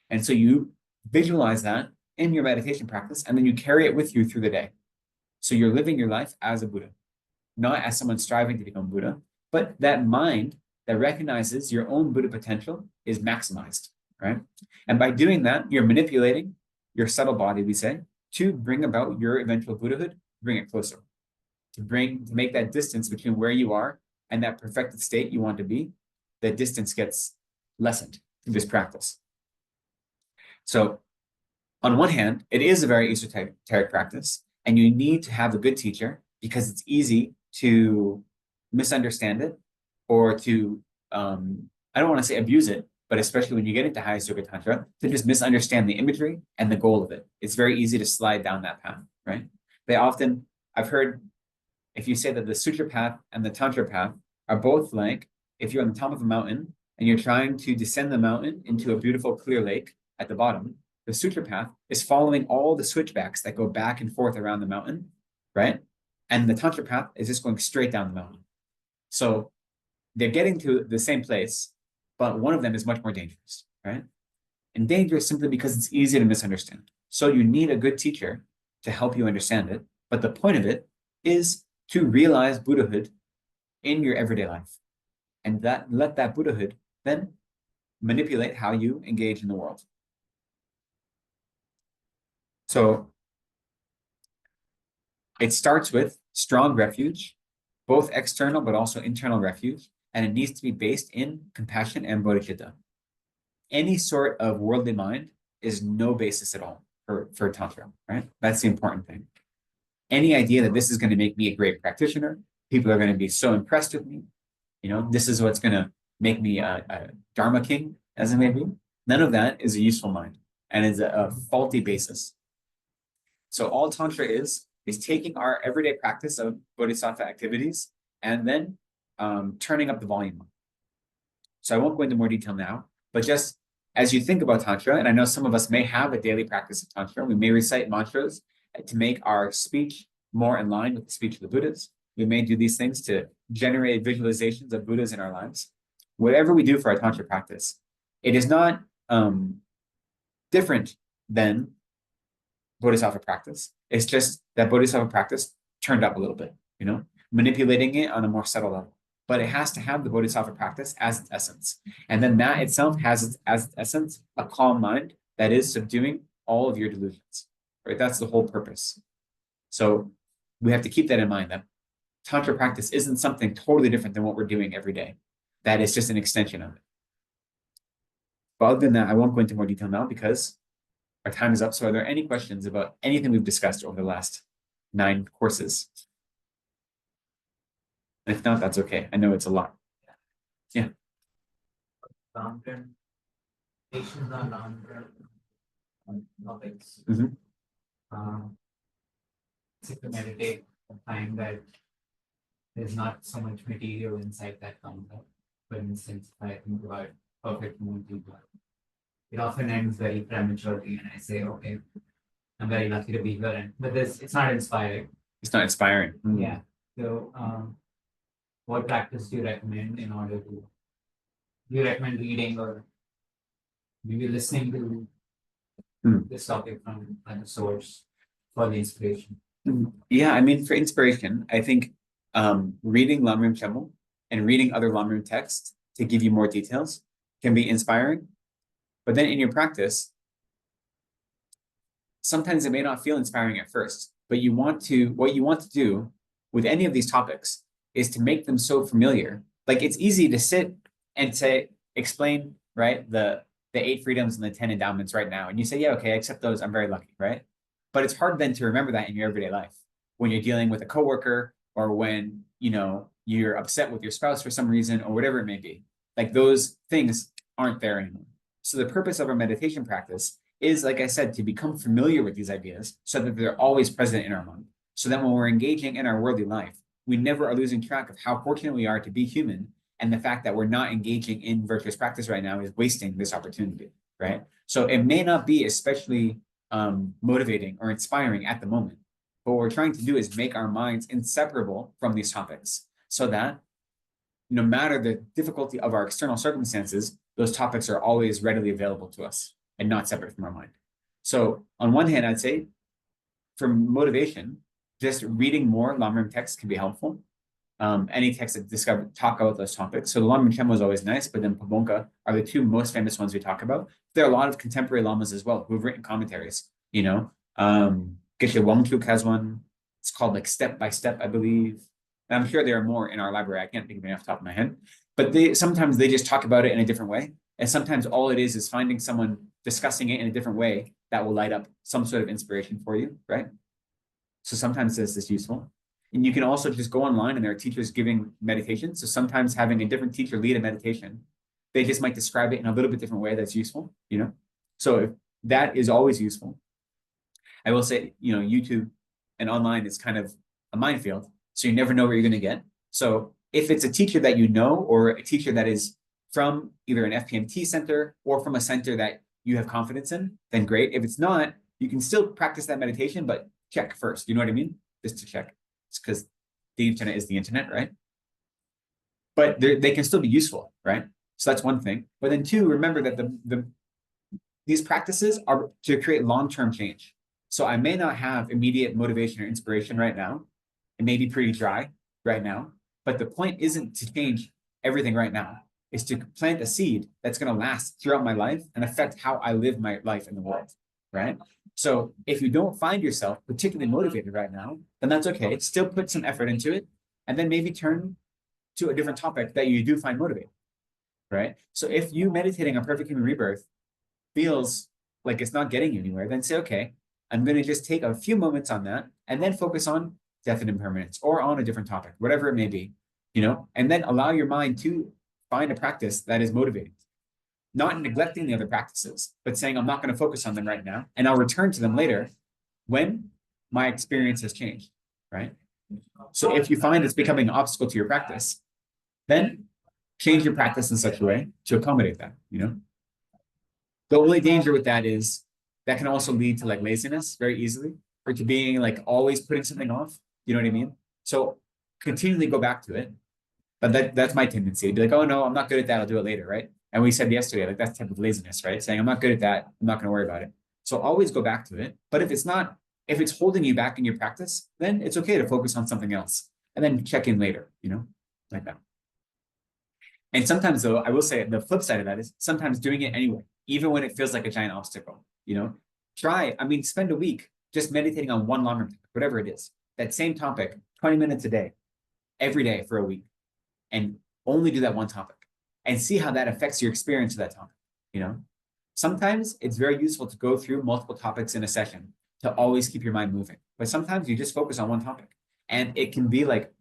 And so you visualize that in your meditation practice, and then you carry it with you through the day. So you're living your life as a Buddha, not as someone striving to become Buddha, but that mind that recognizes your own Buddha potential is maximized, right? And by doing that, you're manipulating your subtle body, we say, to bring about your eventual Buddhahood, bring it closer, to make that distance between where you are and that perfected state you want to be, that distance gets lessened through this practice. So on one hand, it is a very esoteric practice, and you need to have a good teacher because it's easy to misunderstand it or to, I don't want to say abuse it, but especially when you get into High Yoga Tantra, to just misunderstand the imagery and the goal of it. It's very easy to slide down that path, right? I've heard, if you say that the Sutra path and the Tantra path are both like, if you're on the top of a mountain and you're trying to descend the mountain into a beautiful clear lake at the bottom, the Sutra path is following all the switchbacks that go back and forth around the mountain, right? And the Tantra path is just going straight down the mountain. So they're getting to the same place, but one of them is much more dangerous, right? And dangerous simply because it's easy to misunderstand. So you need a good teacher to help you understand it. But the point of it is to realize Buddhahood in your everyday life. And let that Buddhahood then manipulate how you engage in the world. So it starts with strong refuge, both external but also internal refuge, and it needs to be based in compassion and bodhicitta. Any sort of worldly mind is no basis at all for Tantra, right? That's the important thing. Any idea that this is going to make me a great practitioner, people are going to be so impressed with me, this is what's going to make me a Dharma king, as it may be, none of that is a useful mind and is a faulty basis. So all Tantra is taking our everyday practice of bodhisattva activities and then turning up the volume. So I won't go into more detail now, but just as you think about Tantra, and I know some of us may have a daily practice of Tantra, we may recite mantras to make our speech more in line with the speech of the Buddhas. We may do these things to generate visualizations of Buddhas in our lives. Whatever we do for our Tantra practice, it is not different than Bodhisattva practice. It's just that Bodhisattva practice turned up a little bit, manipulating it on a more subtle level. But it has to have the Bodhisattva practice as its essence. And then that itself has as its essence a calm mind that is subduing all of your delusions, right? That's the whole purpose. So we have to keep that in mind, that Tantra practice isn't something totally different than what we're doing every day. That is just an extension of it. But other than that, I won't go into more detail now because our time is up. So are there any questions about anything we've discussed over the last 9 courses? If not, that's okay. I know it's a lot. Yeah. Patience on longer topics. To meditate and find that there's not so much material inside that comes up. For instance, if I think about perfect moon people, it often ends very prematurely, and I say, okay, I'm very lucky to be here, but it's not inspiring. It's not inspiring. Yeah. So, what practice do you recommend in order to? Do you recommend reading or maybe listening to this topic from like a source for the inspiration? Yeah, I mean, for inspiration, I think reading Lamrim Chemul and reading other Lamrim texts to give you more details can be inspiring. But then in your practice, sometimes it may not feel inspiring at first, but what you want to do with any of these topics is to make them so familiar. Like it's easy to sit and say, explain, right, the 8 freedoms and the 10 endowments right now. And you say, yeah, okay, I accept those. I'm very lucky, right? But it's hard then to remember that in your everyday life when you're dealing with a coworker or when, you're upset with your spouse for some reason or whatever it may be. Like those things aren't there anymore. So the purpose of our meditation practice is, like I said, to become familiar with these ideas so that they're always present in our mind. So that when we're engaging in our worldly life, we never are losing track of how fortunate we are to be human. And the fact that we're not engaging in virtuous practice right now is wasting this opportunity, right? So it may not be especially motivating or inspiring at the moment. But what we're trying to do is make our minds inseparable from these topics so that no matter the difficulty of our external circumstances, those topics are always readily available to us and not separate from our mind. So on one hand, I'd say for motivation, just reading more Lamrim texts can be helpful. Any texts that talk about those topics. So the Lamrim Chenmo is always nice, but then Pabonka are the two most famous ones we talk about. There are a lot of contemporary lamas as well who have written commentaries, you know. Geshe Wangchuk has one. It's called like Step by Step, I believe. And I'm sure there are more in our library. I can't think of any off the top of my head. But sometimes they just talk about it in a different way. And sometimes all it is finding someone discussing it in a different way that will light up some sort of inspiration for you, right? So sometimes this is useful. And you can also just go online and there are teachers giving meditation. So sometimes having a different teacher lead a meditation, they just might describe it in a little bit different way that's useful, you know? So if that is always useful. I will say, you know, YouTube and online is kind of a minefield. So you never know what you're going to get. So if it's a teacher that you know, or a teacher that is from either an FPMT center or from a center that you have confidence in, then great. If it's not, you can still practice that meditation, but check first. You know what I mean? Just to check. It's because the internet is the internet, right? But they can still be useful, right? So that's one thing. But then two, remember that these practices are to create long-term change. So I may not have immediate motivation or inspiration right now. It may be pretty dry right now, but the point isn't to change everything right now. It's to plant a seed that's going to last throughout my life and affect how I live my life in the world, right? So if you don't find yourself particularly motivated right now, then that's okay. Still put some effort into it, and then maybe turn to a different topic that you do find motivating, right? So if you meditating on perfect human rebirth feels like it's not getting you anywhere, then say, okay, I'm going to just take a few moments on that and then focus on death and impermanence or on a different topic, whatever it may be, you know, and then allow your mind to find a practice that is motivating, not neglecting the other practices, but saying, I'm not going to focus on them right now, and I'll return to them later when my experience has changed, right? So if you find it's becoming an obstacle to your practice, then change your practice in such a way to accommodate that, you know? The only danger with that is that can also lead to like laziness very easily, or to being like always putting something off. You know what I mean? So continually go back to it. But that's my tendency to be like, oh no, I'm not good at that. I'll do it later, right? And we said yesterday, like that's type of laziness, right? Saying I'm not good at that. I'm not going to worry about it. So always go back to it. But if it's holding you back in your practice, then it's okay to focus on something else and then check in later, you know, like that. And sometimes though, I will say the flip side of that is sometimes doing it anyway, even when it feels like a giant obstacle, you know, spend a week just meditating on one Lamrim, whatever it is, that same topic, 20 minutes a day, every day for a week, and only do that one topic and see how that affects your experience of that topic, you know? Sometimes it's very useful to go through multiple topics in a session to always keep your mind moving. But sometimes you just focus on one topic. And it can be like,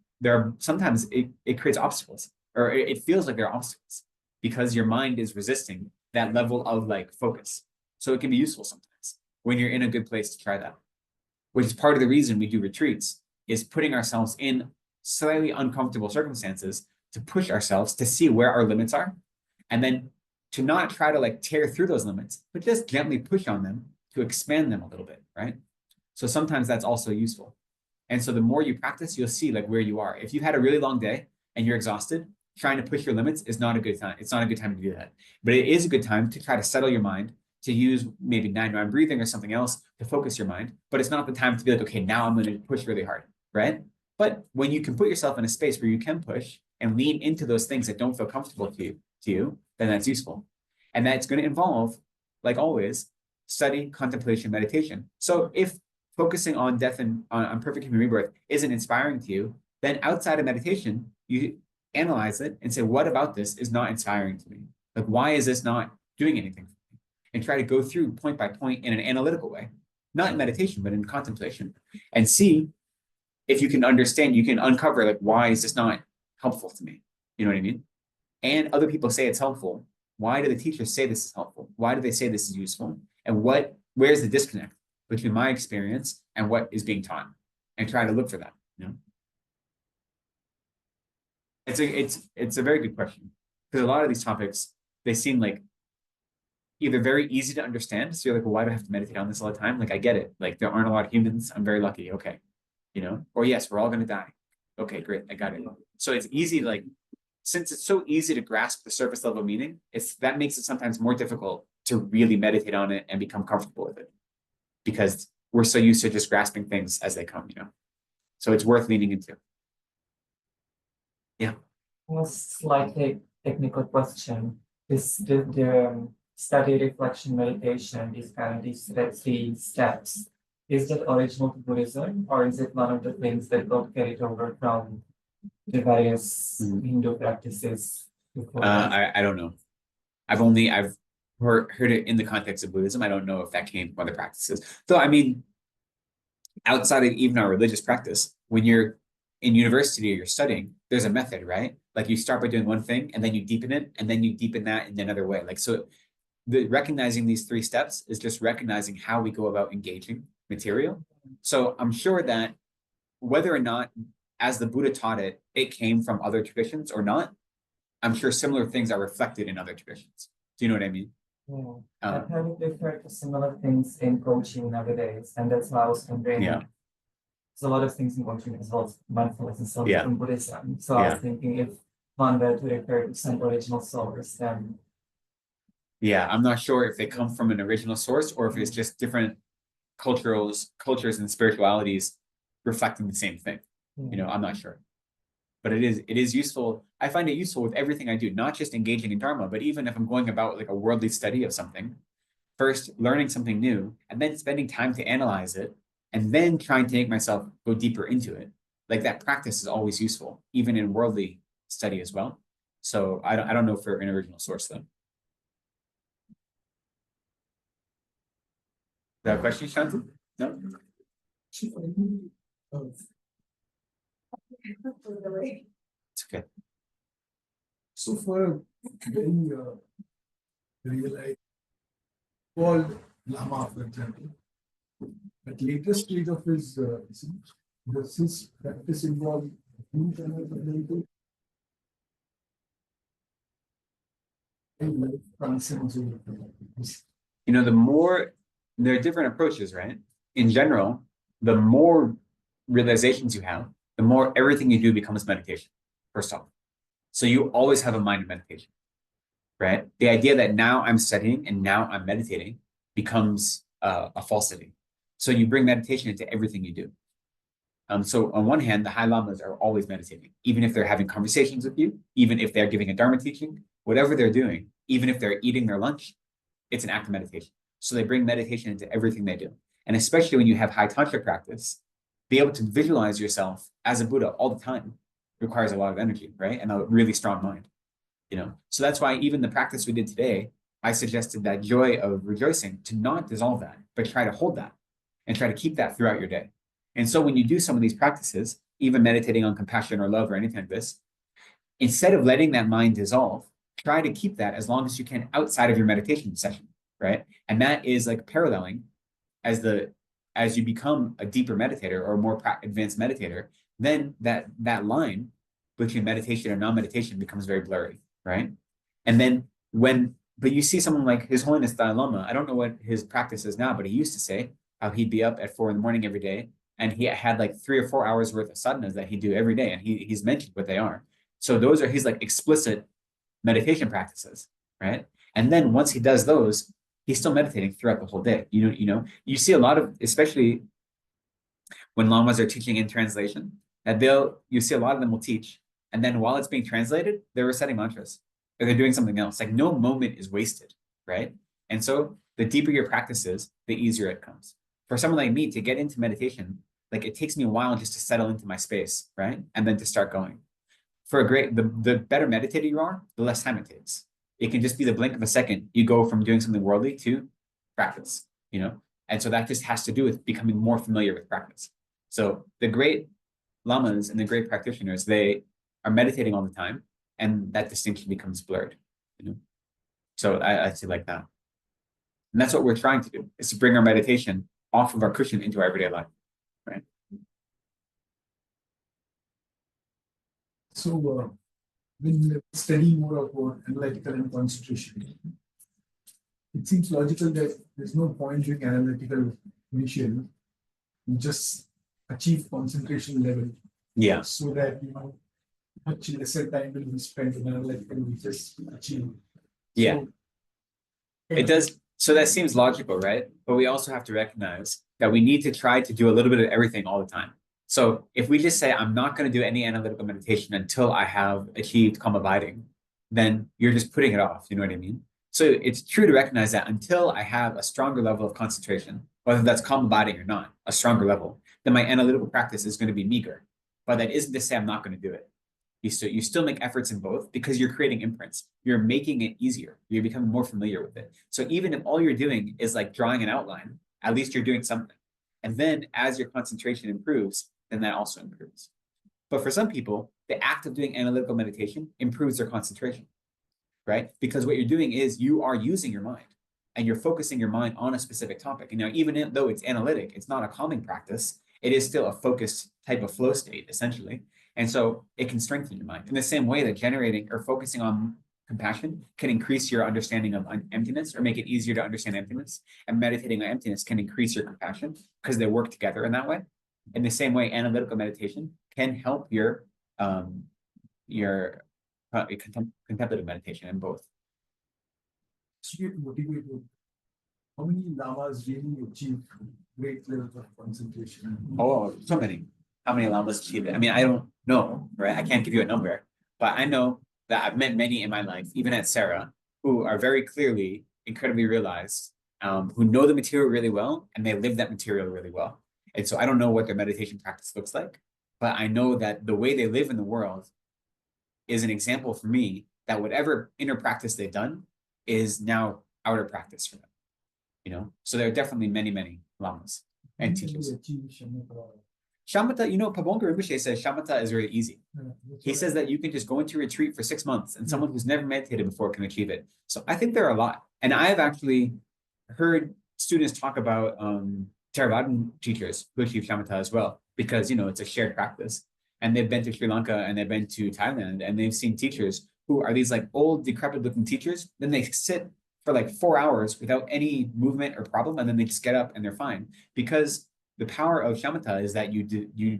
sometimes it creates obstacles, or it feels like there are obstacles because your mind is resisting that level of like focus. So it can be useful sometimes when you're in a good place to try that, which is part of the reason we do retreats, is putting ourselves in slightly uncomfortable circumstances to push ourselves to see where our limits are, and then to not try to like tear through those limits, but just gently push on them to expand them a little bit, right? So sometimes that's also useful. And so the more you practice, you'll see like where you are. If you've had a really long day and you're exhausted, trying to push your limits is not a good time. It's not a good time to do that. But it is a good time to try to settle your mind, to use maybe 9-9 breathing or something else to focus your mind. But it's not the time to be like, okay, now I'm going to push really hard, right? But when you can put yourself in a space where you can push and lean into those things that don't feel comfortable to you, then that's useful. And that's going to involve, like always, study, contemplation, meditation. So if focusing on death and on perfect human rebirth isn't inspiring to you, then outside of meditation, you analyze it and say, what about this is not inspiring to me? Like, why is this not doing anything for me? And try to go through point by point in an analytical way, not in meditation, but in contemplation, and see if you can understand, you can uncover like, why is this not helpful to me? You know what I mean? And other people say it's helpful. Why do the teachers say this is helpful? Why do they say this is useful? And where's the disconnect between my experience and what is being taught? And try to look for that, you know? It's a very good question, because a lot of these topics, they seem like either very easy to understand. So you're like, well, why do I have to meditate on this all the time? Like, I get it. Like, there aren't a lot of humans. I'm very lucky. Okay. You know, or yes, we're all going to die. Okay, great. I got it. So it's easy to like, since it's so easy to grasp the surface level meaning, that makes it sometimes more difficult to really meditate on it and become comfortable with it, because we're so used to just grasping things as they come, you know? So it's worth leaning into. A slightly technical question. The study, reflection, meditation, these three steps, is that original to Buddhism, or is it one of the things that got carried over from the various Hindu practices before that? I don't know. I've heard it in the context of Buddhism. I don't know if that came from other practices. Though, I mean, outside of even our religious practice, when you're in university or you're studying, there's a method, right? Like you start by doing one thing and then you deepen it, and then you deepen that in another way. Like, so recognizing these three steps is just recognizing how we go about engaging material. So I'm sure that whether or not, as the Buddha taught it, it came from other traditions or not, I'm sure similar things are reflected in other traditions. Do you know what I mean? Yeah, I've heard it referred to similar things in coaching nowadays, and that's why I was wondering. Yeah. There's a lot of things in coaching as well, mindfulness and stuff Yeah. from Buddhism. So I was thinking if one were to refer to some original source, then Yeah, I'm not sure if they come from an original source or if it's just different cultures and spiritualities reflecting the same thing. You know, I'm not sure. But it is useful. I find it useful with everything I do, not just engaging in Dharma, but even if I'm going about like a worldly study of something, first learning something new and then spending time to analyze it and then trying to make myself go deeper into it. Like that practice is always useful, even in worldly study as well. So I don't know for an original source though. That question, Shanti? No? It's okay. So for a very realized called Lama, for example, at later stage of his does his practice involve any kind of meditation? You know, there are different approaches, right? In general, the more realizations you have, the more everything you do becomes meditation, first off. So you always have a mind of meditation, right? The idea that now I'm studying and now I'm meditating becomes a falsity. So you bring meditation into everything you do. So on one hand, the High Lamas are always meditating, even if they're having conversations with you, even if they're giving a Dharma teaching, whatever they're doing, even if they're eating their lunch, it's an act of meditation. So they bring meditation into everything they do. And especially when you have high tantra practice, be able to visualize yourself as a Buddha all the time requires a lot of energy, right? And a really strong mind, you know? So that's why even the practice we did today, I suggested that joy of rejoicing to not dissolve that, but try to hold that and try to keep that throughout your day. And so when you do some of these practices, even meditating on compassion or love or anything like this, instead of letting that mind dissolve, try to keep that as long as you can outside of your meditation session, right? And that is like paralleling as you become a deeper meditator or a more advanced meditator, then that line between meditation and non-meditation becomes very blurry, right? And then but you see someone like His Holiness Dalai Lama, I don't know what his practice is now, but he used to say how he'd be up at 4 a.m. every day, and he had like 3 or 4 hours worth of sadhanas that he'd do every day, and he's mentioned what they are. So those are his like explicit meditation practices, right? And then once he does those, he's still meditating throughout the whole day. You see a lot of, especially when lamas are teaching in translation, that you see a lot of them will teach, and then while it's being translated, they're reciting mantras, or they're doing something else. Like no moment is wasted, right? And so the deeper your practice is, the easier it comes. For someone like me to get into meditation, like it takes me a while just to settle into my space, right? And then to start going. For the better meditator you are, the less time it takes. It can just be the blink of a second. You go from doing something worldly to practice, you know? And so that just has to do with becoming more familiar with practice. So the great lamas and the great practitioners, they are meditating all the time, and that distinction becomes blurred, you know? So I see like that. And that's what we're trying to do, is to bring our meditation off of our cushion into our everyday life, right? So when we study more about analytical and concentration, it seems logical that there's no point doing analytical initially. You just achieve concentration level. Yeah. So that much lesser time will be spent on analytical, we just achieve. Yeah. It does. So that seems logical, right? But we also have to recognize that we need to try to do a little bit of everything all the time. So if we just say, I'm not going to do any analytical meditation until I have achieved calm abiding, then you're just putting it off. You know what I mean? So it's true to recognize that until I have a stronger level of concentration, whether that's calm abiding or not, a stronger level, then my analytical practice is going to be meager. But that isn't to say I'm not going to do it. You still make efforts in both because you're creating imprints. You're making it easier. You're becoming more familiar with it. So even if all you're doing is like drawing an outline, at least you're doing something. And then as your concentration improves, then that also improves. But for some people, the act of doing analytical meditation improves their concentration, right? Because what you're doing is you are using your mind and you're focusing your mind on a specific topic. And now, even though it's analytic, it's not a calming practice, it is still a focused type of flow state, essentially. And so it can strengthen your mind in the same way that generating or focusing on compassion can increase your understanding of emptiness or make it easier to understand emptiness. And meditating on emptiness can increase your compassion because they work together in that way. In the same way, analytical meditation can help your contemplative meditation in both. To get motivated, how many lamas really achieve great levels of concentration? Oh, so many. How many lamas achieve it? I mean, I don't know, right? I can't give you a number, but I know that I've met many in my life, even at Sarah, who are very clearly incredibly realized, who know the material really well, and they live that material really well. And so I don't know what their meditation practice looks like, but I know that the way they live in the world is an example for me that whatever inner practice they've done is now outer practice for them. You know, so there are definitely many, many lamas and teachers. Shamatha, you know, Pabonga Rinpoche says shamatha is very easy. He says that you can just go into retreat for 6 months and someone who's never meditated before can achieve it. So I think there are a lot. And I've actually heard students talk about Theravadan teachers who achieve shamatha as well, because, you know, it's a shared practice. And they've been to Sri Lanka and they've been to Thailand and they've seen teachers who are these like old, decrepit looking teachers. Then they sit for like 4 hours without any movement or problem. And then they just get up and they're fine. Because the power of shamatha is that you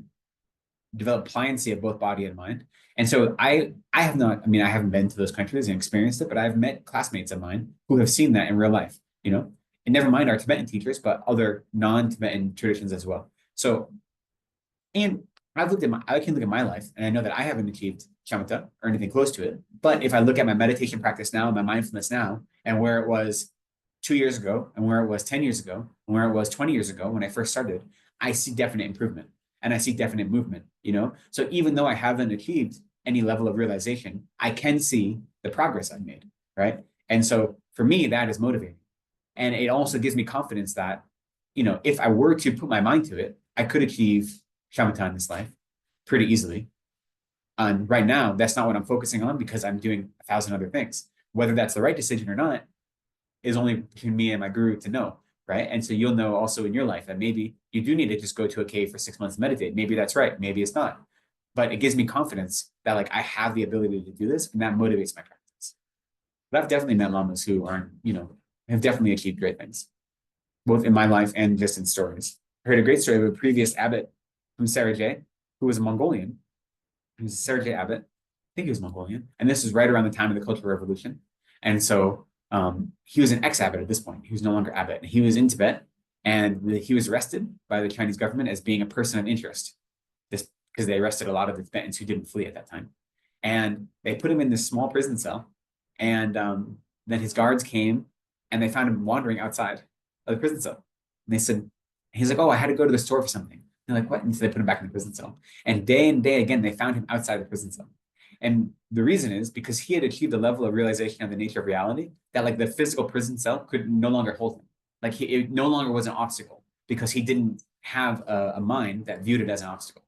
develop pliancy of both body and mind. And so I haven't been to those countries and experienced it, but I've met classmates of mine who have seen that in real life, you know, and never mind our Tibetan teachers, but other non-Tibetan traditions as well. So, and I can look at my life and I know that I haven't achieved shamatha or anything close to it. But if I look at my meditation practice now, my mindfulness now, and where it was 2 years ago and where it was 10 years ago and where it was 20 years ago when I first started, I see definite improvement and I see definite movement, you know? So even though I haven't achieved any level of realization, I can see the progress I've made, right? And so for me, that is motivating. And it also gives me confidence that, you know, if I were to put my mind to it, I could achieve shamatha in this life pretty easily. And right now, that's not what I'm focusing on because I'm doing 1,000 other things. Whether that's the right decision or not is only between me and my guru to know, right? And so you'll know also in your life that maybe you do need to just go to a cave for 6 months to meditate. Maybe that's right. Maybe it's not. But it gives me confidence that like I have the ability to do this and that motivates my practice. But I've definitely met lamas who aren't, you know, have definitely achieved great things, both in my life and just in stories. I heard a great story of a previous abbot from Serajay, who was a Mongolian. He was a Serajay abbot. I think he was Mongolian. And this was right around the time of the Cultural Revolution. And so he was an ex-abbot at this point. He was no longer abbot. He was in Tibet and he was arrested by the Chinese government as being a person of interest. This because they arrested a lot of the Tibetans who didn't flee at that time. And they put him in this small prison cell. And then his guards came and they found him wandering outside of the prison cell. And they said, he's like, oh, I had to go to the store for something. They're like, what? And so they put him back in the prison cell. And day again, they found him outside the prison cell. And the reason is because he had achieved a level of realization of the nature of reality that like the physical prison cell could no longer hold him. Like it no longer was an obstacle because he didn't have a mind that viewed it as an obstacle.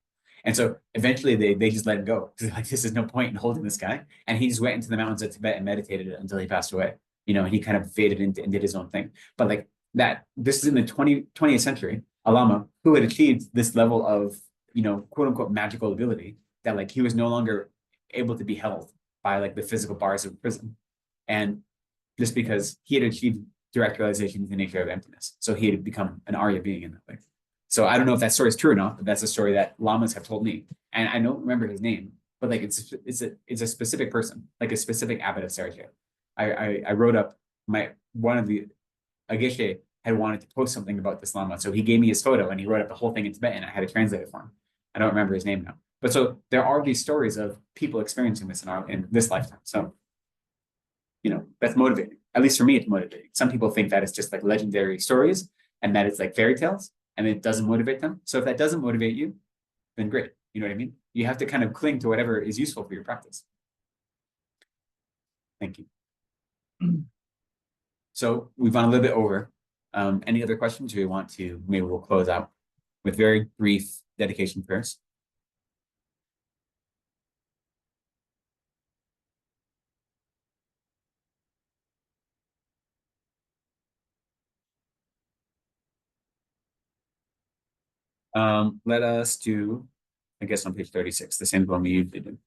And so eventually they just let him go. Like, this is no point in holding this guy. And he just went into the mountains of Tibet and meditated until he passed away. You know, and he kind of faded into and did his own thing. But like that, this is in the 20th century, a lama who had achieved this level of, you know, quote unquote magical ability that like he was no longer able to be held by like the physical bars of prison. And just because he had achieved direct realization of the nature of emptiness. So he had become an Arya being in that way. So I don't know if that story is true or not, but that's a story that lamas have told me. And I don't remember his name, but like it's a specific person, like a specific abbot of Serajay. I wrote up one of the Ageshe had wanted to post something about this lama. So he gave me his photo and he wrote up the whole thing in Tibetan. I had to translate it for him. I don't remember his name now. But so there are these stories of people experiencing this in this lifetime. So, that's motivating. At least for me, it's motivating. Some people think that it's just like legendary stories and that it's like fairy tales and it doesn't motivate them. So if that doesn't motivate you, then great. You know what I mean? You have to kind of cling to whatever is useful for your practice. Thank you. So we've gone a little bit over. Any other questions we want to, maybe we'll close out with very brief dedication prayers. Let us do, I guess on page 36, the same one we usually do.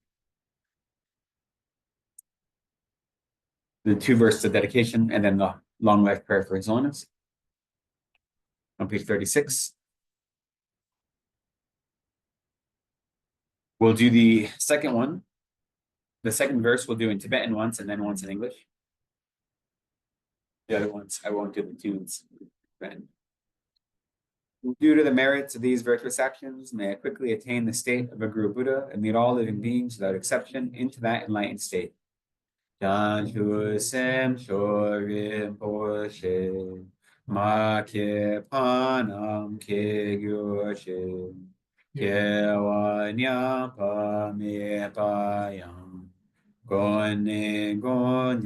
The 2 verses of dedication and then the long life prayer for His Holiness. On page 36. We'll do the second one. The second verse we'll do in Tibetan once and then once in English. The other ones, I won't do the tunes. Due to the merits of these virtuous actions, may I quickly attain the state of a Guru Buddha and lead all living beings without exception into that enlightened state. Choe Sum Ling Ma Ke Panam Ke Gyoshe Ke Nyam Pa Me Pa Yang Gone Gone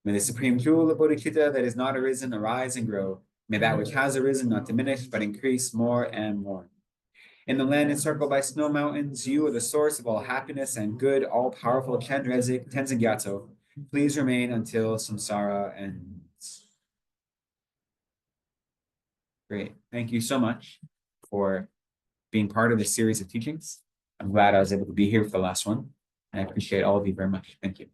May the supreme jewel of Bodhicitta that is not arisen arise and grow. May that which has arisen not diminish, but increase more and more. In the land encircled by snow mountains, you are the source of all happiness and good, all-powerful Tenzin Gyatso. Please remain until samsara ends. Great. Thank you so much for being part of this series of teachings. I'm glad I was able to be here for the last one. I appreciate all of you very much. Thank you.